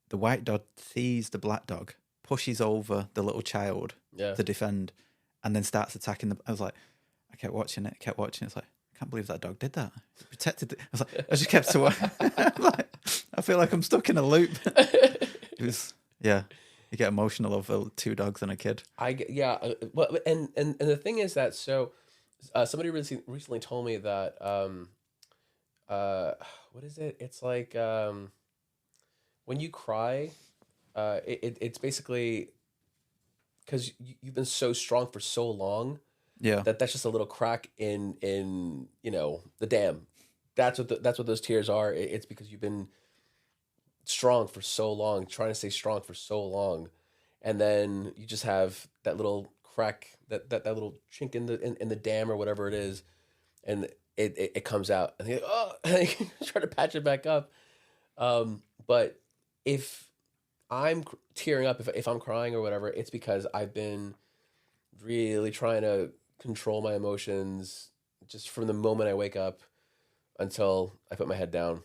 [SPEAKER 1] The white dog sees the black dog, pushes over the little child
[SPEAKER 2] Yeah.
[SPEAKER 1] to defend, and then starts attacking the. I was like, I kept watching it. It's like, I can't believe that dog did that. It protected it. I was like, I just kept to. Like, I feel like I'm stuck in a loop. It was, yeah. You get emotional over two dogs and a kid.
[SPEAKER 2] Yeah. Well, and the thing is that, so somebody recently told me that what is it? It's like when you cry, it's basically because you've been so strong for so long.
[SPEAKER 1] Yeah.
[SPEAKER 2] That's just a little crack in you know, the dam. That's what those tears are. It's because you've been strong for so long, trying to stay strong for so long, and then you just have that little crack, that little chink in the dam or whatever it is, and it comes out, and you, oh, and you try to patch it back up. But if I'm tearing up, if I'm crying or whatever, it's because I've been really trying to control my emotions just from the moment I wake up until I put my head down.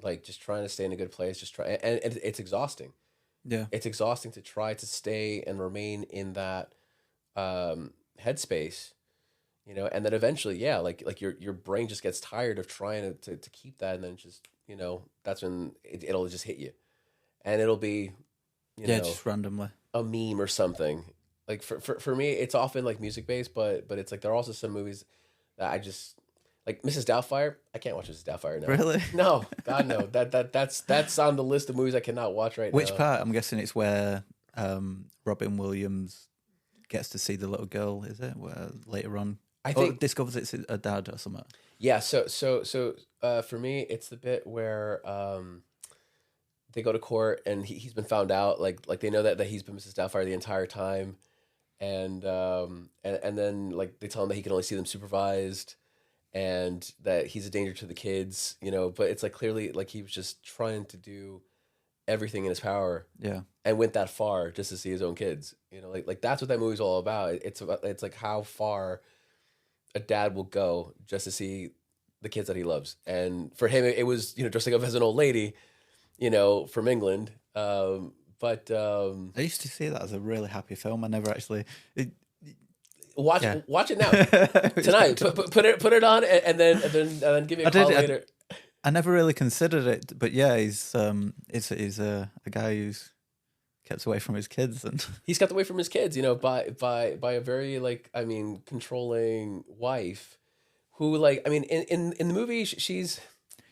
[SPEAKER 2] Like, just trying to stay in a good place, just try, and it's exhausting.
[SPEAKER 1] Yeah.
[SPEAKER 2] It's exhausting to try to stay and remain in that headspace, you know, and then eventually, yeah, like your brain just gets tired of trying to keep that, and then just, you know, that's when it'll just hit you, and it'll be, you
[SPEAKER 1] Yeah,
[SPEAKER 2] know,
[SPEAKER 1] just randomly.
[SPEAKER 2] a meme or something. Like for me, it's often like music based, but it's like there are also some movies that I just like. Mrs. Doubtfire, I can't watch Mrs. Doubtfire now.
[SPEAKER 1] Really?
[SPEAKER 2] No, God no. That's on the list of movies I cannot watch right
[SPEAKER 1] Which
[SPEAKER 2] now.
[SPEAKER 1] part? I'm guessing it's where Robin Williams gets to see the little girl, is it? Where later on,
[SPEAKER 2] I think
[SPEAKER 1] discovers it's a dad or something.
[SPEAKER 2] yeah. So for me, it's the bit where they go to court and he's been found out. Like they know that he's been Mrs. Doubtfire the entire time, and then like they tell him that he can only see them supervised, and that he's a danger to the kids. You know, but it's like clearly like he was just trying to do everything in his power
[SPEAKER 1] Yeah.
[SPEAKER 2] and went that far just to see his own kids. You know, like that's what that movie's all about. It's like how far a dad will go just to see the kids that he loves. And for him, it was, you know, dressing up as an old lady, you know, from England. But
[SPEAKER 1] I used to see that as a really happy film. I never actually.
[SPEAKER 2] watch
[SPEAKER 1] Yeah.
[SPEAKER 2] watch it now tonight. Put it on, and then give me a call later.
[SPEAKER 1] I never really considered it, but yeah, he's a guy who's kept away from his kids, and
[SPEAKER 2] He's kept away from his kids, you know, by a very like, I mean, controlling wife, who like, I mean, in the movie she's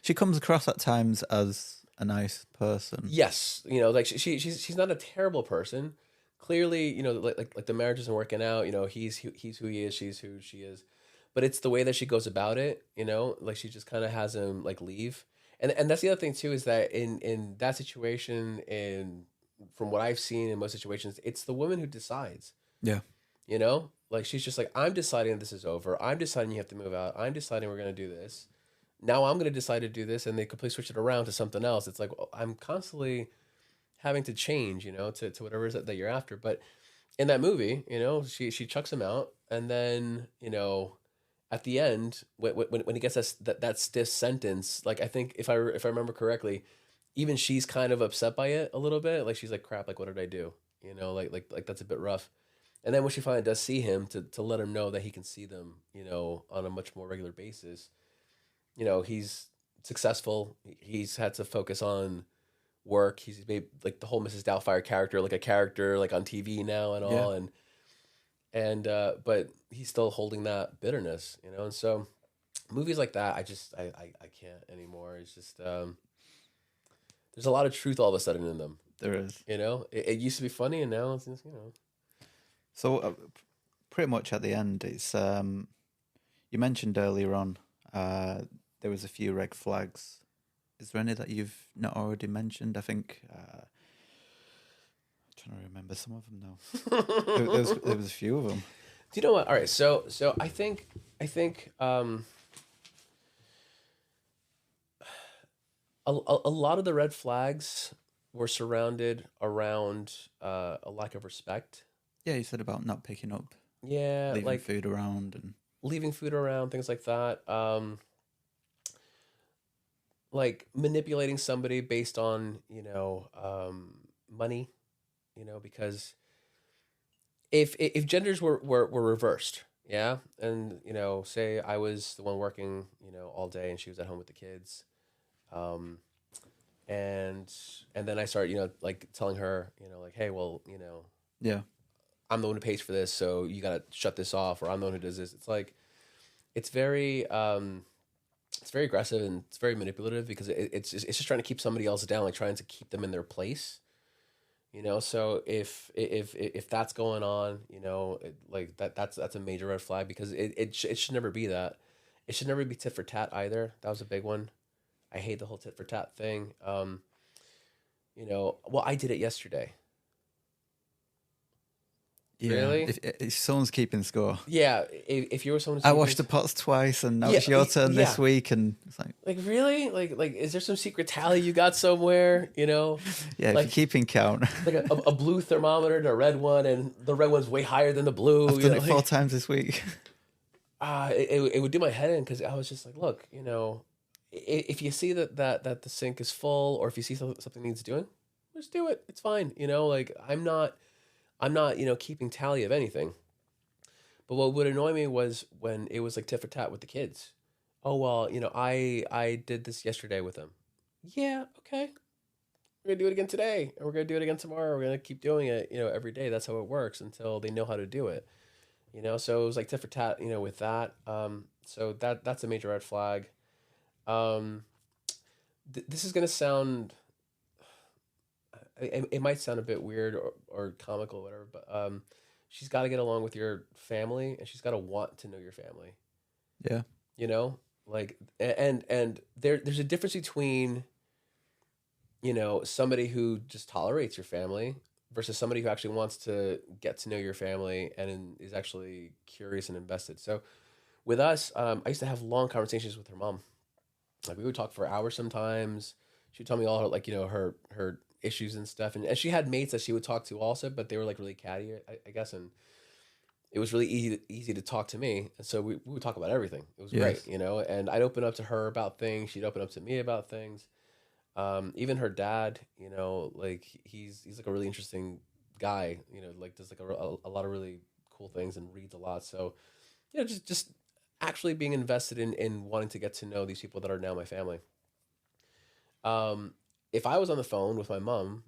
[SPEAKER 1] she comes across at times as a nice person.
[SPEAKER 2] yes, you know, like she's not a terrible person. Clearly, you know, like the marriage isn't working out. You know, he's who he is, she's who she is, but it's the way that she goes about it. You know, like she just kind of has him like leave, and that's the other thing too is that in that situation, in from what I've seen in most situations, it's the woman who decides.
[SPEAKER 1] Yeah,
[SPEAKER 2] You know, like she's just like, I'm deciding this is over. I'm deciding you have to move out. I'm deciding we're gonna do this. Now I'm gonna decide to do this, and they completely switch it around to something else. It's like, well, I'm constantly having to change, you know, to whatever it is that you're after. But in that movie, you know, she chucks him out, and then, you know, at the end, when he gets that stiff sentence, like I think if I remember correctly, even she's kind of upset by it a little bit. Like she's like, crap, like what did I do? You know, like that's a bit rough. And then when she finally does see him, to let him know that he can see them, you know, on a much more regular basis, you know, he's successful. He's had to focus on work. He's made like the whole Mrs. Doubtfire character, like a character like on TV now and all,
[SPEAKER 1] Yeah.
[SPEAKER 2] and but he's still holding that bitterness, you know. And so movies like that, I can't anymore. It's just there's a lot of truth all of a sudden in them,
[SPEAKER 1] there is.
[SPEAKER 2] you know. It used to be funny, and now it's just, you know.
[SPEAKER 1] So pretty much at the end, it's you mentioned earlier on there was a few red flags. Is there any that you've not already mentioned? I think I'm trying to remember some of them now. There was a few of them.
[SPEAKER 2] Do you know what? All right, so I think a lot of the red flags were surrounded around a lack of respect.
[SPEAKER 1] Yeah, you said about not picking up,
[SPEAKER 2] Yeah,
[SPEAKER 1] leaving
[SPEAKER 2] like
[SPEAKER 1] food around, and
[SPEAKER 2] leaving food around, things like that. Like manipulating somebody based on, you know, money, you know, because if genders were reversed, yeah, and you know, say I was the one working, you know, all day and she was at home with the kids, um, and then I start, you know, like telling her, you know, like, hey, well, you know,
[SPEAKER 1] yeah,
[SPEAKER 2] I'm the one who pays for this, so you gotta shut this off, or I'm the one who does this. It's like, it's very aggressive and it's very manipulative because it's just trying to keep somebody else down, like trying to keep them in their place, you know. So if that's going on, you know, like that's a major red flag, because it should never be that. It should never be tit for tat either. That was a big one. I hate the whole tit for tat thing. You know, well, I did it yesterday.
[SPEAKER 1] yeah.
[SPEAKER 2] Really?
[SPEAKER 1] If someone's keeping score,
[SPEAKER 2] Yeah, if you were someone,
[SPEAKER 1] I washed the pots twice, and now it's
[SPEAKER 2] Yeah,
[SPEAKER 1] your turn this
[SPEAKER 2] yeah.
[SPEAKER 1] week, and it's like,
[SPEAKER 2] really, like, is there some secret tally you got somewhere? You know,
[SPEAKER 1] yeah, if
[SPEAKER 2] like
[SPEAKER 1] you're keeping count,
[SPEAKER 2] like a blue thermometer and a red one, and the red one's way higher than the blue.
[SPEAKER 1] I've
[SPEAKER 2] you
[SPEAKER 1] done
[SPEAKER 2] know,
[SPEAKER 1] it 4 times this week.
[SPEAKER 2] it would do my head in, because I was just like, look, you know, if you see that the sink is full, or if you see something needs doing, just do it. It's fine. You know, like I'm not, you know, keeping tally of anything. But what would annoy me was when it was like tit for tat with the kids. Oh well, I did this yesterday with them. Yeah, okay. We're gonna do it again today, and we're gonna do it again tomorrow. We're gonna keep doing it, every day. That's how it works until they know how to do it. So it was like tit for tat, with that. So that's a major red flag. Um, this is gonna sound, it might sound a bit weird or comical or whatever, but she's got to get along with your family, and she's got to want to know your family.
[SPEAKER 1] Yeah.
[SPEAKER 2] Like, and there's a difference between, somebody who just tolerates your family versus somebody who actually wants to get to know your family and is actually curious and invested. So with us, I used to have long conversations with her mom. Like, we would talk for hours sometimes. She'd tell me all her, like, her issues and stuff. And she had mates that she would talk to also, but they were like really catty, I guess. And it was really easy to talk to me. And so we would talk about everything. It was
[SPEAKER 1] Yes.
[SPEAKER 2] great, and I'd open up to her about things. She'd open up to me about things. Even her dad, like he's like a really interesting guy, like does like a lot of really cool things and reads a lot. So, just actually being invested in wanting to get to know these people that are now my family. If I was on the phone with my mom,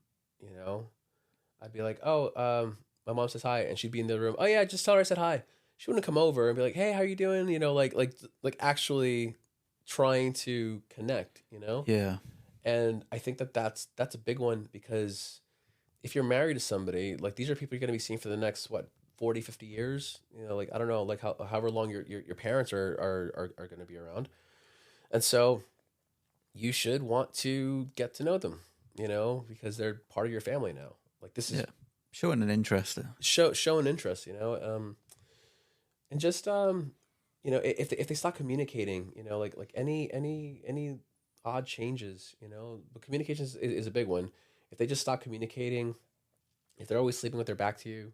[SPEAKER 2] I'd be like, oh, my mom says hi, and she'd be in the room. Oh yeah, just tell her I said hi. She wouldn't come over and be like, hey, how are you doing? Like actually trying to connect.
[SPEAKER 1] Yeah.
[SPEAKER 2] And I think that's a big one, because if you're married to somebody, like, these are people you're going to be seeing for the next, what, 40, 50 years, like, I don't know, like however long your parents are going to be around. And so you should want to get to know them, because they're part of your family now. Like, this is
[SPEAKER 1] showing an interest.
[SPEAKER 2] show an interest, and just if they stop communicating, like any odd changes, but communication is a big one. If they just stop communicating, if they're always sleeping with their back to you,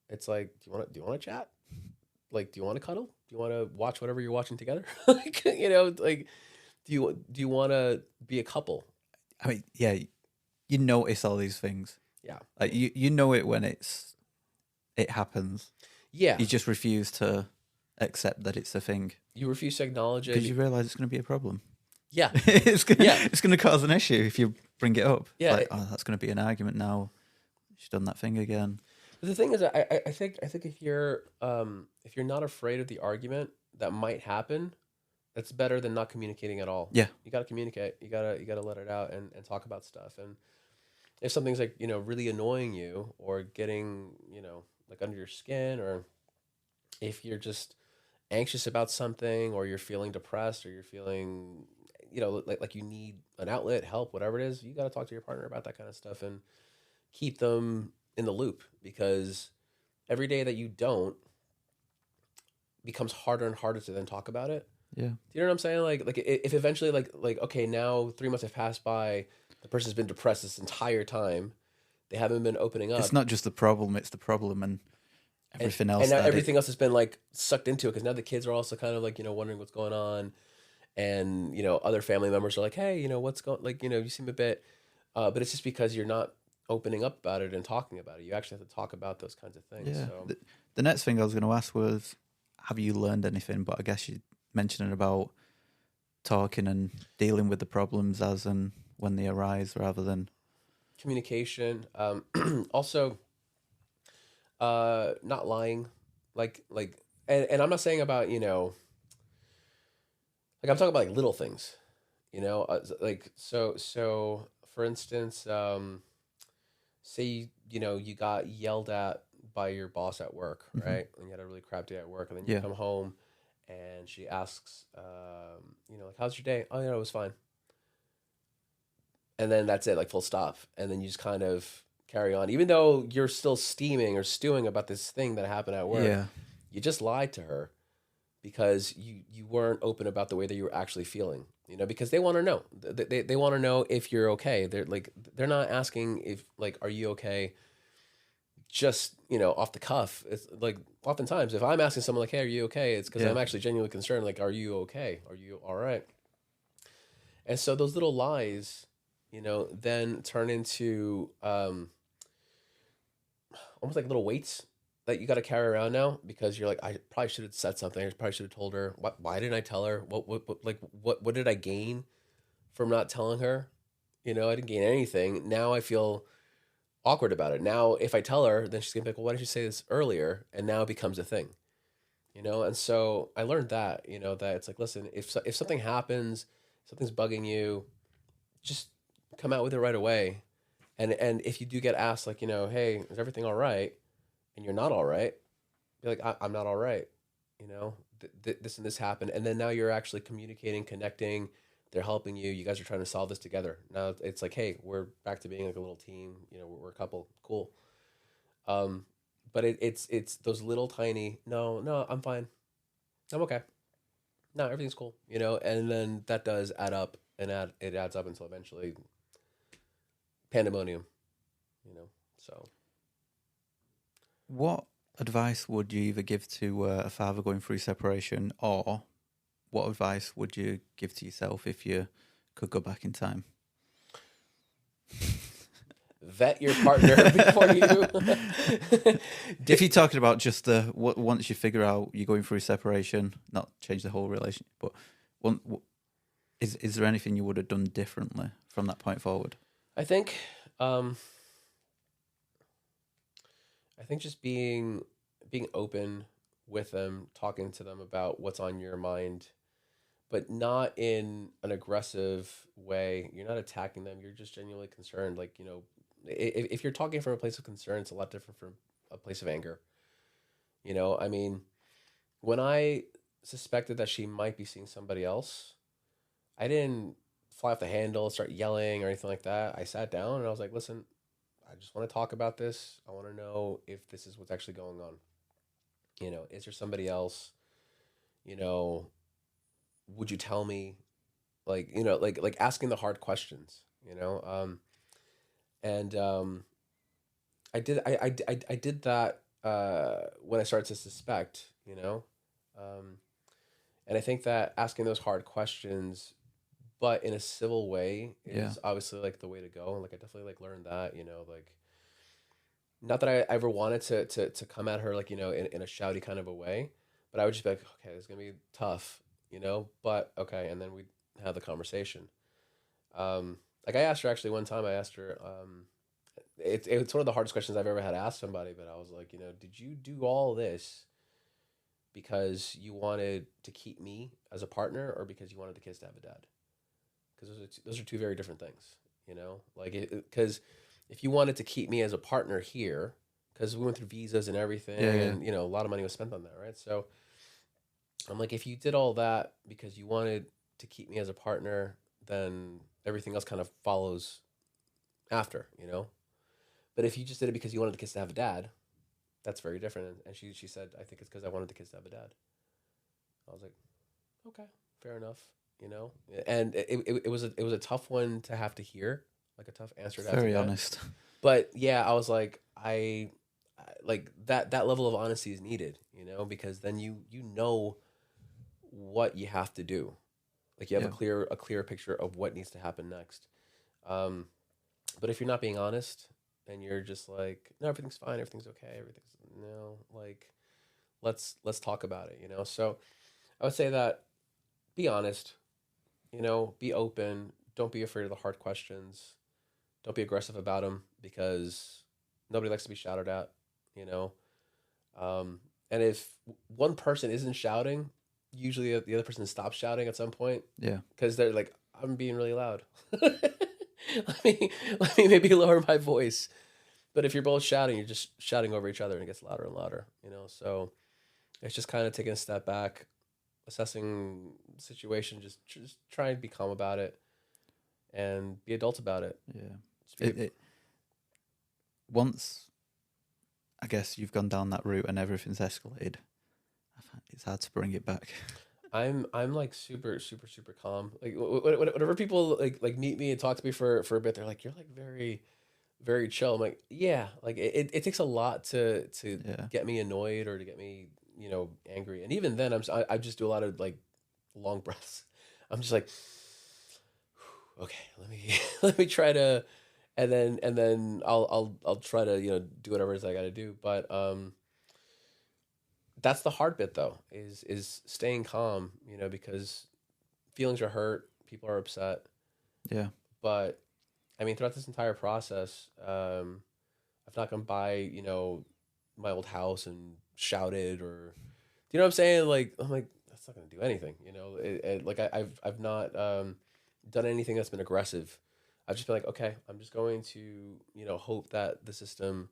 [SPEAKER 2] it's like, do you want to chat? Like, do you want to cuddle? Do you want to watch whatever you're watching together? Like, like, do you want to be a couple?
[SPEAKER 1] I mean, yeah, you notice all these things.
[SPEAKER 2] Yeah.
[SPEAKER 1] Like, you know it when it happens.
[SPEAKER 2] Yeah.
[SPEAKER 1] You just refuse to accept that it's a thing.
[SPEAKER 2] You refuse to acknowledge it
[SPEAKER 1] because you realize it's going to be a problem.
[SPEAKER 2] Yeah.
[SPEAKER 1] It's going to cause an issue if you bring it up.
[SPEAKER 2] Yeah.
[SPEAKER 1] Like, that's going to be an argument now. She's done that thing again.
[SPEAKER 2] But the thing is, I think if you're not afraid of the argument that might happen, that's better than not communicating at all.
[SPEAKER 1] Yeah.
[SPEAKER 2] You got to communicate. You got to let it out and talk about stuff. And if something's like, really annoying you or getting, like under your skin, or if you're just anxious about something, or you're feeling depressed, or you're feeling, like you need an outlet, help, whatever it is, you got to talk to your partner about that kind of stuff and keep them in the loop, because every day that you don't becomes harder and harder to then talk about it.
[SPEAKER 1] Yeah.
[SPEAKER 2] Do you know what I'm saying? Like if eventually like, okay, now 3 months have passed by, the person's been depressed this entire time. They haven't been opening up.
[SPEAKER 1] It's not just the problem, it's the problem and everything else.
[SPEAKER 2] And now everything else has been like sucked into it, because now the kids are also kind of like, wondering what's going on. And, other family members are like, hey, what's going, like, you seem a bit, but it's just because you're not opening up about it and talking about it. You actually have to talk about those kinds of things.
[SPEAKER 1] Yeah.
[SPEAKER 2] So.
[SPEAKER 1] The next thing I was going to ask was, have you learned anything? But I guess you mentioned about talking and dealing with the problems as and when they arise, rather than
[SPEAKER 2] communication. Also, not lying, and I'm not saying about, like, I'm talking about like little things, like, so for instance, say, you got yelled at by your boss at work, right? And you had a really crap day at work, and then you come home and she asks, like, how's your day? Oh, it was fine. And then that's it, like, full stop. And then you just kind of carry on, even though you're still steaming or stewing about this thing that happened at work.
[SPEAKER 1] Yeah.
[SPEAKER 2] You just lied to her because you weren't open about the way that you were actually feeling, because they want to know. They want to know if you're okay. They're not asking if, like, are you okay? Just, off the cuff. It's like, oftentimes if I'm asking someone like, hey, are you okay? It's because I'm actually genuinely concerned. Like, are you okay? Are you all right? And so those little lies, then turn into almost like little weights, that you got to carry around now because you're like, I probably should have said something. I probably should have told her. Why didn't I tell her? What did I gain from not telling her? I didn't gain anything. Now I feel awkward about it. Now, if I tell her, then she's gonna be like, well, why didn't you say this earlier? And now it becomes a thing, And so I learned that, that it's like, listen, if something happens, something's bugging you, just come out with it right away. And if you do get asked, like, hey, is everything all right? And you're not all right, be like, I'm not all right. This and this happened. And then now you're actually communicating, connecting. They're helping you. You guys are trying to solve this together. Now it's like, hey, we're back to being like a little team. We're a couple. Cool. But it's those little tiny, no, I'm fine. I'm okay. No, everything's cool. And then that does add up and it adds up until eventually pandemonium, so.
[SPEAKER 1] What advice would you either give to a father going through separation, or what advice would you give to yourself if you could go back in time?
[SPEAKER 2] Vet your partner before you.
[SPEAKER 1] If you're talking about just once you figure out you're going through separation, not change the whole relationship, but is there anything you would have done differently from that point forward?
[SPEAKER 2] I think just being open with them, talking to them about what's on your mind, but not in an aggressive way. You're not attacking them. You're just genuinely concerned. Like, if you're talking from a place of concern, it's a lot different from a place of anger. I mean, when I suspected that she might be seeing somebody else, I didn't fly off the handle, start yelling or anything like that. I sat down and I was like, listen, I just want to talk about this. I want to know if this is what's actually going on. Is there somebody else? Would you tell me? Like, like asking the hard questions, and I did that when I started to suspect, and I think that asking those hard questions, but in a civil way, is obviously like the way to go. And like I definitely like learned that, like not that I ever wanted to come at her like, in a shouty kind of a way, but I would just be like, okay, it's gonna be tough, but okay, and then we have the conversation. Like I asked her actually one time. I asked her, it's one of the hardest questions I've ever had to ask somebody, but I was like, did you do all this because you wanted to keep me as a partner, or because you wanted the kids to have a dad? Because those are two very different things, like because if you wanted to keep me as a partner here, because we went through visas and everything, and a lot of money was spent on that, right? So I'm like, if you did all that because you wanted to keep me as a partner, then everything else kind of follows after, But if you just did it because you wanted the kids to have a dad, that's very different. And she said, I think it's because I wanted the kids to have a dad. I was like, okay, fair enough, And it was a tough one to have to hear, like a tough answer to have to
[SPEAKER 1] Very
[SPEAKER 2] get.
[SPEAKER 1] honest.
[SPEAKER 2] But yeah, I was like, I like that level of honesty is needed, because then you know what you have to do. Like you have a clear picture of what needs to happen next. But if you're not being honest and you're just like, no, everything's fine, everything's okay, like let's talk about it, So I would say that be honest, be open, don't be afraid of the hard questions. Don't be aggressive about them, because nobody likes to be shouted at, And if one person isn't shouting, usually the other person stops shouting at some point.
[SPEAKER 1] Yeah.
[SPEAKER 2] Because they're like, I'm being really loud. let me maybe lower my voice. But if you're both shouting, you're just shouting over each other and it gets louder and louder, So it's just kind of taking a step back, assessing the situation, just try and be calm about it and be adult about it.
[SPEAKER 1] Yeah. Once, I guess, you've gone down that route and everything's escalated, I find it's hard to bring it back.
[SPEAKER 2] I'm like super calm. Like whenever people like meet me and talk to me for a bit, they're like, you're like very, very chill. I'm like, yeah, like it takes a lot to get me annoyed or to get me, angry. And even then I just do a lot of like long breaths. I'm just like, okay, let me try to, and then I'll try to, do whatever it is I got to do. But that's the hard bit though, is staying calm, you know, because feelings are hurt, people are upset.
[SPEAKER 1] Yeah.
[SPEAKER 2] But I mean, throughout this entire process, I've not gone by, you know, my old house and shouted, or, you know what I'm saying? Like, I'm like, that's not gonna do anything, you know. Like I've not done anything that's been aggressive. I've just been like, okay, I'm just going to, you know, hope that the system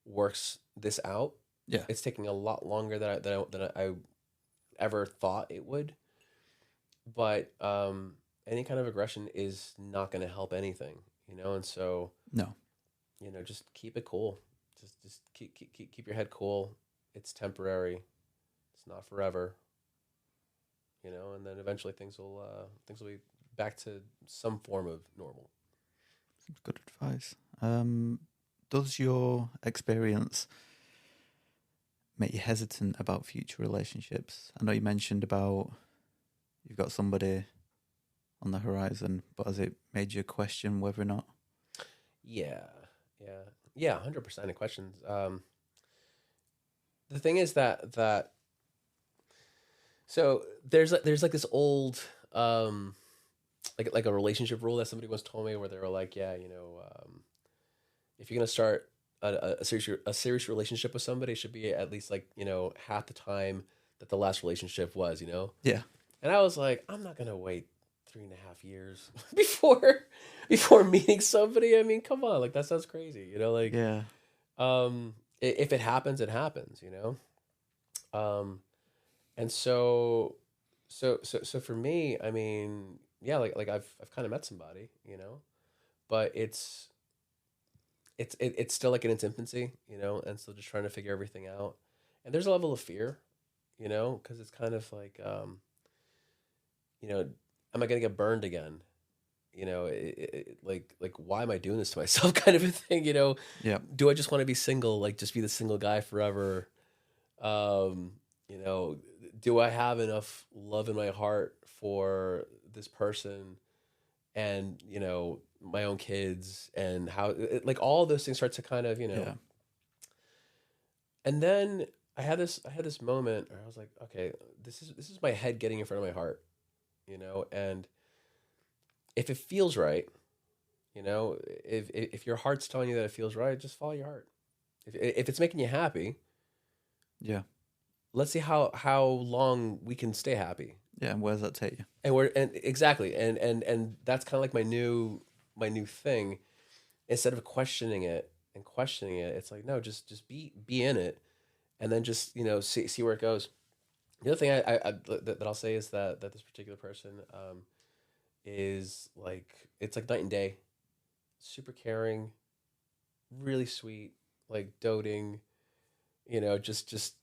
[SPEAKER 2] works this out.
[SPEAKER 1] Yeah.
[SPEAKER 2] It's taking a lot longer than I ever thought it would, but any kind of aggression is not going to help anything, you know. And so,
[SPEAKER 1] No.
[SPEAKER 2] you know, just keep it cool. Just keep your head cool. It's temporary. It's not forever, you know. And then eventually things will be back to some form of normal.
[SPEAKER 1] Good advice. Does your experience make you hesitant about future relationships? I know you mentioned about you've got somebody on the horizon, but has it made you question whether or not?
[SPEAKER 2] Yeah, yeah, 100% of questions. The thing is that so there's like this old like a relationship rule that somebody once told me, where they were like, yeah, you know, if you're gonna start a serious relationship with somebody, it should be at least, like, you know, half the time that the last relationship was, you know.
[SPEAKER 1] Yeah.
[SPEAKER 2] And I was like, I'm not gonna wait 3.5 years before meeting somebody. I mean, come on, like, that sounds crazy, you know. Like,
[SPEAKER 1] Yeah.
[SPEAKER 2] if it happens, it happens, you know. And so for me, I mean, yeah, like I've kind of met somebody, you know, but it's still like in its infancy, you know, and still just trying to figure everything out. And there's a level of fear, you know, because it's kind of like, you know, am I gonna get burned again? You know, like why am I doing this to myself, kind of a thing, you know?
[SPEAKER 1] Yeah.
[SPEAKER 2] Do I just want to be single, like just be the single guy forever? You know, do I have enough love in my heart for this person, and, you know, my own kids, and how like all those things start to kind of, you know.
[SPEAKER 1] Yeah.
[SPEAKER 2] And then I had this moment where I was like, okay, this is my head getting in front of my heart, you know. And if it feels right, you know, if your heart's telling you that it feels right, just follow your heart. If it's making you happy,
[SPEAKER 1] Yeah.
[SPEAKER 2] let's see how long we can stay happy.
[SPEAKER 1] Yeah. And where does that take you?
[SPEAKER 2] And exactly, and that's kind of like my new thing. Instead of questioning it, it's like, no, just be in it, and then just, you know, see where it goes. The other thing that I'll say is that this particular person is like, it's like night and day. Super caring, really sweet, like doting, you know, just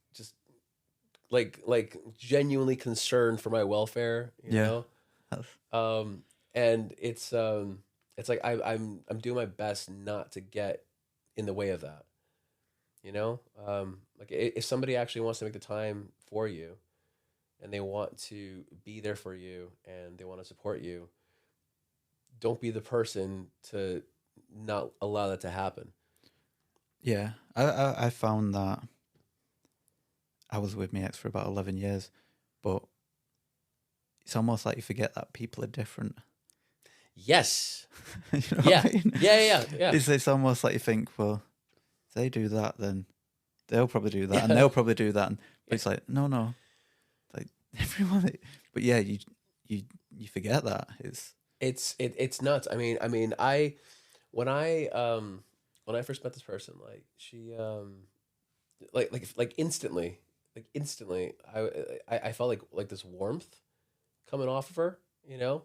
[SPEAKER 2] like genuinely concerned for my welfare, you
[SPEAKER 1] Yeah.
[SPEAKER 2] know. Um, and it's like I'm doing my best not to get in the way of that, you know. Like, if somebody actually wants to make the time for you, and they want to be there for you, and they want to support you, don't be the person to not allow that to happen.
[SPEAKER 1] Yeah. I found that I was with my ex for about 11 years, but it's almost like you forget that people are different.
[SPEAKER 2] Yes.
[SPEAKER 1] You know
[SPEAKER 2] Yeah.
[SPEAKER 1] what I mean?
[SPEAKER 2] Yeah.
[SPEAKER 1] It's almost like you think, well, if they do that, then they'll probably do that,
[SPEAKER 2] Yeah.
[SPEAKER 1] and they'll probably do that. But it's like, no, like everyone. But yeah, you forget that.
[SPEAKER 2] It's nuts. I when I first met this person, like, she like instantly, I felt like this warmth coming off of her, you know,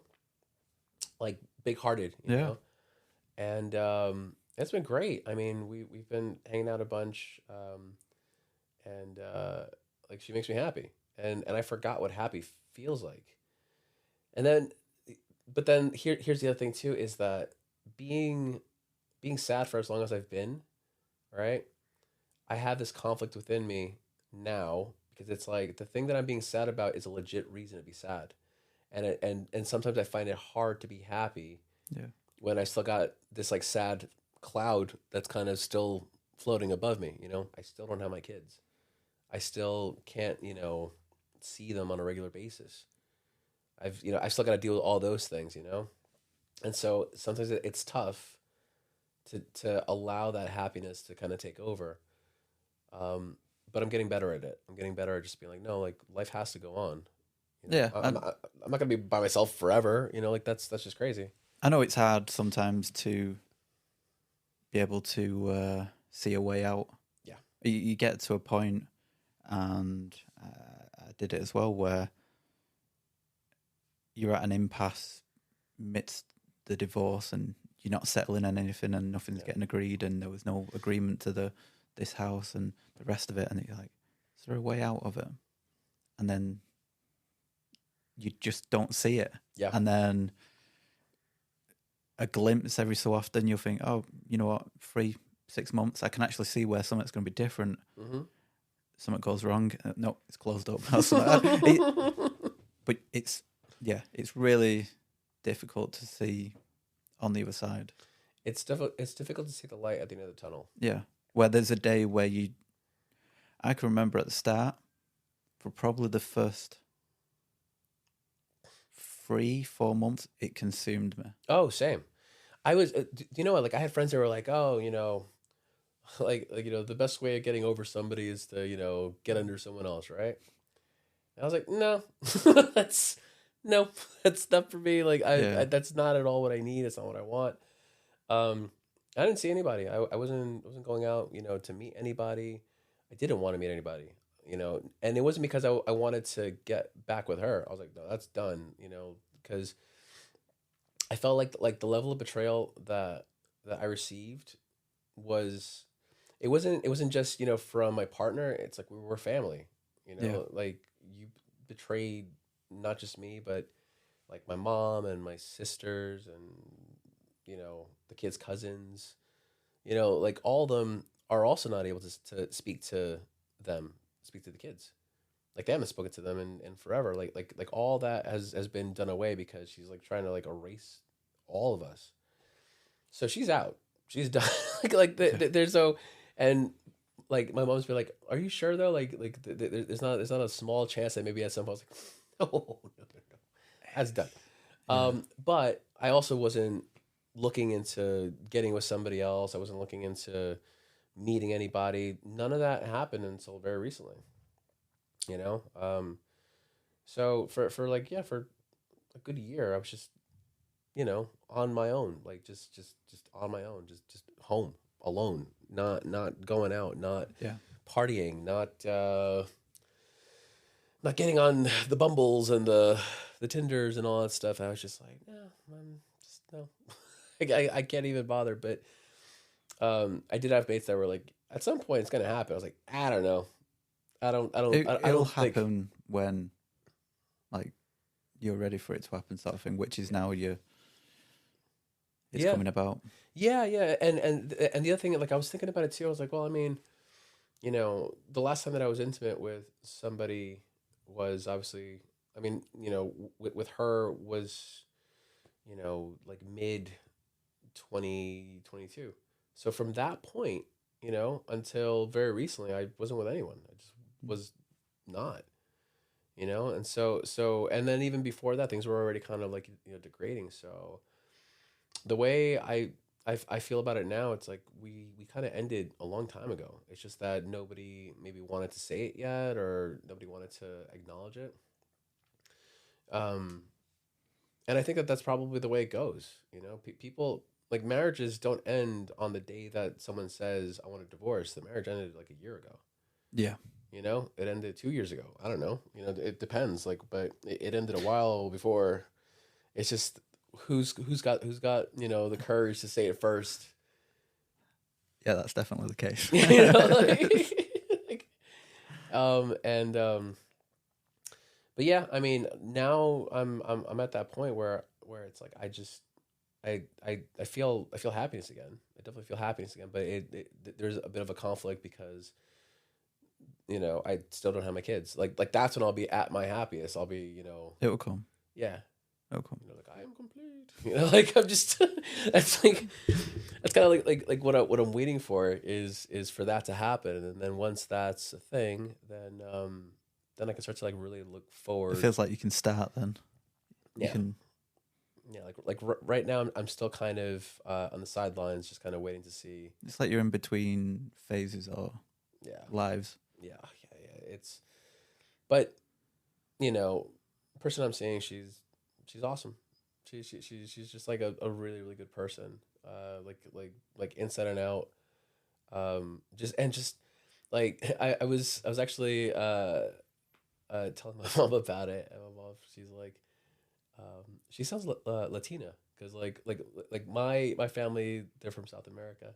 [SPEAKER 2] like big hearted, you
[SPEAKER 1] Yeah.
[SPEAKER 2] know. And it's been great. I mean, we've been hanging out a bunch, and like, she makes me happy, and I forgot what happy feels like. And then, but then here's the other thing too, is that being sad for as long as I've been, right? I have this conflict within me now, because it's like the thing that I'm being sad about is a legit reason to be sad, and sometimes I find it hard to be happy
[SPEAKER 1] Yeah.
[SPEAKER 2] when I still got this like sad cloud that's kind of still floating above me. You know, I still don't have my kids. I still can't, see them on a regular basis. I still got to deal with all those things. And so sometimes it's tough to allow that happiness to kind of take over. But I'm getting better at it. I'm getting better at just being like, no, like life has to go on.
[SPEAKER 1] Yeah,
[SPEAKER 2] I'm not gonna be by myself forever. Like that's just crazy.
[SPEAKER 1] I know it's hard sometimes to be able to see a way out.
[SPEAKER 2] Yeah.
[SPEAKER 1] You get to a point, and I did it as well, where you're at an impasse amidst the divorce, and you're not settling on anything, and nothing's getting agreed, and there was no agreement to this house and the rest of it, and you're like, is there a way out of it? And then you just don't see it.
[SPEAKER 2] Yeah.
[SPEAKER 1] And then a glimpse every so often, you'll think, oh, you know what, 3-6 months, I can actually see where something's going to be different.
[SPEAKER 2] Mm-hmm.
[SPEAKER 1] Something goes wrong. No, it's closed up. But it's really difficult to see on the other side.
[SPEAKER 2] It's difficult to see the light at the end of the tunnel.
[SPEAKER 1] Yeah. Where there's a day where I can remember at the start, for probably the first 3-4 months, it consumed me.
[SPEAKER 2] Oh, same. I was, you know what? Like I had friends that were like, oh, like the best way of getting over somebody is to get under someone else, right? And I was like, no, that's not for me. Like I that's not at all what I need. It's not what I want. I didn't see anybody. I wasn't going out, to meet anybody. I didn't want to meet anybody, and it wasn't because I wanted to get back with her. I was like, no, that's done, because I felt like the level of betrayal that I received was, it wasn't just, from my partner. It's like we were family, like you betrayed not just me, but like my mom and my sisters and, the kids' cousins, like all of them are also not able to speak to the kids. Like they haven't spoken to them in forever. Like all that has been done away because she's like trying to like erase all of us. So she's out. She's done. There's no, and like my mom's been like, "Are you sure though? Like there's not a small chance that maybe at some point I was like, no, that's done." But I also wasn't looking into getting with somebody else. I wasn't looking into meeting anybody. None of that happened until very recently. So for for a good year, I was just on my own, like just on my own, just home alone, not going out, not partying, not getting on the Bumbles and the Tinders and all that stuff. I was just like, no. I can't even bother. But I did have mates that were like, at some point it's gonna happen. I was like, I don't know.
[SPEAKER 1] It'll happen when like you're ready for it to happen, sort of thing. Which is now it's coming about.
[SPEAKER 2] Yeah, and the other thing, like I was thinking about it too. I was like, well, I mean, the last time that I was intimate with somebody was obviously, I mean, with her was, like mid 2022. So from that point, until very recently, I wasn't with anyone. I just was not, and so and then even before that, things were already kind of like degrading. So the way I feel about it now, it's like we kind of ended a long time ago. It's just that nobody maybe wanted to say it yet, or nobody wanted to acknowledge it. And I think that that's probably the way it goes. People, like, marriages don't end on the day that someone says, I want a divorce. The marriage ended like a year ago.
[SPEAKER 1] Yeah.
[SPEAKER 2] It ended 2 years ago. I don't know. It depends. Like, but it ended a while before. It's just who's got the courage to say it first.
[SPEAKER 1] Yeah, that's definitely the case.
[SPEAKER 2] But yeah, I mean, now I'm at that point where it's like I feel happiness again. I definitely feel happiness again, but there's a bit of a conflict because I still don't have my kids. Like that's when I'll be at my happiest. I'll be
[SPEAKER 1] it will come.
[SPEAKER 2] Yeah.
[SPEAKER 1] Okay.
[SPEAKER 2] You know, like I am complete. You know, like I'm just. That's like that's kind of like what I'm waiting for is for that to happen, and then once that's a thing, then I can start to like really look
[SPEAKER 1] It
[SPEAKER 2] forward.
[SPEAKER 1] feels like you can start then. You
[SPEAKER 2] Yeah.
[SPEAKER 1] can.
[SPEAKER 2] Yeah, right now I'm still kind of on the sidelines, just kind of waiting to see.
[SPEAKER 1] It's like you're in between phases or
[SPEAKER 2] Yeah,
[SPEAKER 1] lives.
[SPEAKER 2] yeah. It's, but you know, the person I'm seeing, she's awesome. She's just like a really really good person. Like inside and out. Just like I was actually telling my mom about it, and my mom, she's like, she sounds Latina because like my family, they're from South America,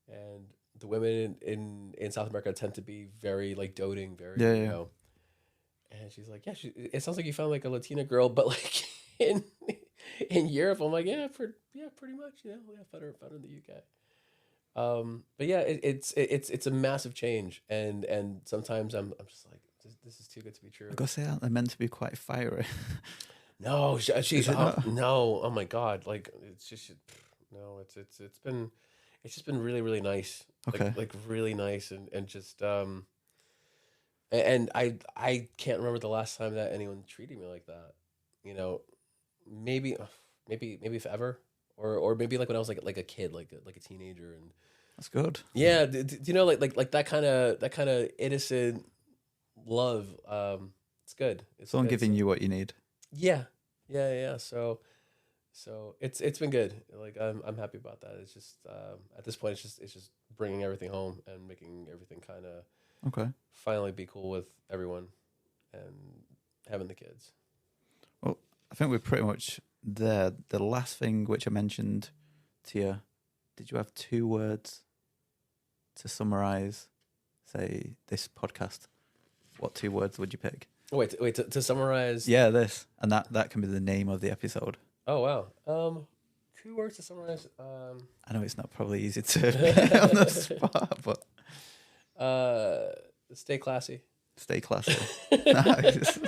[SPEAKER 2] and the women in South America tend to be very like doting, very
[SPEAKER 1] Yeah,
[SPEAKER 2] you
[SPEAKER 1] yeah.
[SPEAKER 2] know. And she's like, yeah, it sounds like you found like a Latina girl, but like in in Europe. I'm like, yeah, pretty much, you know, yeah, found her in the UK. But yeah, it's a massive change, and sometimes I'm just like, this is too good to be true.
[SPEAKER 1] I gotta say, they're meant to be quite fiery.
[SPEAKER 2] No, she's
[SPEAKER 1] Is it not?
[SPEAKER 2] no. Oh my god! Like it's just no. It's just been really really nice.
[SPEAKER 1] Okay.
[SPEAKER 2] Like really nice and just and I can't remember the last time that anyone treated me like that. You know, maybe maybe if ever, or maybe like when I was like a kid, like a teenager, and
[SPEAKER 1] That's good.
[SPEAKER 2] yeah, do you know like that kind of innocent love? It's good. It's
[SPEAKER 1] Someone
[SPEAKER 2] good.
[SPEAKER 1] giving you what you need.
[SPEAKER 2] Yeah, yeah. So it's been good. Like I'm happy about that. It's just at this point it's just bringing everything home and making everything kind of
[SPEAKER 1] Okay.
[SPEAKER 2] finally be cool with everyone and having the kids.
[SPEAKER 1] Well, I think we're pretty much there. The last thing which I mentioned to you, did you have 2 words to summarize, say, this podcast? What 2 words would you pick?
[SPEAKER 2] Wait. To summarize.
[SPEAKER 1] Yeah, this. And that can be the name of the episode.
[SPEAKER 2] Oh wow. 2 words to summarize.
[SPEAKER 1] I know it's not probably easy to get on the spot, but
[SPEAKER 2] Stay classy.
[SPEAKER 1] stay classy. Nice.